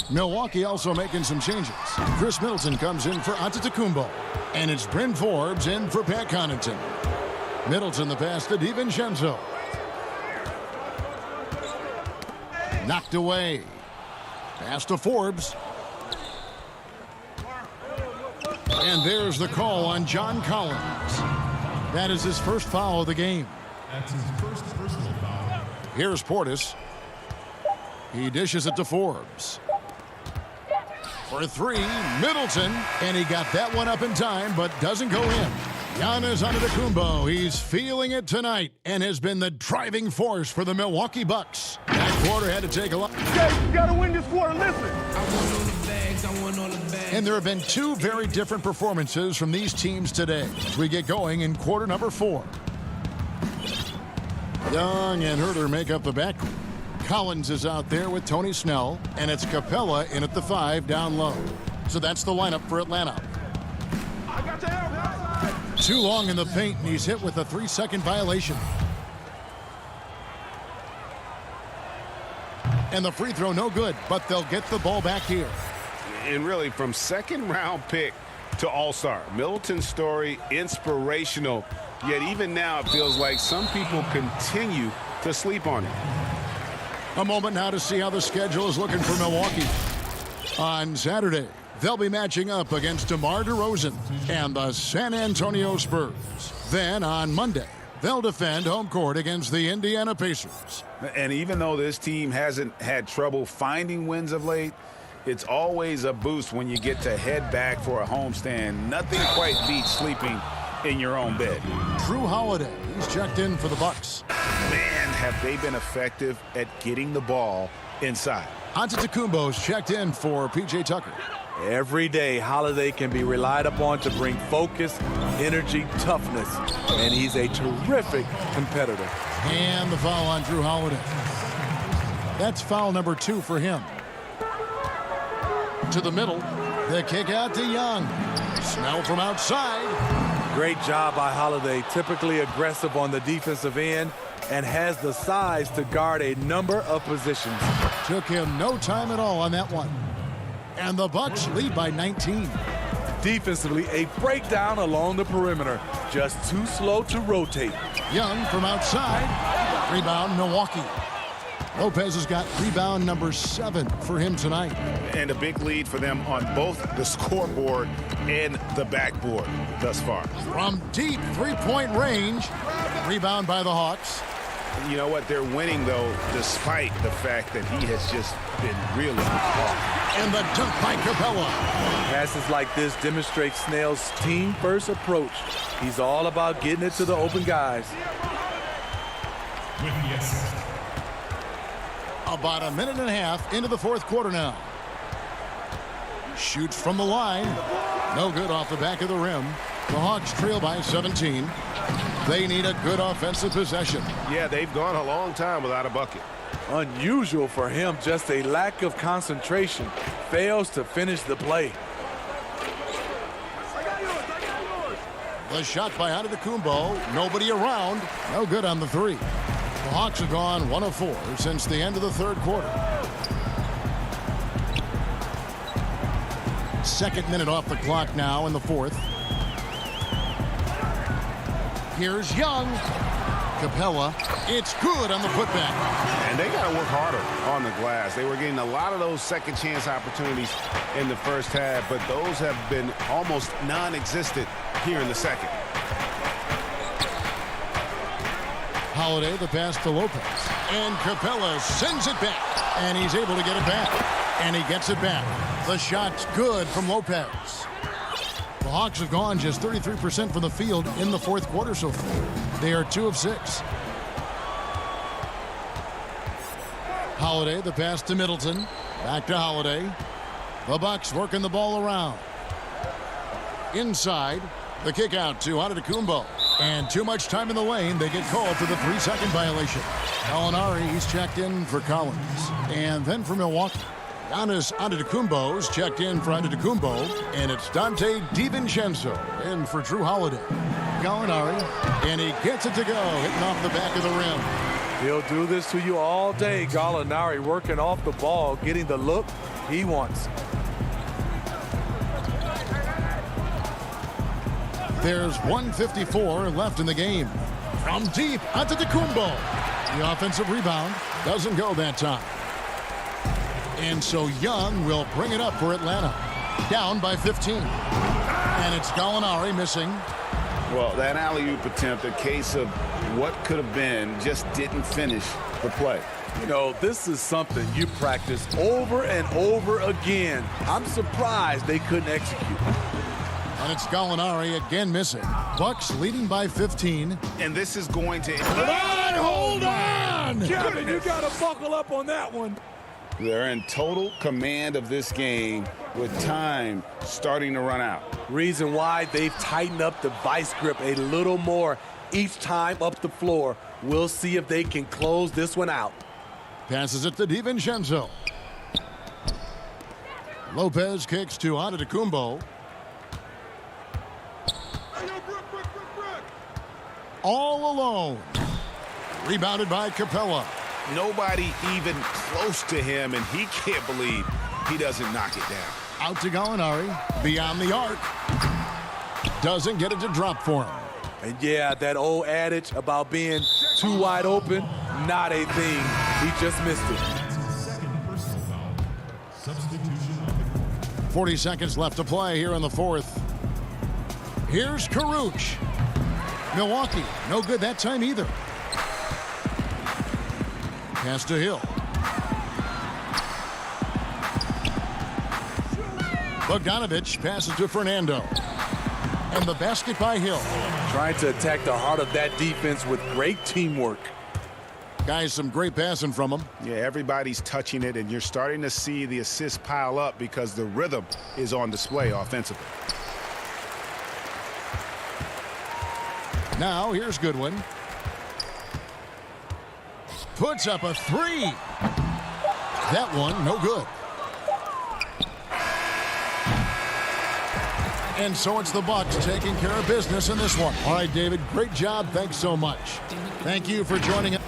Milwaukee also making some changes. Chris Middleton comes in for Antetokounmpo. And it's Bryn Forbes in for Pat Connaughton. Middleton the pass to DiVincenzo. Knocked away. Pass to Forbes. And there's the call on John Collins. That is his first foul of the game. That's his first personal foul. Here's Portis. He dishes it to Forbes. For 3, Middleton. And he got that one up in time, but doesn't go in. Giannis Antetokounmpo, he's feeling it tonight and has been the driving force for the Milwaukee Bucks. That quarter had to take a lot. You gotta win this quarter, listen. And there have been 2 very different performances from these teams today as we get going in quarter number 4. Young and Herter make up the backcourt. Collins is out there with Tony Snell, and it's Capella in at the 5 down low. So that's the lineup for Atlanta. Too long in the paint, and he's hit with a 3-second violation. And the free throw no good, but they'll get the ball back here. And really, from second-round pick to All-Star. Middleton's story, inspirational, yet even now it feels like some people continue to sleep on him. A moment now to see how the schedule is looking for Milwaukee. On Saturday, they'll be matching up against DeMar DeRozan and the San Antonio Spurs. Then on Monday, they'll defend home court against the Indiana Pacers. And even though this team hasn't had trouble finding wins of late, it's always a boost when you get to head back for a homestand. Nothing quite beats sleeping in your own bed. Drew Holiday, he's checked in for the Bucks. Man, have they been effective at getting the ball inside. Antetokounmpo's checked in for P.J. Tucker. Every day, Holiday can be relied upon to bring focus, energy, toughness, and he's a terrific competitor. And the foul on Drew Holiday. That's foul number 2 for him. To the middle, the kick out to Young. Snell from outside. Great job by Holiday, typically aggressive on the defensive end and has the size to guard a number of positions. Took him no time at all on that one. And the Bucks lead by 19. Defensively, a breakdown along the perimeter. Just too slow to rotate. Young from outside. Rebound, Milwaukee. Lopez has got rebound number 7 for him tonight. And a big lead for them on both the scoreboard and the backboard thus far. From deep three-point range. Rebound by the Hawks. You know what? They're winning, though, despite the fact that he has just been really off. And the dunk by Capella. Passes like this demonstrate Snell's team-first approach. He's all about getting it to the open guys. About a minute and a half into the fourth quarter now. Shoots from the line. No good off the back of the rim. The Hawks trail by 17. They need a good offensive possession. Yeah, they've gone a long time without a bucket. Unusual for him, just a lack of concentration. Fails to finish the play. The shot by Antetokounmpo. Nobody around. No good on the 3. The Hawks have gone 1 of 4 since the end of the third quarter. Second minute off the clock now in the fourth. Here's Young. Capella. It's good on the putback. And they got to work harder on the glass. They were getting a lot of those second chance opportunities in the first half, but those have been almost non-existent here in the second. Holiday, the pass to Lopez. And Capella sends it back. And he's able to get it back. And he gets it back. The shot's good from Lopez. The Hawks have gone just 33% from the field in the fourth quarter so far. They are 2 of 6. Holiday, the pass to Middleton. Back to Holiday. The Bucks working the ball around. Inside, the kick out to Antetokounmpo. And too much time in the lane. They get called for the 3-second violation. Gallinari, he's checked in for Collins. And then for Milwaukee, Giannis Antetokounmpo's checked in for Antetokounmpo. And it's Dante DiVincenzo in for Drew Holiday. Gallinari, and he gets it to go, hitting off the back of the rim. He'll do this to you all day. Gallinari working off the ball, getting the look he wants. There's 1:54 left in the game. From deep, Antetokounmpo. The offensive rebound doesn't go that time. And so Young will bring it up for Atlanta. Down by 15. And it's Gallinari missing. Well, that alley-oop attempt, a case of what could have been, just didn't finish the play. You know, this is something you practice over and over again. I'm surprised they couldn't execute. And it's Gallinari again missing. Bucks leading by 15. And this is going to... Hold on! Kevin, you got to buckle up on that one. They're in total command of this game with time starting to run out. Reason why they've tightened up the vice grip a little more each time up the floor. We'll see if they can close this one out. Passes it to DiVincenzo. Lopez kicks to Antetokounmpo. All alone. Rebounded by Capella. Nobody even close to him, and he can't believe he doesn't knock it down. Out to Gallinari. Beyond the arc. Doesn't get it to drop for him. And yeah, that old adage about being too wide open, not a thing. He just missed it. 40 seconds left to play here in the fourth. Here's Karuch. Milwaukee, no good that time either. Pass to Hill. Bogdanovich passes to Fernando. And the basket by Hill. Trying to attack the heart of that defense with great teamwork. Guys, some great passing from him. Yeah, everybody's touching it, and you're starting to see the assists pile up because the rhythm is on display offensively. Now, here's Goodwin. Puts up a three. That one, no good. And so it's the Bucks taking care of business in this one. All right, David, great job. Thanks so much. Thank you for joining us.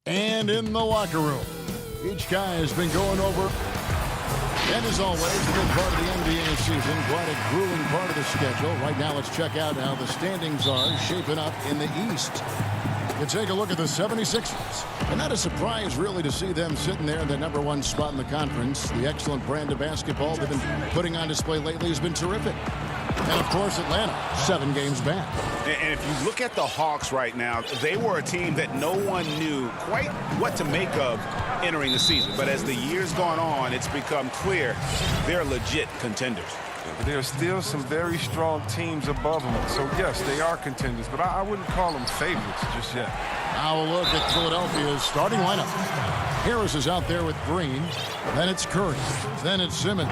And in the locker room, each guy has been going over, and as always, a good part of the NBA season, quite a grueling part of the schedule. Right now, let's check out how the standings are shaping up in the East. You take a look at the 76ers. And not a surprise, really, to see them sitting there in the #1 spot in the conference. The excellent brand of basketball they've been putting on display lately has been terrific. And, of course, Atlanta, 7 games back. And if you look at the Hawks right now, they were a team that no one knew quite what to make of entering the season. But as the year's gone on, it's become clear they're legit contenders. But there are still some very strong teams above them. So, yes, they are contenders, but I wouldn't call them favorites just yet. Now a look at Philadelphia's starting lineup. Harris is out there with Green. Then it's Curry. Then it's Simmons.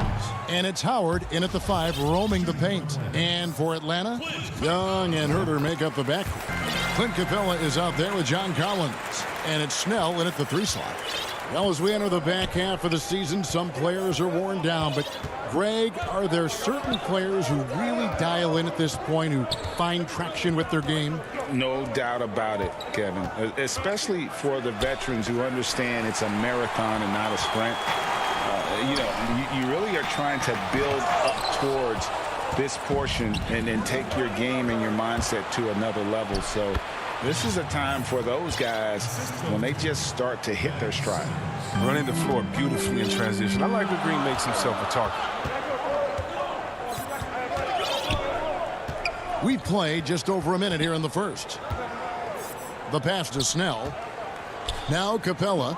And it's Howard in at the 5, roaming the paint. And for Atlanta, Young and Herter make up the backcourt. Clint Capella is out there with John Collins. And it's Snell in at the 3 slot. Well, as we enter the back half of the season, some players are worn down. But, Greg, are there certain players who really dial in at this point, who find traction with their game? No doubt about it, Kevin, especially for the veterans who understand it's a marathon and not a sprint. You really are trying to build up towards this portion and then take your game and your mindset to another level. So this is a time for those guys when they just start to hit their stride. Running the floor beautifully in transition. I like when Green makes himself a target. We've played just over a minute here in the first. The pass to Snell. Now Capella.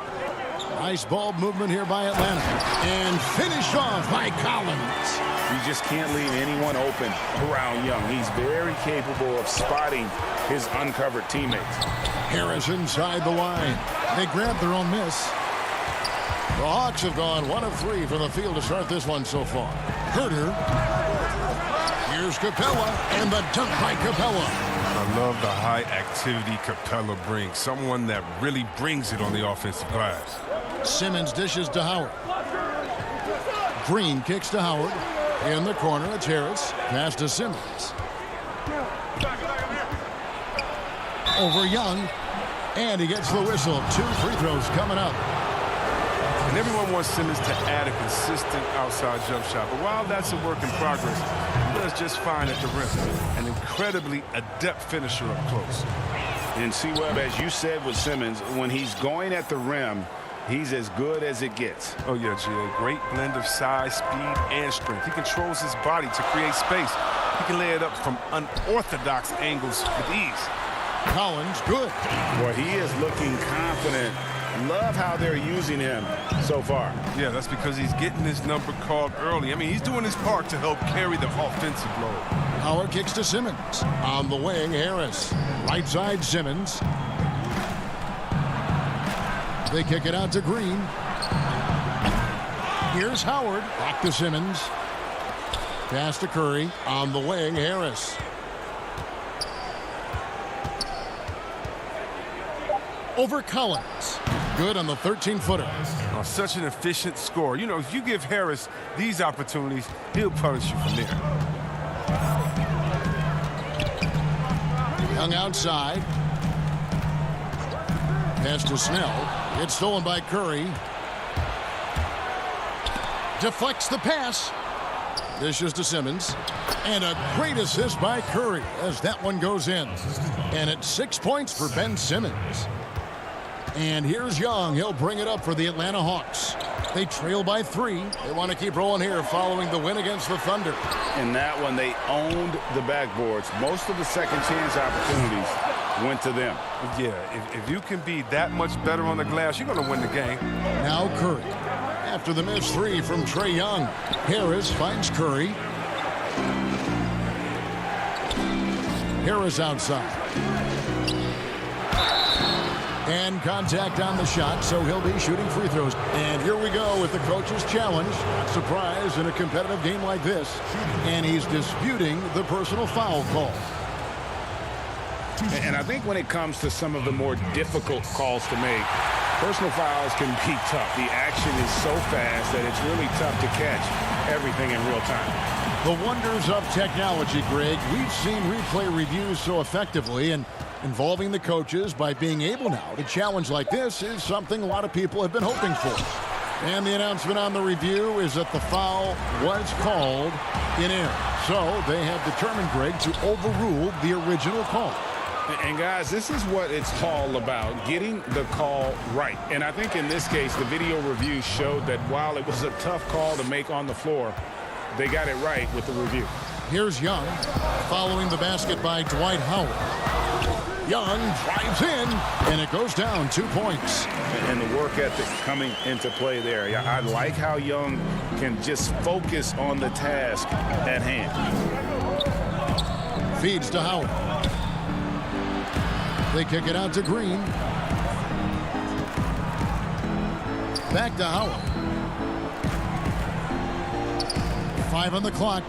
Nice ball movement here by Atlanta. And finished off by Collins. You just can't leave anyone open around Young. He's very capable of spotting his uncovered teammates. Harris inside the line. They grabbed their own miss. The Hawks have gone 1 of 3 from the field to start this one so far. Herter. Here's Capella, and the dunk by Capella. I love the high activity Capella brings. Someone that really brings it on the offensive glass. Simmons dishes to Howard. Green kicks to Howard. In the corner, it's Harris. Pass to Simmons. Over Young. And he gets the whistle. 2 free throws coming up. And everyone wants Simmons to add a consistent outside jump shot. But while that's a work in progress, he does just fine at the rim. An incredibly adept finisher up close. And see, Webb, as you said with Simmons, when he's going at the rim, he's as good as it gets. Oh, yeah, G.A. Great blend of size, speed, and strength. He controls his body to create space. He can lay it up from unorthodox angles with ease. Collins, good. Well, he is looking confident Love how they're using him so far. Yeah, that's because he's getting his number called early. I mean, he's doing his part to help carry the offensive load. Howard kicks to Simmons. On the wing, Harris. Right side, Simmons. They kick it out to Green. Here's Howard. Back to Simmons. Pass to Curry. On the wing, Harris. Over Collins. Good on the 13-footer. Oh, such an efficient scorer. You know, if you give Harris these opportunities, he'll punish you from there. Young outside. Pass to Snell. It's stolen by Curry. Deflects the pass. Dishes to Simmons. And a great assist by Curry as that one goes in. And it's 6 points for Ben Simmons. And here's Young. He'll bring it up for the Atlanta Hawks. They trail by 3. They want to keep rolling here following the win against the Thunder. In that one, they owned the backboards. Most of the second chance opportunities went to them. Yeah, if you can be that much better on the glass, you're going to win the game. Now Curry. After the missed 3 from Trae Young. Harris finds Curry. Harris outside. And contact on the shot, so he'll be shooting free throws. And here we go with the coach's challenge. Surprise in a competitive game like this. And he's disputing the personal foul call. And I think when it comes to some of the more difficult calls to make, personal fouls can be tough. The action is so fast that it's really tough to catch everything in real time. The wonders of technology, Greg. We've seen replay reviews so effectively, and involving the coaches by being able now to challenge like this is something a lot of people have been hoping for. And the announcement on the review is that the foul was called in error. So they have determined, Greg, to overrule the original call. And guys, this is what it's all about, getting the call right. And I think in this case, the video review showed that while it was a tough call to make on the floor, they got it right with the review. Here's Young, following the basket by Dwight Howard. Young drives in, and it goes down 2 points. And the work ethic coming into play there. I like how Young can just focus on the task at hand. Feeds to Howard. They kick it out to Green. Back to Howard. 5 on the clock.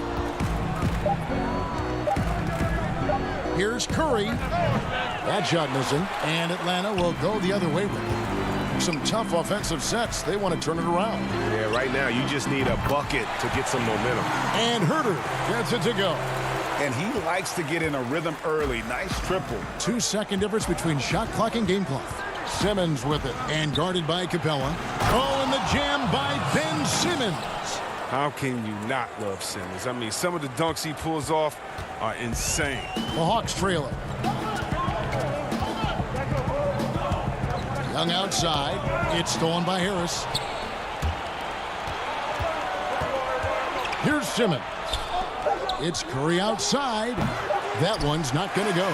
Here's Curry. That shot missing. And Atlanta will go the other way with it. Some tough offensive sets. They want to turn it around. Yeah, right now you just need a bucket to get some momentum. And Herter gets it to go. And he likes to get in a rhythm early. Nice triple. 2-second difference between shot clock and game clock. Simmons with it. And guarded by Capella. Oh, and the jam by Ben Simmons. How can you not love Simmons? I mean, some of the dunks he pulls off are insane. The Hawks trail it. Young outside. It's stolen by Harris. Here's Simmons. It's Curry outside. That one's not going to go.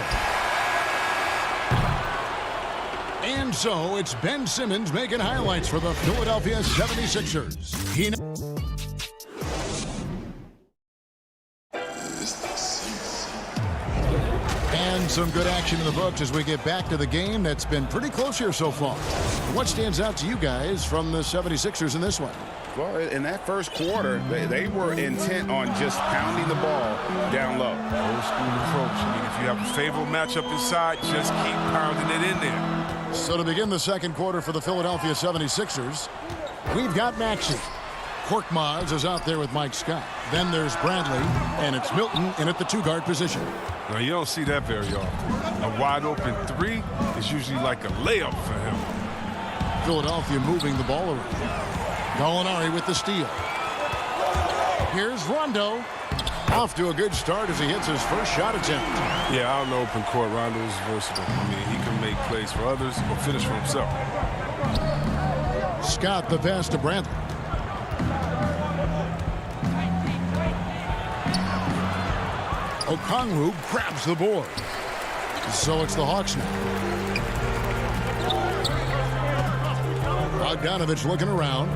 And so it's Ben Simmons making highlights for the Philadelphia 76ers. And some good action in the books as we get back to the game that's been pretty close here so far. What stands out to you guys from the 76ers in this one? Well, in that first quarter, they were intent on just pounding the ball down low. Old school approach. I mean, if you have a favorable matchup inside, just keep pounding it in there. So to begin the second quarter for the Philadelphia 76ers, we've got Maxey. Korkmaz is out there with Mike Scott. Then there's Bradley, and it's Milton in at the 2-guard position. Now, you don't see that very often. A wide-open 3 is usually like a layup for him. Philadelphia moving the ball around. Gallinari with the steal. Here's Rondo. Off to a good start as he hits his first shot attempt. Yeah, out in the open court, Rondo is versatile. I mean, he can make plays for others or finish for himself. Scott the pass to Bradley. Okongwu grabs the board. So it's the Hawks now. Bogdanovich looking around.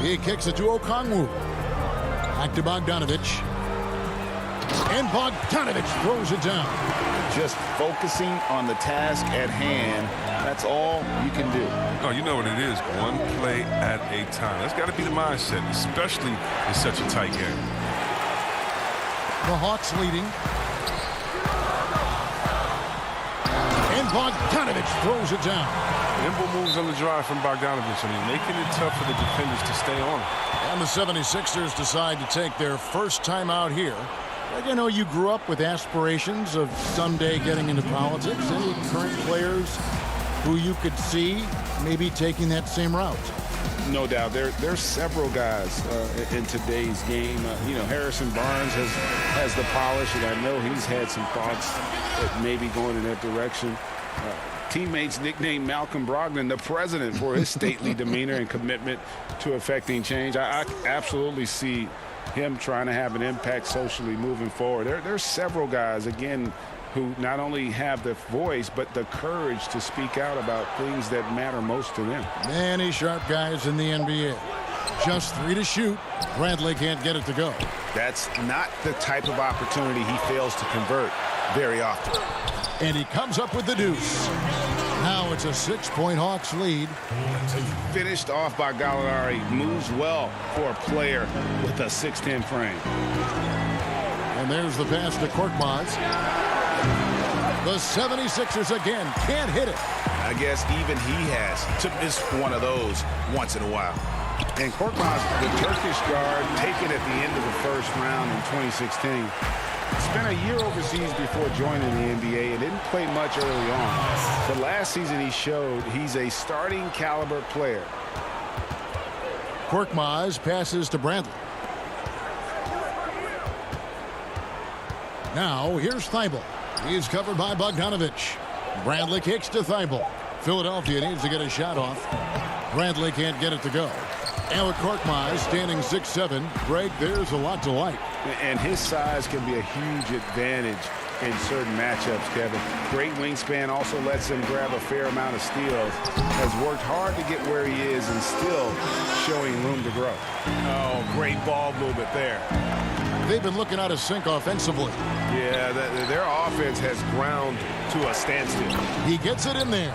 He kicks it to Okongwu. Back to Bogdanovich. And Bogdanovich throws it down. Just focusing on the task at hand. That's all you can do. Oh, you know what it is. One play at a time. That's got to be the mindset, especially in such a tight game. The Hawks leading. And Bogdanovich throws it down. Nimble moves on the drive from Bogdanovich. I mean, making it tough for the defenders to stay on him. And the 76ers decide to take their first time out here. But you know, you grew up with aspirations of someday getting into politics. Any current players who you could see maybe taking that same route? No doubt. There's several guys in today's game. You know, Harrison Barnes has the polish, and I know he's had some thoughts that maybe going in that direction. Teammates nicknamed Malcolm Brogdon the president for his stately demeanor and commitment to affecting change. I absolutely see him trying to have an impact socially moving forward. There's several guys, again, who not only have the voice but the courage to speak out about things that matter most to them. Many sharp guys in the NBA. Just 3 to shoot. Bradley can't get it to go. That's not the type of opportunity he fails to convert very often. And he comes up with the deuce. Now it's a 6-point Hawks lead. Finished off by Gallinari. Moves well for a player with a 6'10 frame. And there's the pass to Korkmaz. The 76ers again can't hit it. I guess even he has to miss one of those once in a while. And Korkmaz, the Turkish guard, taken at the end of the first round in 2016. Spent a year overseas before joining the NBA and didn't play much early on. But last season he showed he's a starting caliber player. Korkmaz passes to Bradley. Now here's Thibault. He's covered by Bogdanovich. Bradley kicks to Thibault. Philadelphia needs to get a shot off. Bradley can't get it to go. And with Korkmaz standing 6'7", Greg, there's a lot to like. And his size can be a huge advantage in certain matchups, Kevin. Great wingspan also lets him grab a fair amount of steals. Has worked hard to get where he is and still showing room to grow. Oh, great ball movement there. They've been looking out of sync offensively. Yeah, their offense has ground to a standstill. He gets it in there.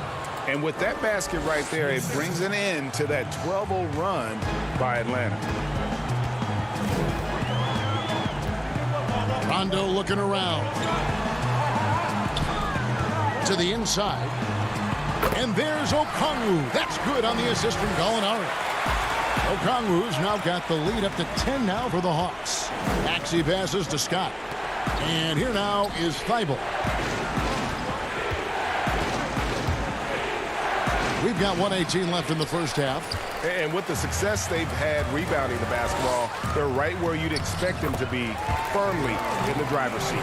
And with that basket right there, it brings an end to that 12-0 run by Atlanta. Rondo looking around. To the inside. And there's Okongwu. That's good on the assist from Gallinari. Okongwu's now got the lead up to 10 now for the Hawks. Maxey passes to Scott. And here now is Thibault. We've got 1:18 left in the first half. And with the success they've had rebounding the basketball, they're right where you'd expect them to be, firmly in the driver's seat.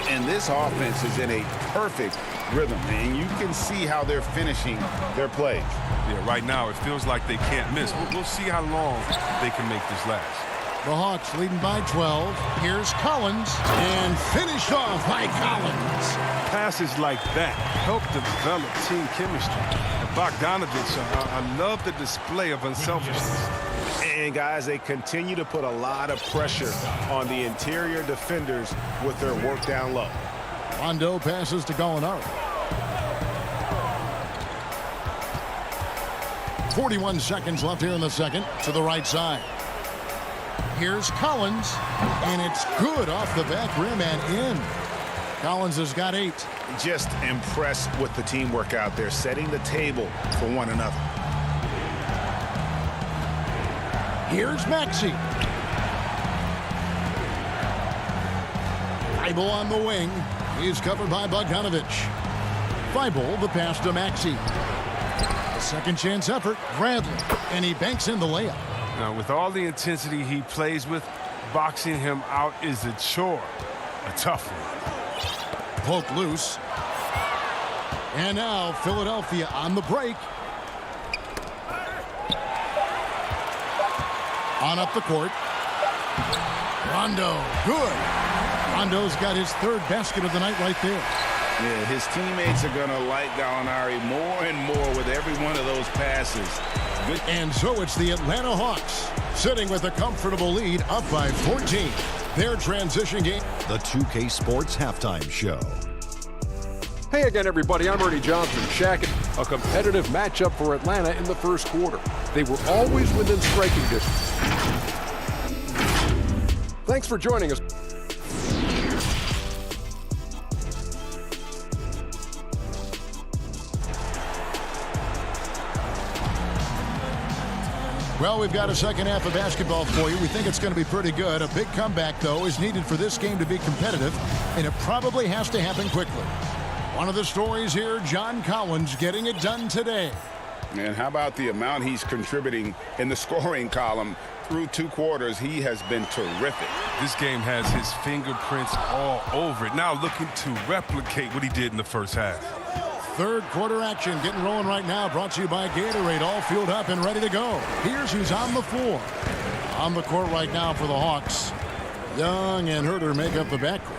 And this offense is in a perfect rhythm, and you can see how they're finishing their plays. Yeah, right now it feels like they can't miss. We'll see how long they can make this last. The Hawks leading by 12. Here's Collins, and finished off by Collins. Passes like that help develop team chemistry. And Bogdanovich, I love the display of unselfishness. And guys, they continue to put a lot of pressure on the interior defenders with their work down low. Rondo passes to Gallinari. 41 seconds left here in the second. To the right side. Here's Collins, and it's good off the back rim and in. Collins has got 8. Just impressed with the teamwork out there, setting the table for one another. Here's Maxey. Thibault on the wing. He's covered by Bogdanovich. Thibault, the pass to Maxey. A second chance effort, Bradley, and he banks in the layup. Now, with all the intensity he plays with, boxing him out is a chore, a tough one. Poke loose. And now Philadelphia on the break. On up the court. Rondo, good. Rondo's got his 3rd basket of the night right there. Yeah, his teammates are going to like Gallinari more and more with every one of those passes. Good. And so it's the Atlanta Hawks sitting with a comfortable lead up by 14. Their transition game. The 2K Sports Halftime Show. Hey again, everybody. I'm Ernie Johnson. Shaq, a competitive matchup for Atlanta in the first quarter. They were always within striking distance. Thanks for joining us. Well, we've got a second half of basketball for you. We think it's going to be pretty good. A big comeback, though, is needed for this game to be competitive, and it probably has to happen quickly. One of the stories here, John Collins getting it done today. And how about the amount he's contributing in the scoring column? Through 2 quarters, he has been terrific. This game has his fingerprints all over it. Now looking to replicate what he did in the first half. Third quarter action getting rolling right now, brought to you by Gatorade, all fueled up and ready to go. Here's who's on the floor. On the court right now for the Hawks. Young and Herter make up the backcourt.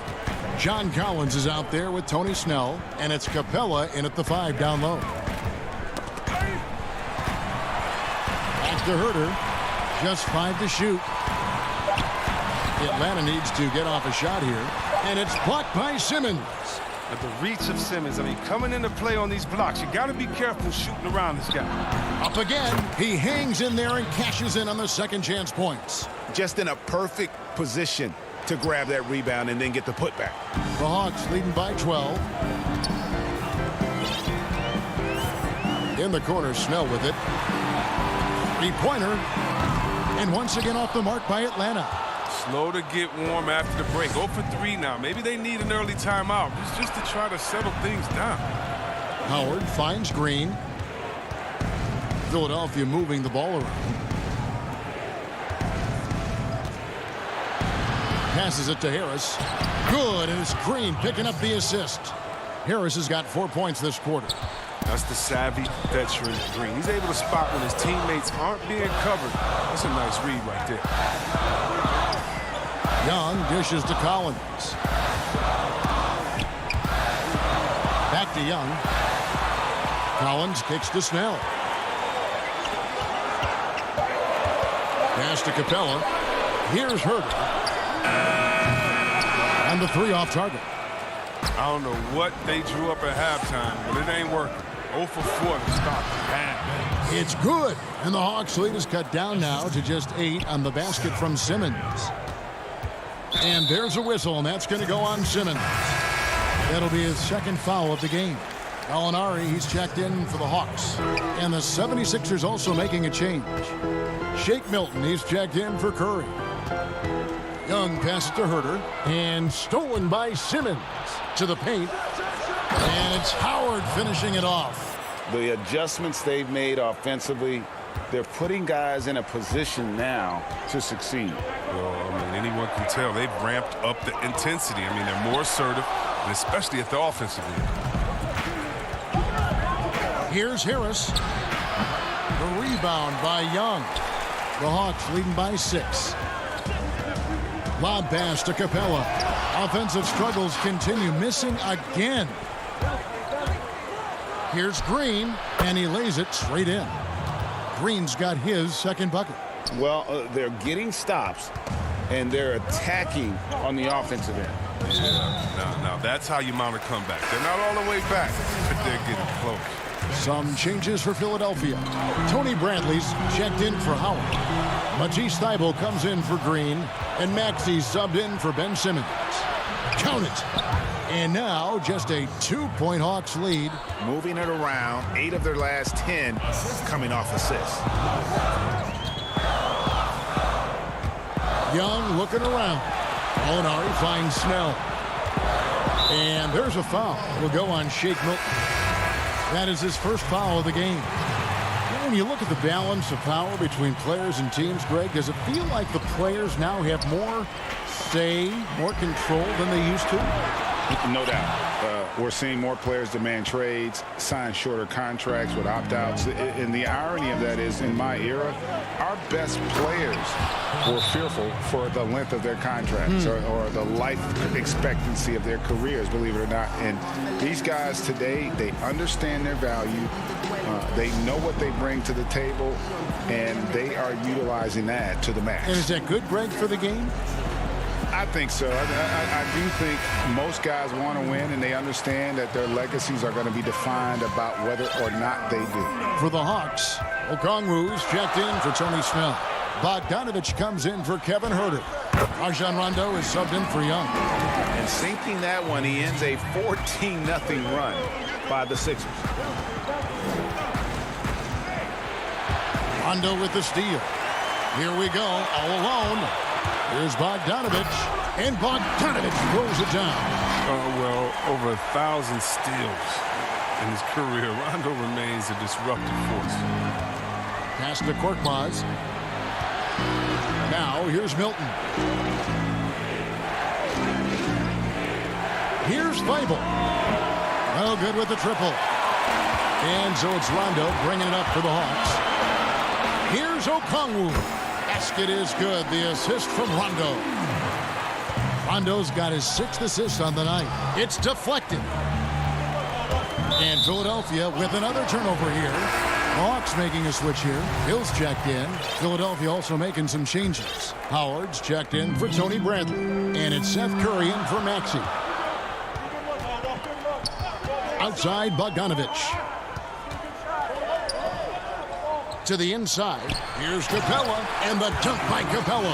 John Collins is out there with Tony Snell, and it's Capella in at the 5 down low. Back to Herter. Just 5 to shoot. Atlanta needs to get off a shot here, and it's blocked by Simmons. At the reach of Simmons, I mean, coming into play on these blocks, you got to be careful shooting around this guy. Up again, he hangs in there and cashes in on the second chance points. Just in a perfect position to grab that rebound and then get the putback. The Hawks leading by 12. In the corner, Snell with it. 3-pointer. And once again off the mark by Atlanta. Slow to get warm after the break. 0 for 3 now. Maybe they need an early timeout just to try to settle things down. Howard finds Green. Philadelphia moving the ball around. Passes it to Harris. Good, and it's Green picking up the assist. Harris has got 4 points this quarter. That's the savvy veteran Green. He's able to spot when his teammates aren't being covered. That's a nice read right there. Young dishes to Collins. Back to Young. Collins kicks to Snell. Pass to Capella. Here's Herter. And the 3 off target. I don't know what they drew up at halftime, but it ain't working. 0 for 4 to start the half. It's good. And the Hawks lead is cut down now to just 8 on the basket from Simmons. And there's a whistle, and that's going to go on Simmons. That'll be his second foul of the game. Gallinari, he's checked in for the Hawks. And the 76ers also making a change. Shake Milton, he's checked in for Curry. Young passes to Herter, and stolen by Simmons to the paint. And it's Howard finishing it off. The adjustments they've made offensively, they're putting guys in a position now to succeed. Well, I mean, anyone can tell they've ramped up the intensity. I mean, they're more assertive, and especially at the offensive end. Here's Harris. The rebound by Young. The Hawks leading by 6. Lob pass to Capella. Offensive struggles continue, missing again. Here's Green, and he lays it straight in. Green's got his second bucket. Well, they're getting stops, and they're attacking on the offensive end. Yeah, now that's how you mount a comeback. They're not all the way back, but they're getting close. Some changes for Philadelphia. Tony Bradley's checked in for Howard. Matisse Thybulle comes in for Green, and Maxey subbed in for Ben Simmons. Count it. And now just a 2-point Hawks lead. Moving it around, 8 of their last 10 coming off assists. Young looking around. Gallinari finds Snell. And there's a foul. Will go on Shake Milton. That is his first foul of the game. When you look at the balance of power between players and teams, Greg, does it feel like the players now have more say, more control than they used to? No doubt. We're seeing more players demand trades, sign shorter contracts with opt-outs. And the irony of that is, in my era, our best players were fearful for the length of their contracts or the life expectancy of their careers, believe it or not. And these guys today, they understand their value. They know what they bring to the table, and they are utilizing that to the max. And is that good, Greg, for the game? I think so. I do think most guys want to win, and they understand that their legacies are going to be defined about whether or not they do. For the Hawks, Okongwu's checked in for Tony Snell. Bogdanovich comes in for Kevin Huerter. Rajon Rondo is subbed in for Young. And sinking that one, he ends a 14-0 run by the Sixers. Rondo with the steal. Here we go, all alone. Here's Bogdanovich, and Bogdanovich throws it down. Well, over 1,000 steals in his career. Rondo remains a disruptive force. Pass to Korkmaz. Now, here's Milton. Here's Thibault. Well, good with the triple. And so it's Rondo bringing it up for the Hawks. Here's Okongwu. Basket is good. The assist from Rondo. Rondo's got his 6th assist on the night. It's deflected. And Philadelphia with another turnover here. Hawks making a switch here. Hill's checked in. Philadelphia also making some changes. Howard's checked in for Tony Bradley. And it's Seth Curry in for Maxey. Outside, Bogdanovich. To the inside. Here's Capella, and the dunk by Capella.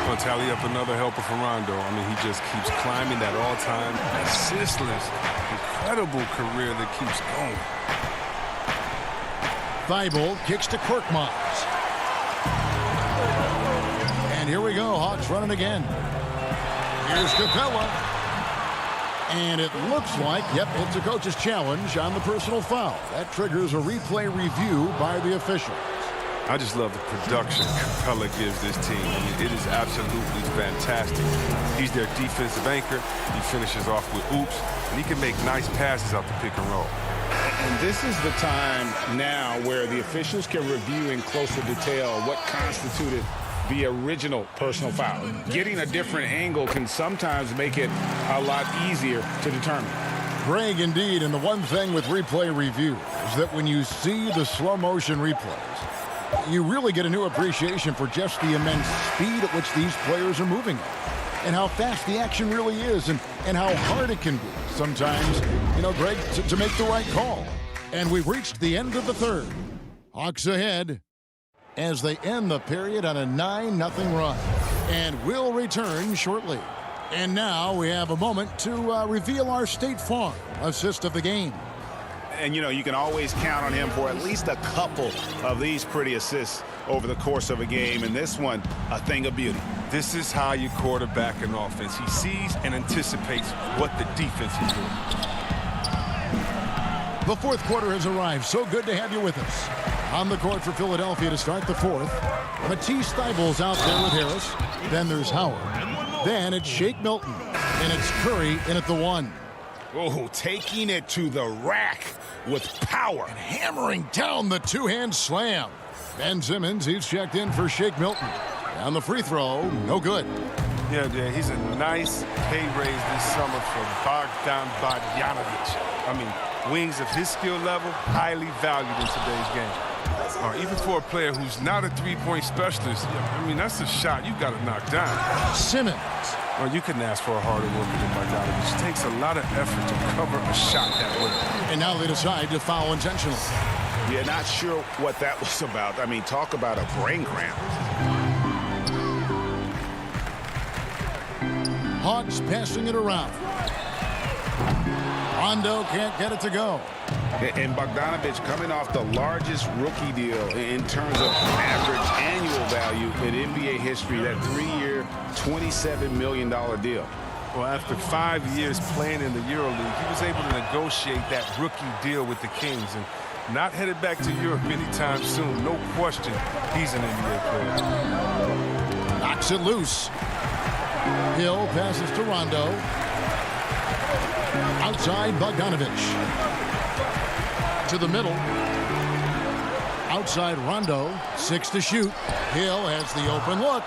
Going to tally up another helper for Rondo. I mean, he just keeps climbing that all-time assist list. Incredible career that keeps going. Thibault kicks to Korkmaz. And here we go. Hawks running again. Here's Capella. And it looks like, yep, it's a coach's challenge on the personal foul. That triggers a replay review by the officials. I just love the production Capella gives this team. I mean, it is absolutely fantastic. He's their defensive anchor. He finishes off with oops, and he can make nice passes out the pick and roll. And this is the time now where the officials can review in closer detail what constituted the original personal foul. Getting a different angle can sometimes make it a lot easier to determine. Greg, indeed, and the one thing with replay review is that when you see the slow motion replays, you really get a new appreciation for just the immense speed at which these players are moving at, and how fast the action really is, and how hard it can be sometimes, you know, Greg, to make the right call. And we've reached the end of the third. Hawks ahead as they end the period on a 9-0 run. And we'll return shortly. And now we have a moment to reveal our State Farm assist of the game. And, you know, you can always count on him for at least a couple of these pretty assists over the course of a game. And this one, a thing of beauty. This is how you quarterback an offense. He sees and anticipates what the defense is doing. The fourth quarter has arrived. So good to have you with us. On the court for Philadelphia to start the fourth. Matisse Thybulle's out there with Harris. Then there's Howard. Then it's Shake Milton. And it's Curry in at the one. Oh, taking it to the rack with power. And hammering down the two-hand slam. Ben Simmons, he's checked in for Shake Milton. Down the free throw, no good. Yeah, he's a nice pay raise this summer for Bogdanovich. I mean, wings of his skill level, highly valued in today's game. Even for a player who's not a three-point specialist, I mean, that's a shot you got to knock down. Simmons. Well, you couldn't ask for a harder worker than Bogdanovich. It takes a lot of effort to cover a shot that way. And now they decide to foul intentionally. Yeah, not sure what that was about. I mean, talk about a brain cramp. Hawks passing it around. Rondo can't get it to go. And Bogdanovich coming off the largest rookie deal in terms of average annual value in NBA history, that 3-year, $27 million deal. Well, after 5 years playing in the EuroLeague, he was able to negotiate that rookie deal with the Kings, and not headed back to Europe anytime soon. No question, he's an NBA player. Knocks it loose. Hill passes to Rondo. Outside, Bogdanovich. To the middle. Outside, Rondo. 6 to shoot. Hill has the open look.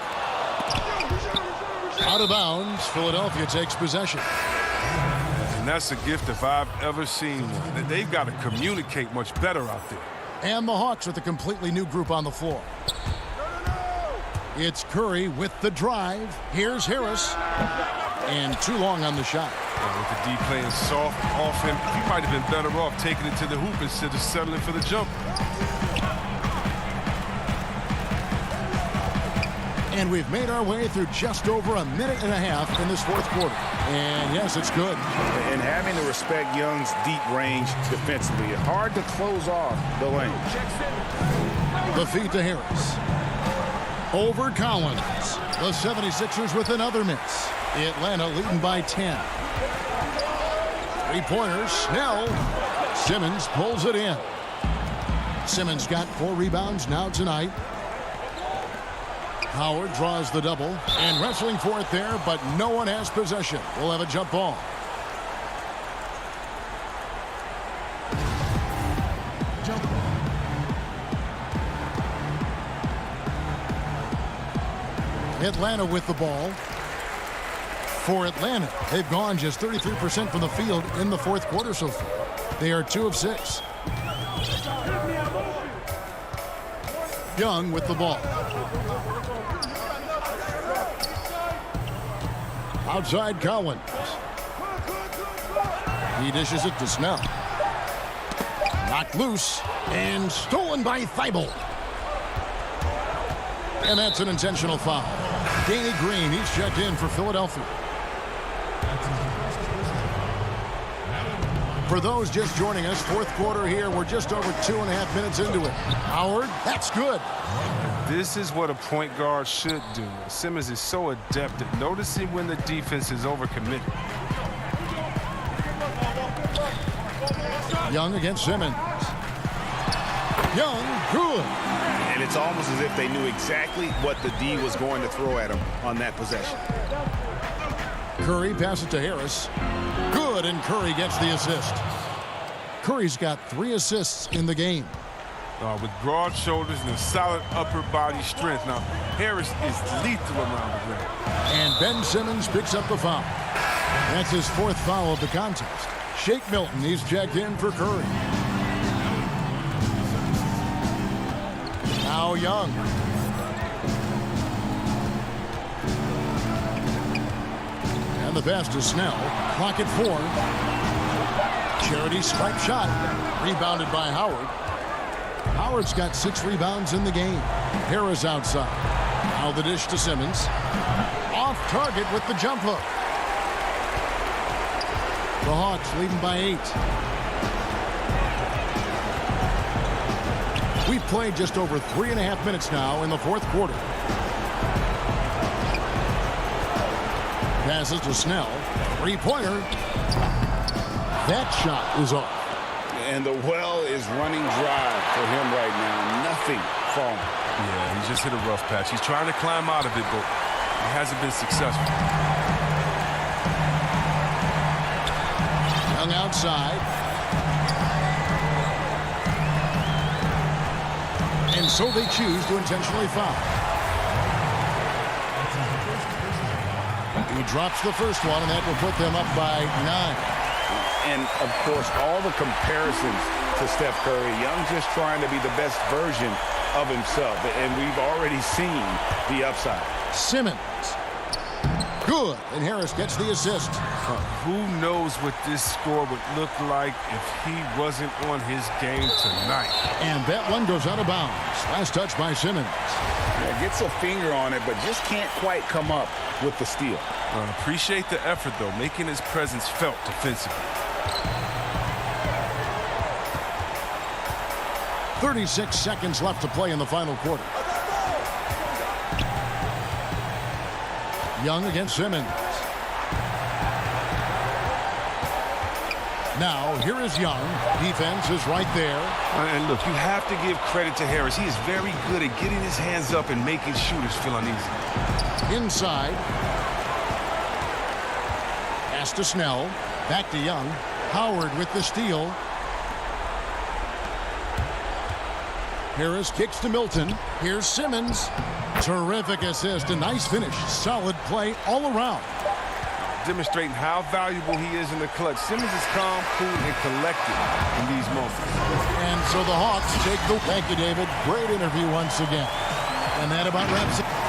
Out of bounds. Philadelphia takes possession. And that's a gift if I've ever seen one. They've got to communicate much better out there. And the Hawks with a completely new group on the floor. It's Curry with the drive. Here's Harris. And too long on the shot. With the D playing soft off him, he might have been better off taking it to the hoop instead of settling for the jump. And we've made our way through just over a minute and a half in this fourth quarter. And yes, it's good. And having to respect Young's deep range defensively, hard to close off the lane. The feed to Harris. Over Collins. The 76ers with another miss. Atlanta leading by 10. Three-pointers, Snell. Simmons pulls it in. Simmons got 4 rebounds now tonight. Howard draws the double and wrestling for it there, but no one has possession. We'll have a jump ball. Atlanta with the ball. For Atlanta, they've gone just 33% from the field in the fourth quarter so far. They are 2 of 6. Young with the ball. Outside Collins. He dishes it to Snell. Knocked loose and stolen by Thibault. And that's an intentional foul. Danny Green, he's checked in for Philadelphia. For those just joining us, fourth quarter here, we're just over 2.5 minutes into it. Howard, that's good. This is what a point guard should do. Simmons is so adept at noticing when the defense is overcommitted. Young against Simmons. Young, good. And it's almost as if they knew exactly what the D was going to throw at him on that possession. Curry passes to Harris. Good, and Curry gets the assist. Curry's got 3 assists in the game. With broad shoulders and a solid upper body strength. Now, Harris is lethal around the rim. And Ben Simmons picks up the foul. That's his 4th foul of the contest. Shake Milton, he's checked in for Curry. Now Young. And the pass to Snell. Clock at 4. Charity stripe shot. Rebounded by Howard. Howard's got 6 rebounds in the game. Harris outside. Now the dish to Simmons. Off target with the jump hook. The Hawks leading by 8. We've played just over 3.5 minutes now in the fourth quarter. Passes to Snell. 3-pointer. That shot is off. And the well is running dry for him right now. Nothing falling. Yeah, he's just hit a rough patch. He's trying to climb out of it, but he hasn't been successful. Young outside. And so they choose to intentionally foul. He drops the first one, and that will put them up by 9. And, of course, all the comparisons to Steph Curry. Young just trying to be the best version of himself. And we've already seen the upside. Simmons. Good. And Harris gets the assist. Who knows what this score would look like if he wasn't on his game tonight. And that one goes out of bounds. Last touch by Simmons. Yeah, gets a finger on it, but just can't quite come up with the steal. Appreciate the effort, though, making his presence felt defensively. 36 seconds left to play in the final quarter. Young against Simmons. Now, here is Young. Defense is right there. And look, you have to give credit to Harris. He is very good at getting his hands up and making shooters feel uneasy. Inside. Pass to Snell. Back to Young. Howard with the steal. Harris kicks to Milton. Here's Simmons. Terrific assist. A nice finish. Solid play all around. Demonstrating how valuable he is in the clutch. Simmons is calm, cool, and collected in these moments. And so the Hawks take the... Thank you, David. Great interview once again. And that about wraps it.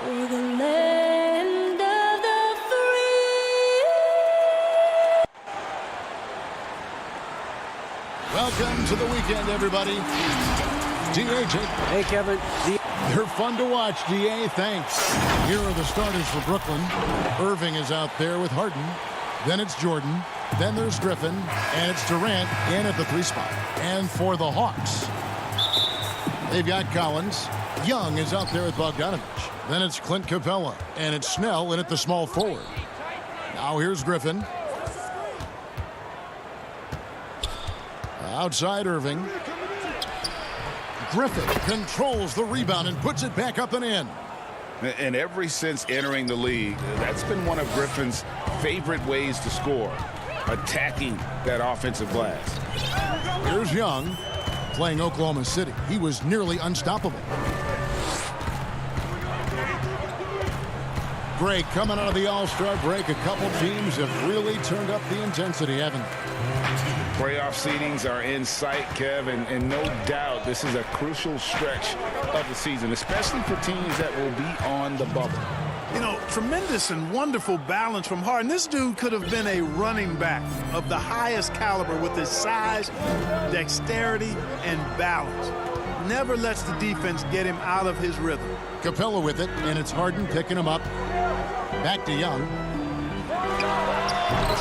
For the land of the free. Welcome to the weekend, everybody. D.A.J. Hey, Kevin. They're fun to watch, D.A. Thanks. Here are the starters for Brooklyn. Irving is out there with Harden. Then it's Jordan. Then there's Griffin. And it's Durant in at the 3 spot. And for the Hawks, they've got Collins. Young is out there with Bogdanovich. Then it's Clint Capella. And it's Snell in at the small forward. Now here's Griffin. Outside Irving. Griffin controls the rebound and puts it back up and in. And ever since entering the league, that's been one of Griffin's favorite ways to score, attacking that offensive glass. Here's Young playing Oklahoma City. He was nearly unstoppable. Great coming out of the All-Star break. A couple teams have really turned up the intensity, haven't they? Playoff seedings are in sight, Kev, and no doubt this is a crucial stretch of the season, especially for teams that will be on the bubble. You know, tremendous and wonderful balance from Harden. This dude could have been a running back of the highest caliber with his size, dexterity, and balance. Never lets the defense get him out of his rhythm. Capella with it, and it's Harden picking him up. Back to Young.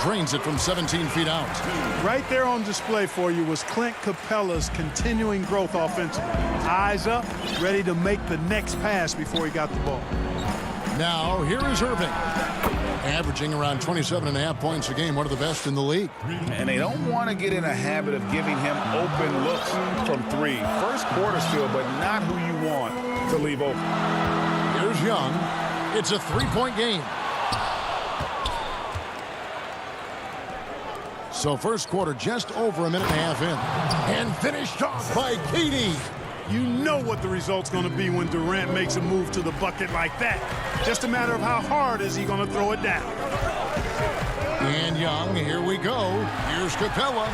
Drains it from 17 feet out. Right there on display for you was Clint Capella's continuing growth offensively. Eyes up, ready to make the next pass before he got the ball. Now, here is Irving. Averaging around 27.5 points a game, one of the best in the league. And they don't want to get in a habit of giving him open looks from 3. First quarter still, but not who you want to leave open. Here's Young. It's a 3-point game. So first quarter just over a minute and a half in. And finished off by KD. You know what the result's going to be when Durant makes a move to the bucket like that. Just a matter of how hard is he going to throw it down. And Young, here we go. Here's Capella.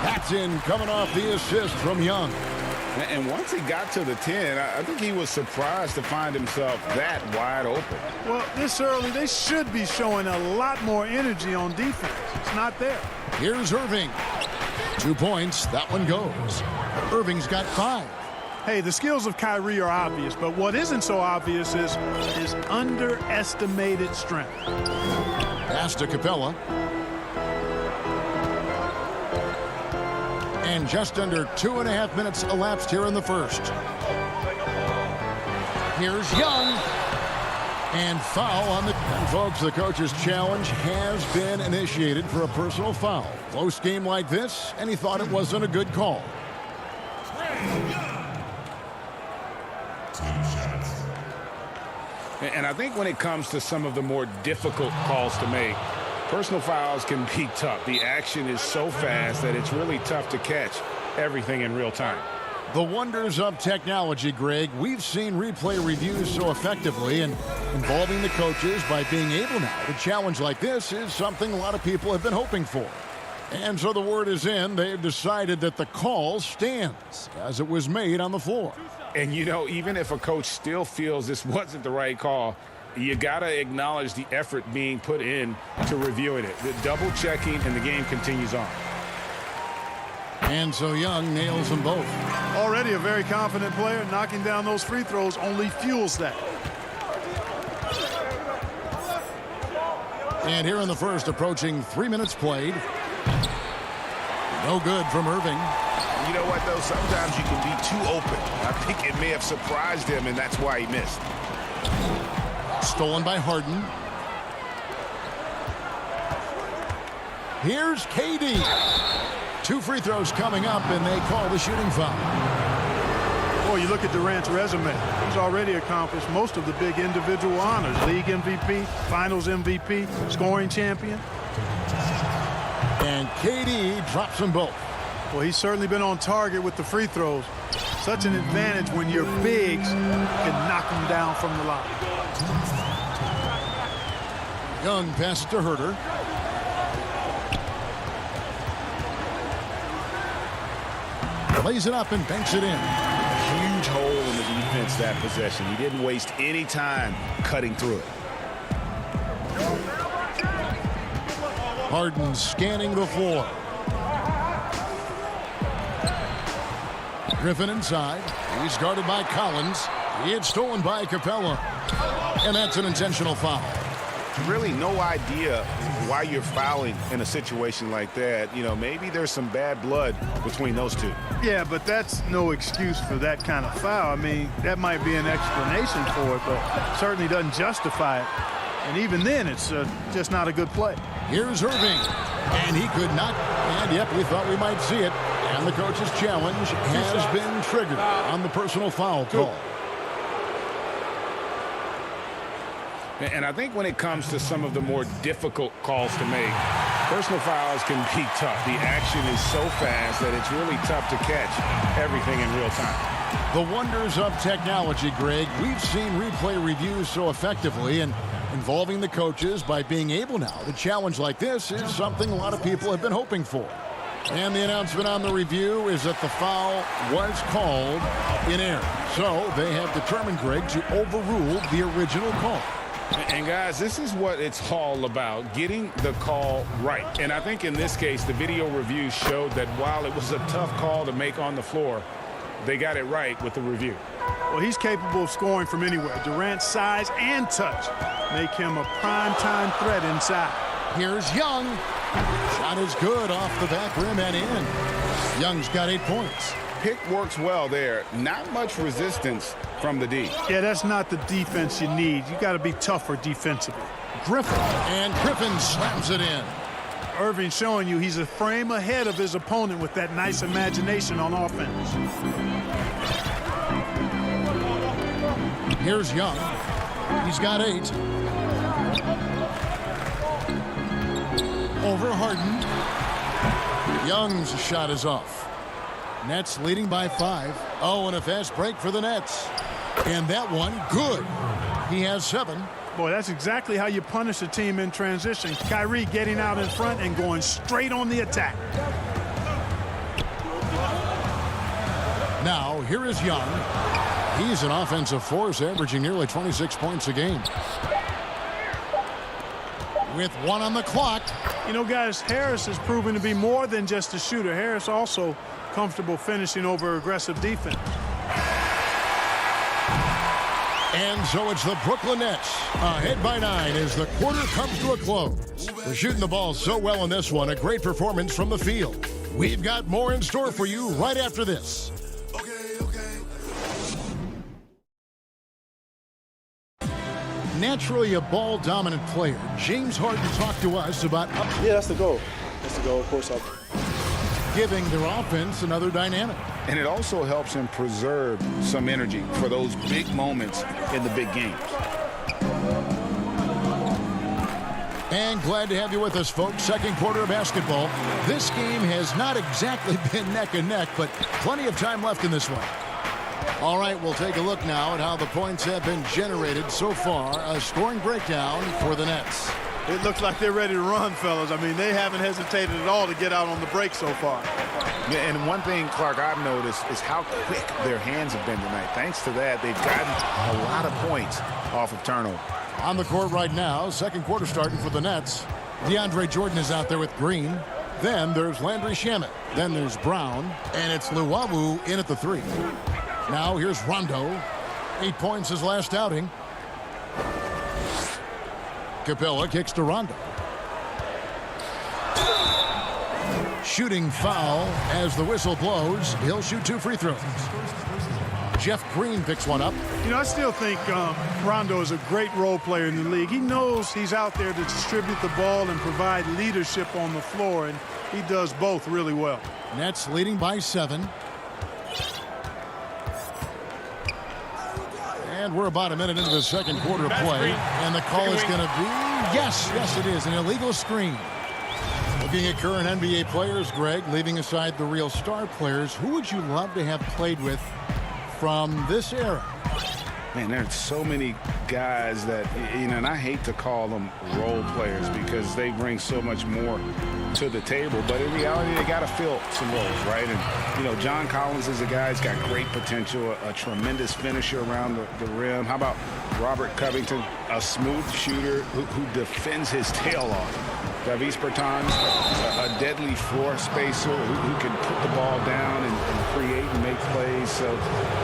That's in, coming off the assist from Young. And once he got to the 10, I think he was surprised to find himself that wide open. Well, this early, they should be showing a lot more energy on defense. It's not there. Here's Irving. 2 points. That one goes. Irving's got 5. Hey, the skills of Kyrie are obvious, but what isn't so obvious is his underestimated strength. Pass to Capella. And just under 2.5 minutes elapsed here in the first. Here's Young. And foul on the... And folks, the coach's challenge has been initiated for a personal foul. Close game like this, and he thought it wasn't a good call. And I think when it comes to some of the more difficult calls to make, personal fouls can be tough. The action is so fast that it's really tough to catch everything in real time. The wonders of technology, Greg. We've seen replay reviews so effectively, and involving the coaches by being able now to challenge like this is something a lot of people have been hoping for. And so the word is in. They've decided that the call stands as it was made on the floor. And, you know, even if a coach still feels this wasn't the right call, you got to acknowledge the effort being put in to reviewing it. The double checking, and the game continues on. And so Young nails them both. Already a very confident player. Knocking down those free throws only fuels that. And here in the first, approaching 3 minutes played. No good from Irving. You know what, though? Sometimes you can be too open. I think it may have surprised him, and that's why he missed. Stolen by Harden. Here's KD. 2 free throws coming up, and they call the shooting foul. Boy, you look at Durant's resume. He's already accomplished most of the big individual honors. League MVP, Finals MVP, scoring champion. And KD drops them both. Well, he's certainly been on target with the free throws. Such an advantage when your bigs can knock them down from the line. Young passes to Herter. Lays it up and banks it in. Huge hole in the defense that possession. He didn't waste any time cutting through it. Harden scanning the floor. Griffin inside. He's guarded by Collins. He had stolen by Capella. And that's an intentional foul. Really no idea why you're fouling in a situation like that. You know, maybe there's some bad blood between those two. Yeah, but that's no excuse for that kind of foul. I mean, that might be an explanation for it, but certainly doesn't justify it. And even then, it's just not a good play. Here's Irving. And he could not. And, yep, we thought we might see it. And the coach's challenge has been triggered on the personal foul call. And I think when it comes to some of the more difficult calls to make, personal fouls can be tough. The action is so fast that it's really tough to catch everything in real time. The wonders of technology, Greg. We've seen replay reviews so effectively, and involving the coaches by being able now to challenge like this is something a lot of people have been hoping for. And the announcement on the review is that the foul was called in error. So they have determined, Greg, to overrule the original call. And guys, this is what it's all about, getting the call right. And I think in this case, the video review showed that while it was a tough call to make on the floor, they got it right with the review. Well, he's capable of scoring from anywhere. Durant's size and touch make him a prime-time threat inside. Here's Young. Shot is good off the back rim and in. Young's got 8 points. Pick works well there. Not much resistance from the D. Yeah, that's not the defense you need. You got to be tougher defensively. Griffin. And Griffin slams it in. Irving showing you he's a frame ahead of his opponent with that nice imagination on offense. Here's Young. He's got 8. Over Harden. Young's shot is off. Nets leading by 5. Oh, and a fast break for the Nets. And that one, good. He has 7. Boy, that's exactly how you punish a team in transition. Kyrie getting out in front and going straight on the attack. Now, here is Young. He's an offensive force, averaging nearly 26 points a game. With 1 on the clock. You know, guys, Harris has proven to be more than just a shooter. Harris also comfortable finishing over aggressive defense. And so it's the Brooklyn Nets ahead by 9 as the quarter comes to a close. They're shooting the ball so well in this one. A great performance from the field. We've got more in store for you right after this. Naturally a ball-dominant player, James Harden talked to us about Yeah, that's the goal. That's the goal, of course. Giving their offense another dynamic. And it also helps him preserve some energy for those big moments in the big games. And glad to have you with us, folks. Second quarter of basketball. This game has not exactly been neck and neck, but plenty of time left in this one. All right, we'll take a look now at how the points have been generated so far. A scoring breakdown for the Nets. It looks like they're ready to run, fellas. I mean, they haven't hesitated at all to get out on the break so far. Yeah, and one thing, Clark, I've noticed is how quick their hands have been tonight. Thanks to that, they've gotten a lot of points off of turnover. On the court right now, second quarter starting for the Nets. DeAndre Jordan is out there with Green. Then there's Landry Shamet. Then there's Brown. And it's Luwawu in at the 3. Now here's Rondo. 8 points his last outing. Capella kicks to Rondo. Shooting foul as the whistle blows. He'll shoot 2 free throws. Jeff Green picks one up. You know, I still think Rondo is a great role player in the league. He knows he's out there to distribute the ball and provide leadership on the floor, and he does both really well. Nets leading by 7. And we're about a minute into the second quarter of play. And the call is going to be, yes, it is, an illegal screen. Looking at current NBA players, Greg, leaving aside the real star players, who would you love to have played with from this era? Man, there's so many guys that, you know, and I hate to call them role players because they bring so much more to the table. But in reality, they got to fill some roles, right? And, you know, John Collins is a guy who's got great potential, a tremendous finisher around the rim. How about Robert Covington, a smooth shooter who defends his tail off? Davis Bertans, a deadly floor spacer who can put the ball down and create and make plays. So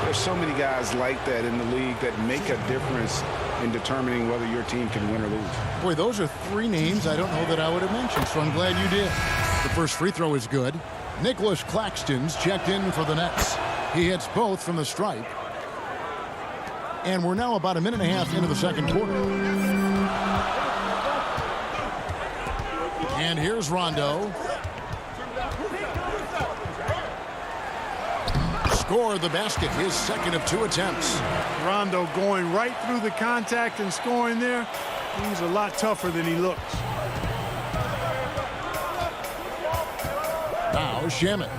there's so many guys like that in the league that make a difference in determining whether your team can win or lose. Boy, those are 3 names I don't know that I would have mentioned, so I'm glad you did. The first free throw is good. Nicholas Claxton's checked in for the Nets. He hits both from the stripe. And we're now about a minute and a half into the second quarter. And here's Rondo. Scored the basket, his second of 2 attempts. Rondo going right through the contact and scoring there. He's a lot tougher than he looks. Now Shamet.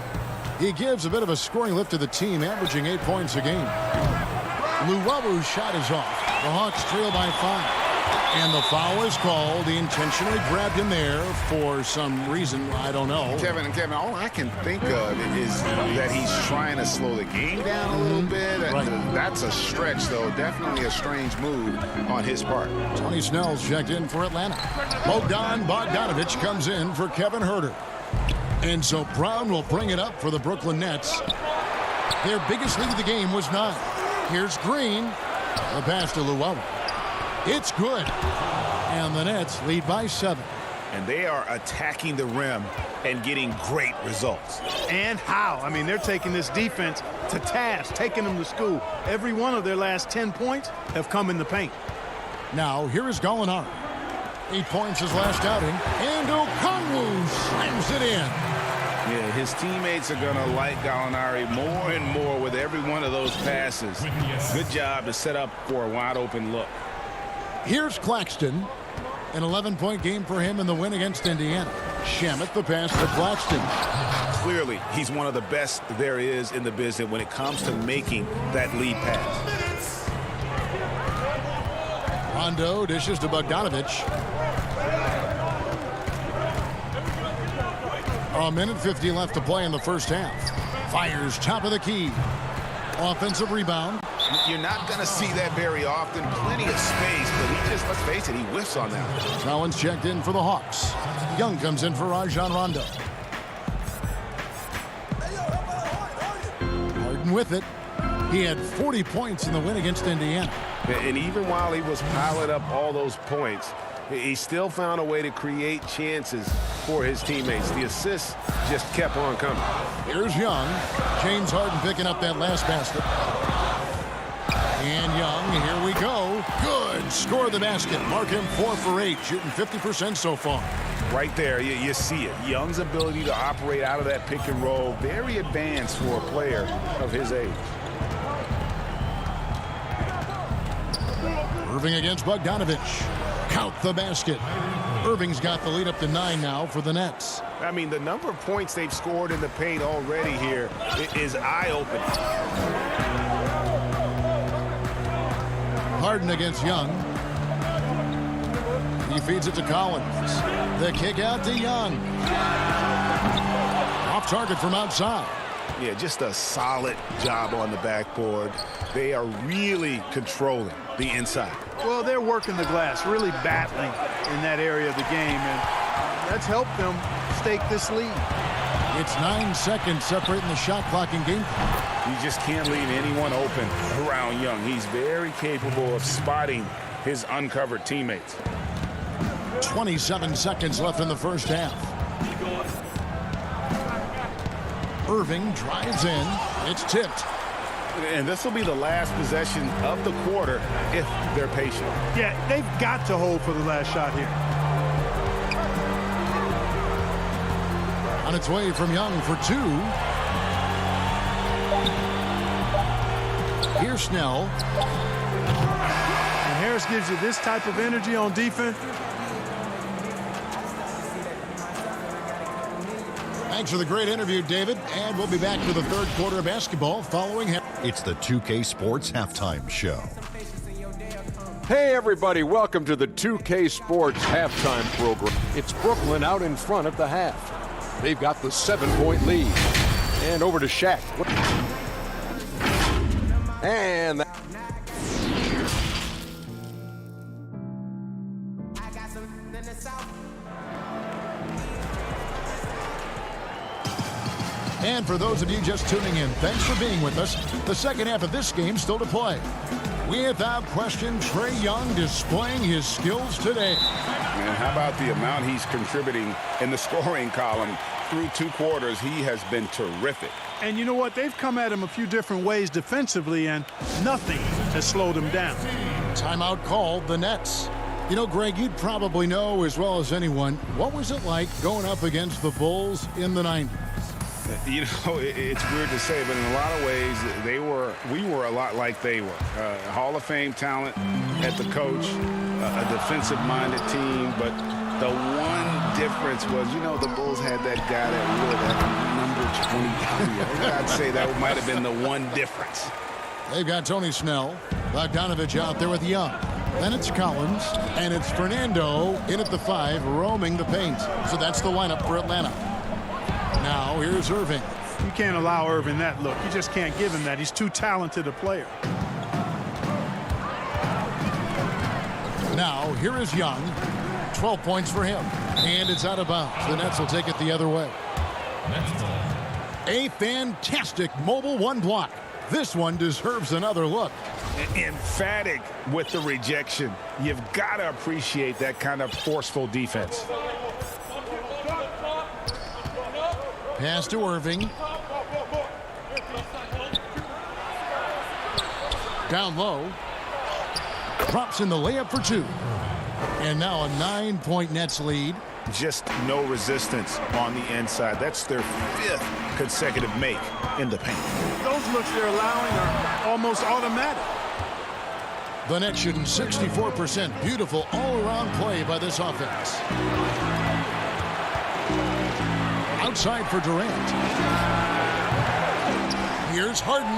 He gives a bit of a scoring lift to the team, averaging 8 points a game. Luwabu's shot is off. The Hawks trail by 5. And the foul is called. He intentionally grabbed him there for some reason. I don't know. Kevin, all I can think of is that he's trying to slow the game down a little bit. Right. That's a stretch, though. Definitely a strange move on his part. Tony Snell's checked in for Atlanta. Bogdanovich comes in for Kevin Huerter. And so Brown will bring it up for the Brooklyn Nets. Their biggest lead of the game was 9. Here's Green. The pass to Luwawu. It's good. And the Nets lead by 7. And they are attacking the rim and getting great results. And how? I mean, they're taking this defense to task, taking them to school. Every one of their last 10 points have come in the paint. Now, here is Gallinari. 8 points his last outing. And Okongwu slams it in. Yeah, his teammates are going to like Gallinari more and more with every one of those passes. Good job to set up for a wide-open look. Here's Claxton. An 11-point game for him in the win against Indiana. Shamet the pass to Claxton. Clearly, he's one of the best there is in the business when it comes to making that lead pass. Rondo dishes to Bogdanovich. A minute 50 left to play in the first half. Fires top of the key. Offensive rebound. You're not going to see that very often. Plenty of space, but he just, let's face it, he whiffs on that. Collins checked in for the Hawks. Young comes in for Rajon Rondo. Harden with it. He had 40 points in the win against Indiana. And even while he was piling up all those points, he still found a way to create chances for his teammates. The assists just kept on coming. Here's Young. James Harden picking up that last basket. And Young, here we go. Good. Score the basket. Mark him 4 for 8, shooting 50% so far. Right there, you see it. Young's ability to operate out of that pick and roll, very advanced for a player of his age. Irving against Bogdanovich. Count the basket. Irving's got the lead up to 9 now for the Nets. I mean, the number of points they've scored in the paint already here is eye-opening. Harden against Young. He feeds it to Collins. The kick out to Young. Off target from outside. Yeah, just a solid job on the backboard. They are really controlling the inside. Well, they're working the glass, really battling in that area of the game, and that's helped them stake this lead. It's 9 seconds separating the shot clock and game. You just can't leave anyone open around Young. He's very capable of spotting his uncovered teammates. 27 seconds left in the first half. Irving drives in. It's tipped. And this will be the last possession of the quarter if they're patient. Yeah, they've got to hold for the last shot here. On its way from Young for 2. Here's Snell. And Harris gives you this type of energy on defense. Thanks for the great interview, David. And we'll be back for the third quarter of basketball following him. It's the 2K Sports Halftime Show. Hey, everybody, welcome to the 2K Sports Halftime Program. It's Brooklyn out in front at the half. They've got the 7-point lead. And over to Shaq. And that. And for those of you just tuning in, thanks for being with us. The second half of this game still to play. Without question, Trae Young displaying his skills today. And how about the amount he's contributing in the scoring column? Through 2 quarters, he has been terrific. And you know what? They've come at him a few different ways defensively, and nothing has slowed him down. Timeout called the Nets. You know, Greg, you'd probably know as well as anyone, what was it like going up against the Bulls in the 90s? You know, it's weird to say, but in a lot of ways, we were a lot like they were. Hall of Fame talent at the coach, a defensive-minded team, but the one difference was, you know, the Bulls had that guy that wore that number 23. I'd say that might have been the one difference. They've got Tony Snell, Bogdanovich out there with Young. Then it's Collins, and it's Fernando in at the 5, roaming the paint. So that's the lineup for Atlanta. Now, here's Irving. You can't allow Irving that look. You just can't give him that. He's too talented a player. Now, here is Young. 12 points for him. And it's out of bounds. The Nets will take it the other way. A fantastic mobile 1 block. This one deserves another look. Emphatic with the rejection. You've got to appreciate that kind of forceful defense. Pass to Irving. Down low. Drops in the layup for 2. And now a 9-point Nets lead. Just no resistance on the inside. That's their 5th consecutive make in the paint. Those looks they're allowing are almost automatic. The Nets shooting 64%. Beautiful all-around play by this offense. Outside for Durant. Here's Harden.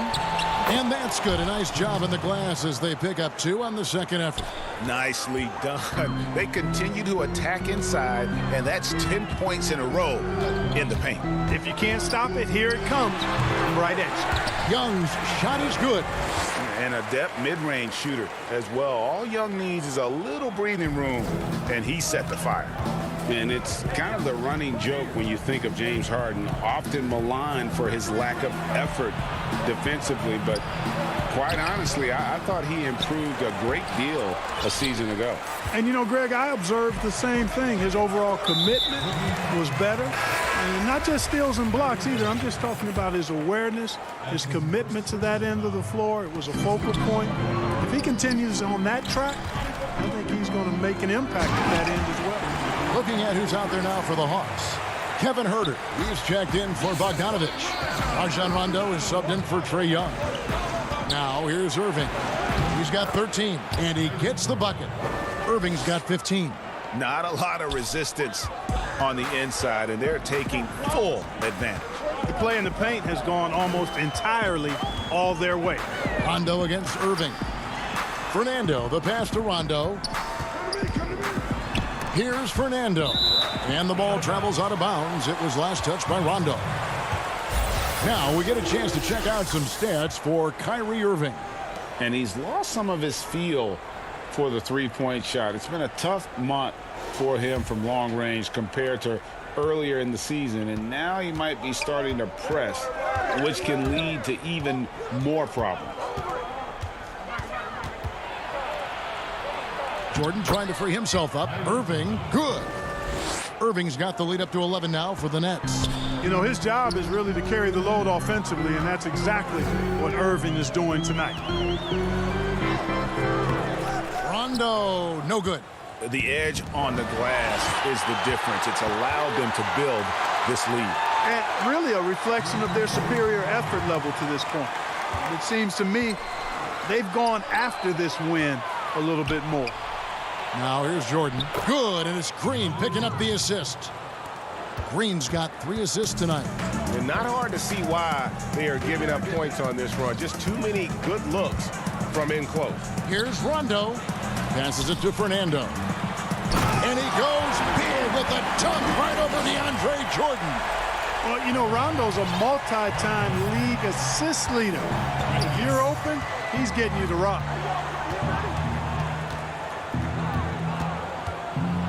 And that's good. A nice job in the glass as they pick up 2 on the second effort. Nicely done. They continue to attack inside, and that's 10 points in a row in the paint. If you can't stop it, here it comes from right edge. Young's shot is good. And a depth mid-range shooter as well. All Young needs is a little breathing room, and he set the fire. And it's kind of the running joke when you think of James Harden, often maligned for his lack of effort defensively. But quite honestly, I thought he improved a great deal a season ago. And, you know, Greg, I observed the same thing. His overall commitment was better. And not just steals and blocks either. I'm just talking about his awareness, his commitment to that end of the floor. It was a focal point. If he continues on that track, I think he's going to make an impact at that end as well. Looking at who's out there now for the Hawks. Kevin Huerter, he's checked in for Bogdanovich. Rajon Rondo is subbed in for Trae Young. Now here's Irving. He's got 13, and he gets the bucket. Irving's got 15. Not a lot of resistance on the inside, and they're taking full advantage. The play in the paint has gone almost entirely all their way. Rondo against Irving. Fernando, the pass to Rondo. Here's Fernando. And the ball travels out of bounds. It was last touched by Rondo. Now we get a chance to check out some stats for Kyrie Irving. And he's lost some of his feel for the three-point shot. It's been a tough month for him from long range compared to earlier in the season. And now he might be starting to press, which can lead to even more problems. Jordan trying to free himself up. Irving, good. Irving's got the lead up to 11 now for the Nets. You know, his job is really to carry the load offensively, and that's exactly what Irving is doing tonight. Rondo, no good. The edge on the glass is the difference. It's allowed them to build this lead. And really a reflection of their superior effort level to this point. It seems to me they've gone after this win a little bit more. Now here's Jordan. Good, and it's Green picking up the assist. Green's got 3 assists tonight. And not hard to see why they are giving up points on this run. Just too many good looks from in close. Here's Rondo. Passes it to Fernando. And he goes big with a dunk right over DeAndre Jordan. Well, you know, Rondo's a multi-time league assist leader. If you're open, he's getting you to rock.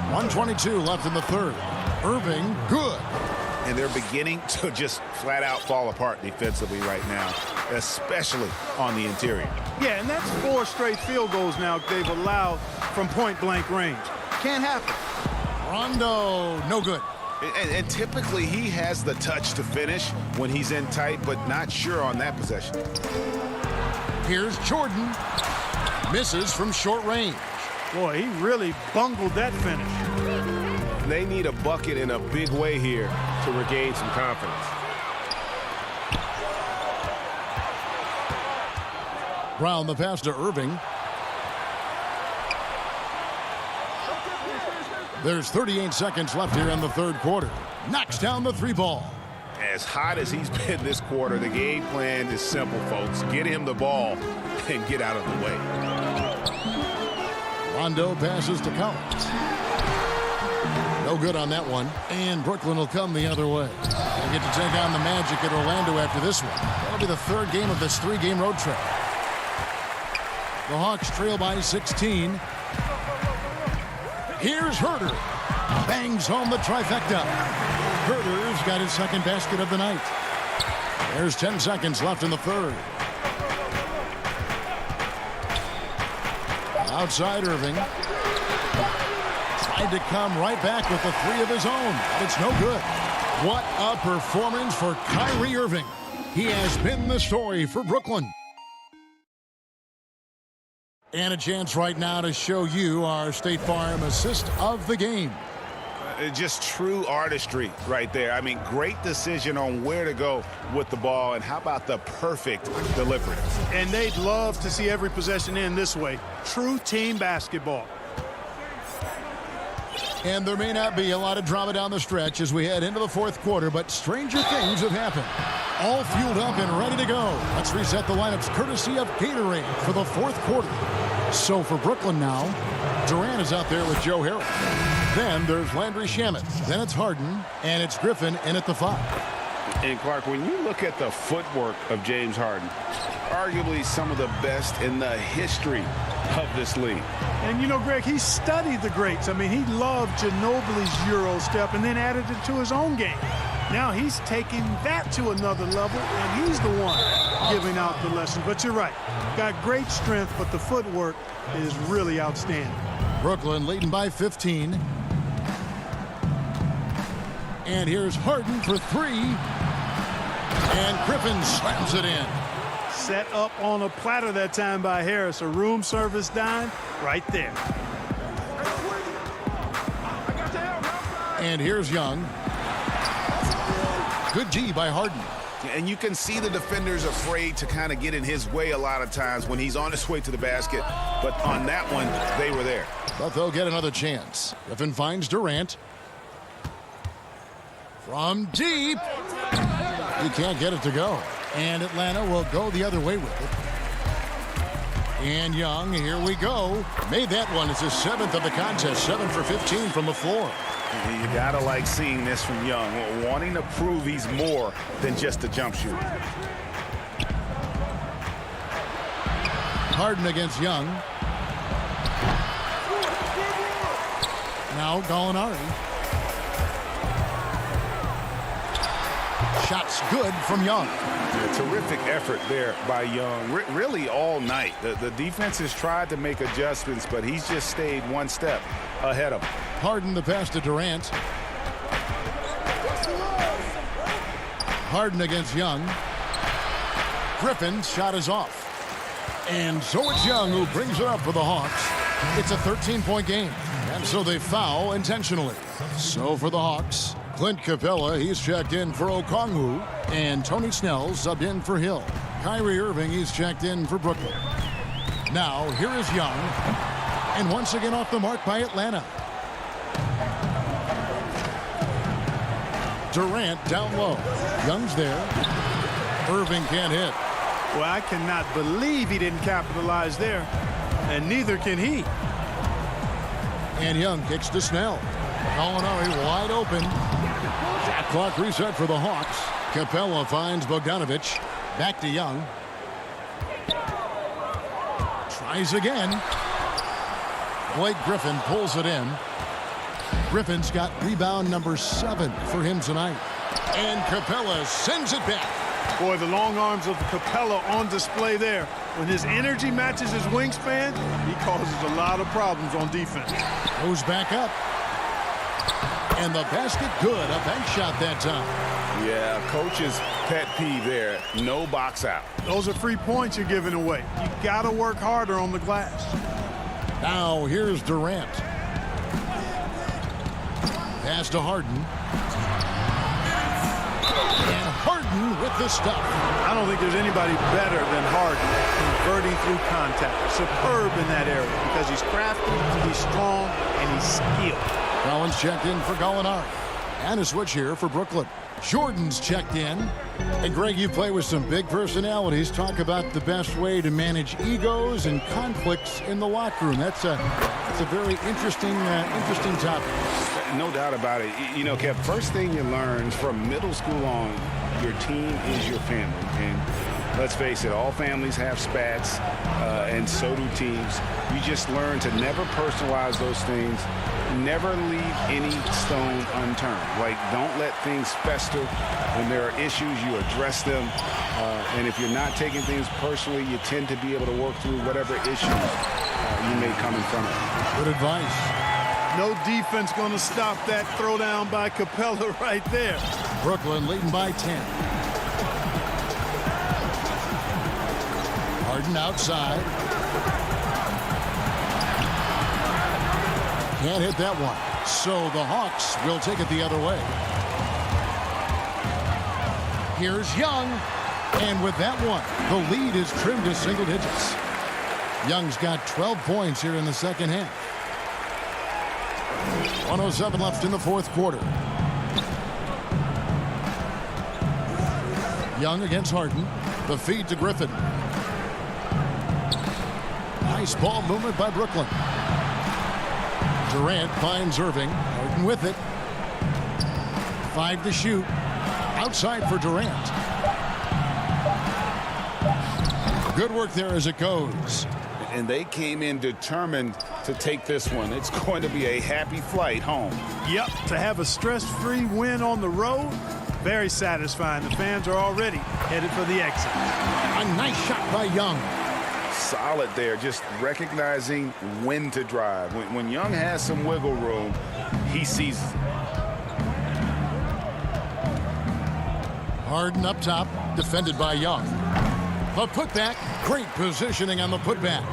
1:22 left in the third. Irving, good. And they're beginning to just flat out fall apart defensively right now, especially on the interior. Yeah, and that's 4 straight field goals now they've allowed from point-blank range. Can't happen. Rondo, no good. And typically he has the touch to finish when he's in tight, but not sure on that possession. Here's Jordan. Misses from short range. Boy, he really bungled that finish. They need a bucket in a big way here to regain some confidence. Brown the pass to Irving. There's 38 seconds left here in the third quarter. Knocks down the 3 ball. As hot as he's been this quarter, the game plan is simple, folks. Get him the ball and get out of the way. Rondo passes to Collins. No good on that one. And Brooklyn will come the other way. They get to take on the Magic at Orlando after this one. That'll be the 3rd game of this 3-game road trip. The Hawks trail by 16. Here's Huerter. Bangs home the trifecta. Huerter's got his 2nd basket of the night. There's 10 seconds left in the third. Outside Irving. Tried to come right back with the 3 of his own, but it's no good. What a performance for Kyrie Irving. He has been the story for Brooklyn. And a chance right now to show you our State Farm assist of the game. Just true artistry right there. I mean, great decision on where to go with the ball, and how about the perfect delivery? And they'd love to see every possession end this way. True team basketball. And there may not be a lot of drama down the stretch as we head into the fourth quarter, but stranger things have happened. All fueled up and ready to go. Let's reset the lineups courtesy of Gatorade for the fourth quarter. So for Brooklyn now, Durant is out there with Joe Harris. Then there's Landry Shamet. Then it's Harden, and it's Griffin in at the 5. And Clark, when you look at the footwork of James Harden, arguably some of the best in the history of this league. And, you know, Greg, he studied the greats. I mean, he loved Ginobili's Euro step and then added it to his own game. Now he's taking that to another level, and he's the one giving out the lesson. But you're right. Got great strength, but the footwork is really outstanding. Brooklyn leading by 15. And here's Harden for 3. And Griffin slams it in. Set up on a platter that time by Harris. A room service dime right there. And here's Young. Good D by Harden. And you can see the defenders afraid to kind of get in his way a lot of times when he's on his way to the basket. But on that one, they were there. But they'll get another chance. Griffin finds Durant. From deep. He can't get it to go. And Atlanta will go the other way with it. And Young, here we go. Made that one. It's his 7th of the contest. 7 for 15 from the floor. You gotta like seeing this from Young, wanting to prove he's more than just a jump shooter. Harden against Young. Now Gallinari. Shots good from Young. A terrific effort there by Young, really all night. The defense has tried to make adjustments, but he's just stayed one step ahead of him. Harden the pass to Durant. Harden against Young. Griffin's shot is off. And so it's Young who brings it up for the Hawks. It's a 13-point game. And so they foul intentionally. So for the Hawks, Clint Capella, he's checked in for Okongwu. And Tony Snell subbed in for Hill. Kyrie Irving, he's checked in for Brooklyn. Now, here is Young. And once again off the mark by Atlanta. Durant down low. Young's there. Irving can't hit. Well, I cannot believe he didn't capitalize there. And neither can he. And Young kicks to Snell. Gallinari wide open. Shot clock reset for the Hawks. Capella finds Bogdanovic. Back to Young. Tries again. Blake Griffin pulls it in. Griffin's got rebound number 7 for him tonight. And Capella sends it back. Boy, the long arms of Capella on display there. When his energy matches his wingspan, he causes a lot of problems on defense. Goes back up. And the basket good. A bank shot that time. Yeah, coach's pet peeve there. No box out. Those are free points you're giving away. You got to work harder on the glass. Now here's Durant. Pass to Harden. And Harden with the stuff. I don't think there's anybody better than Harden at converting through contact. Superb in that area because he's crafty, he's strong, and he's skilled. Collins checked in for Gallinari. And a switch here for Brooklyn. Jordan's checked in. And Greg, you play with some big personalities. Talk about the best way to manage egos and conflicts in the locker room. That's a very interesting topic. No doubt about it. You know, Kev, first thing you learn from middle school on, your team is your family. And let's face it, all families have spats, and so do teams. You just learn to never personalize those things. Never leave any stone unturned. Like, don't let things fester. When there are issues, you address them. And if you're not taking things personally, you tend to be able to work through whatever issues you may come in front of. Good advice. No defense going to stop that throwdown by Capella right there. Brooklyn leading by 10. Harden outside. Can't hit that one. So the Hawks will take it the other way. Here's Young. And with that one, the lead is trimmed to single digits. Young's got 12 points here in the second half. 1:07 left in the fourth quarter. Young against Harden. The feed to Griffin. Nice ball movement by Brooklyn. Durant finds Irving. Harden with it. 5 to shoot. Outside for Durant. Good work there as it goes. And they came in determined to take this one. It's going to be a happy flight home. Yep, to have a stress-free win on the road, very satisfying. The fans are already headed for the exit. A nice shot by Young. Solid there, just recognizing when to drive. When Young has some wiggle room, he sees it. Harden up top, defended by Young. The putback, great positioning on the putback.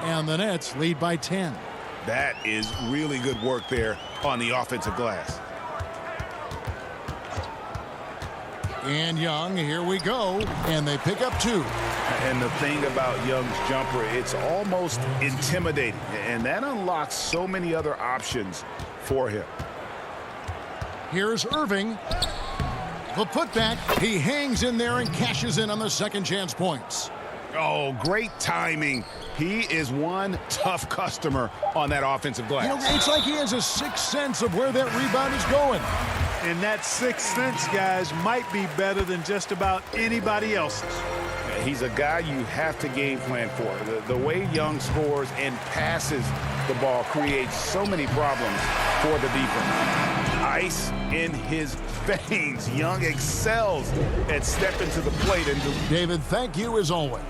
And the Nets lead by 10. That is really good work there on the offensive glass. And Young, here we go. And they pick up 2. And the thing about Young's jumper, it's almost intimidating. And that unlocks so many other options for him. Here's Irving. The putback, he hangs in there and cashes in on the second chance points. Oh, great timing. He is one tough customer on that offensive glass. You know, it's like he has a sixth sense of where that rebound is going. And that sixth sense, guys, might be better than just about anybody else's. He's a guy you have to game plan for. The way Young scores and passes the ball creates so many problems for the defense. Ice in his veins. Young excels at stepping to the plate and David, thank you as always.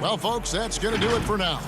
Well, folks, that's going to do it for now.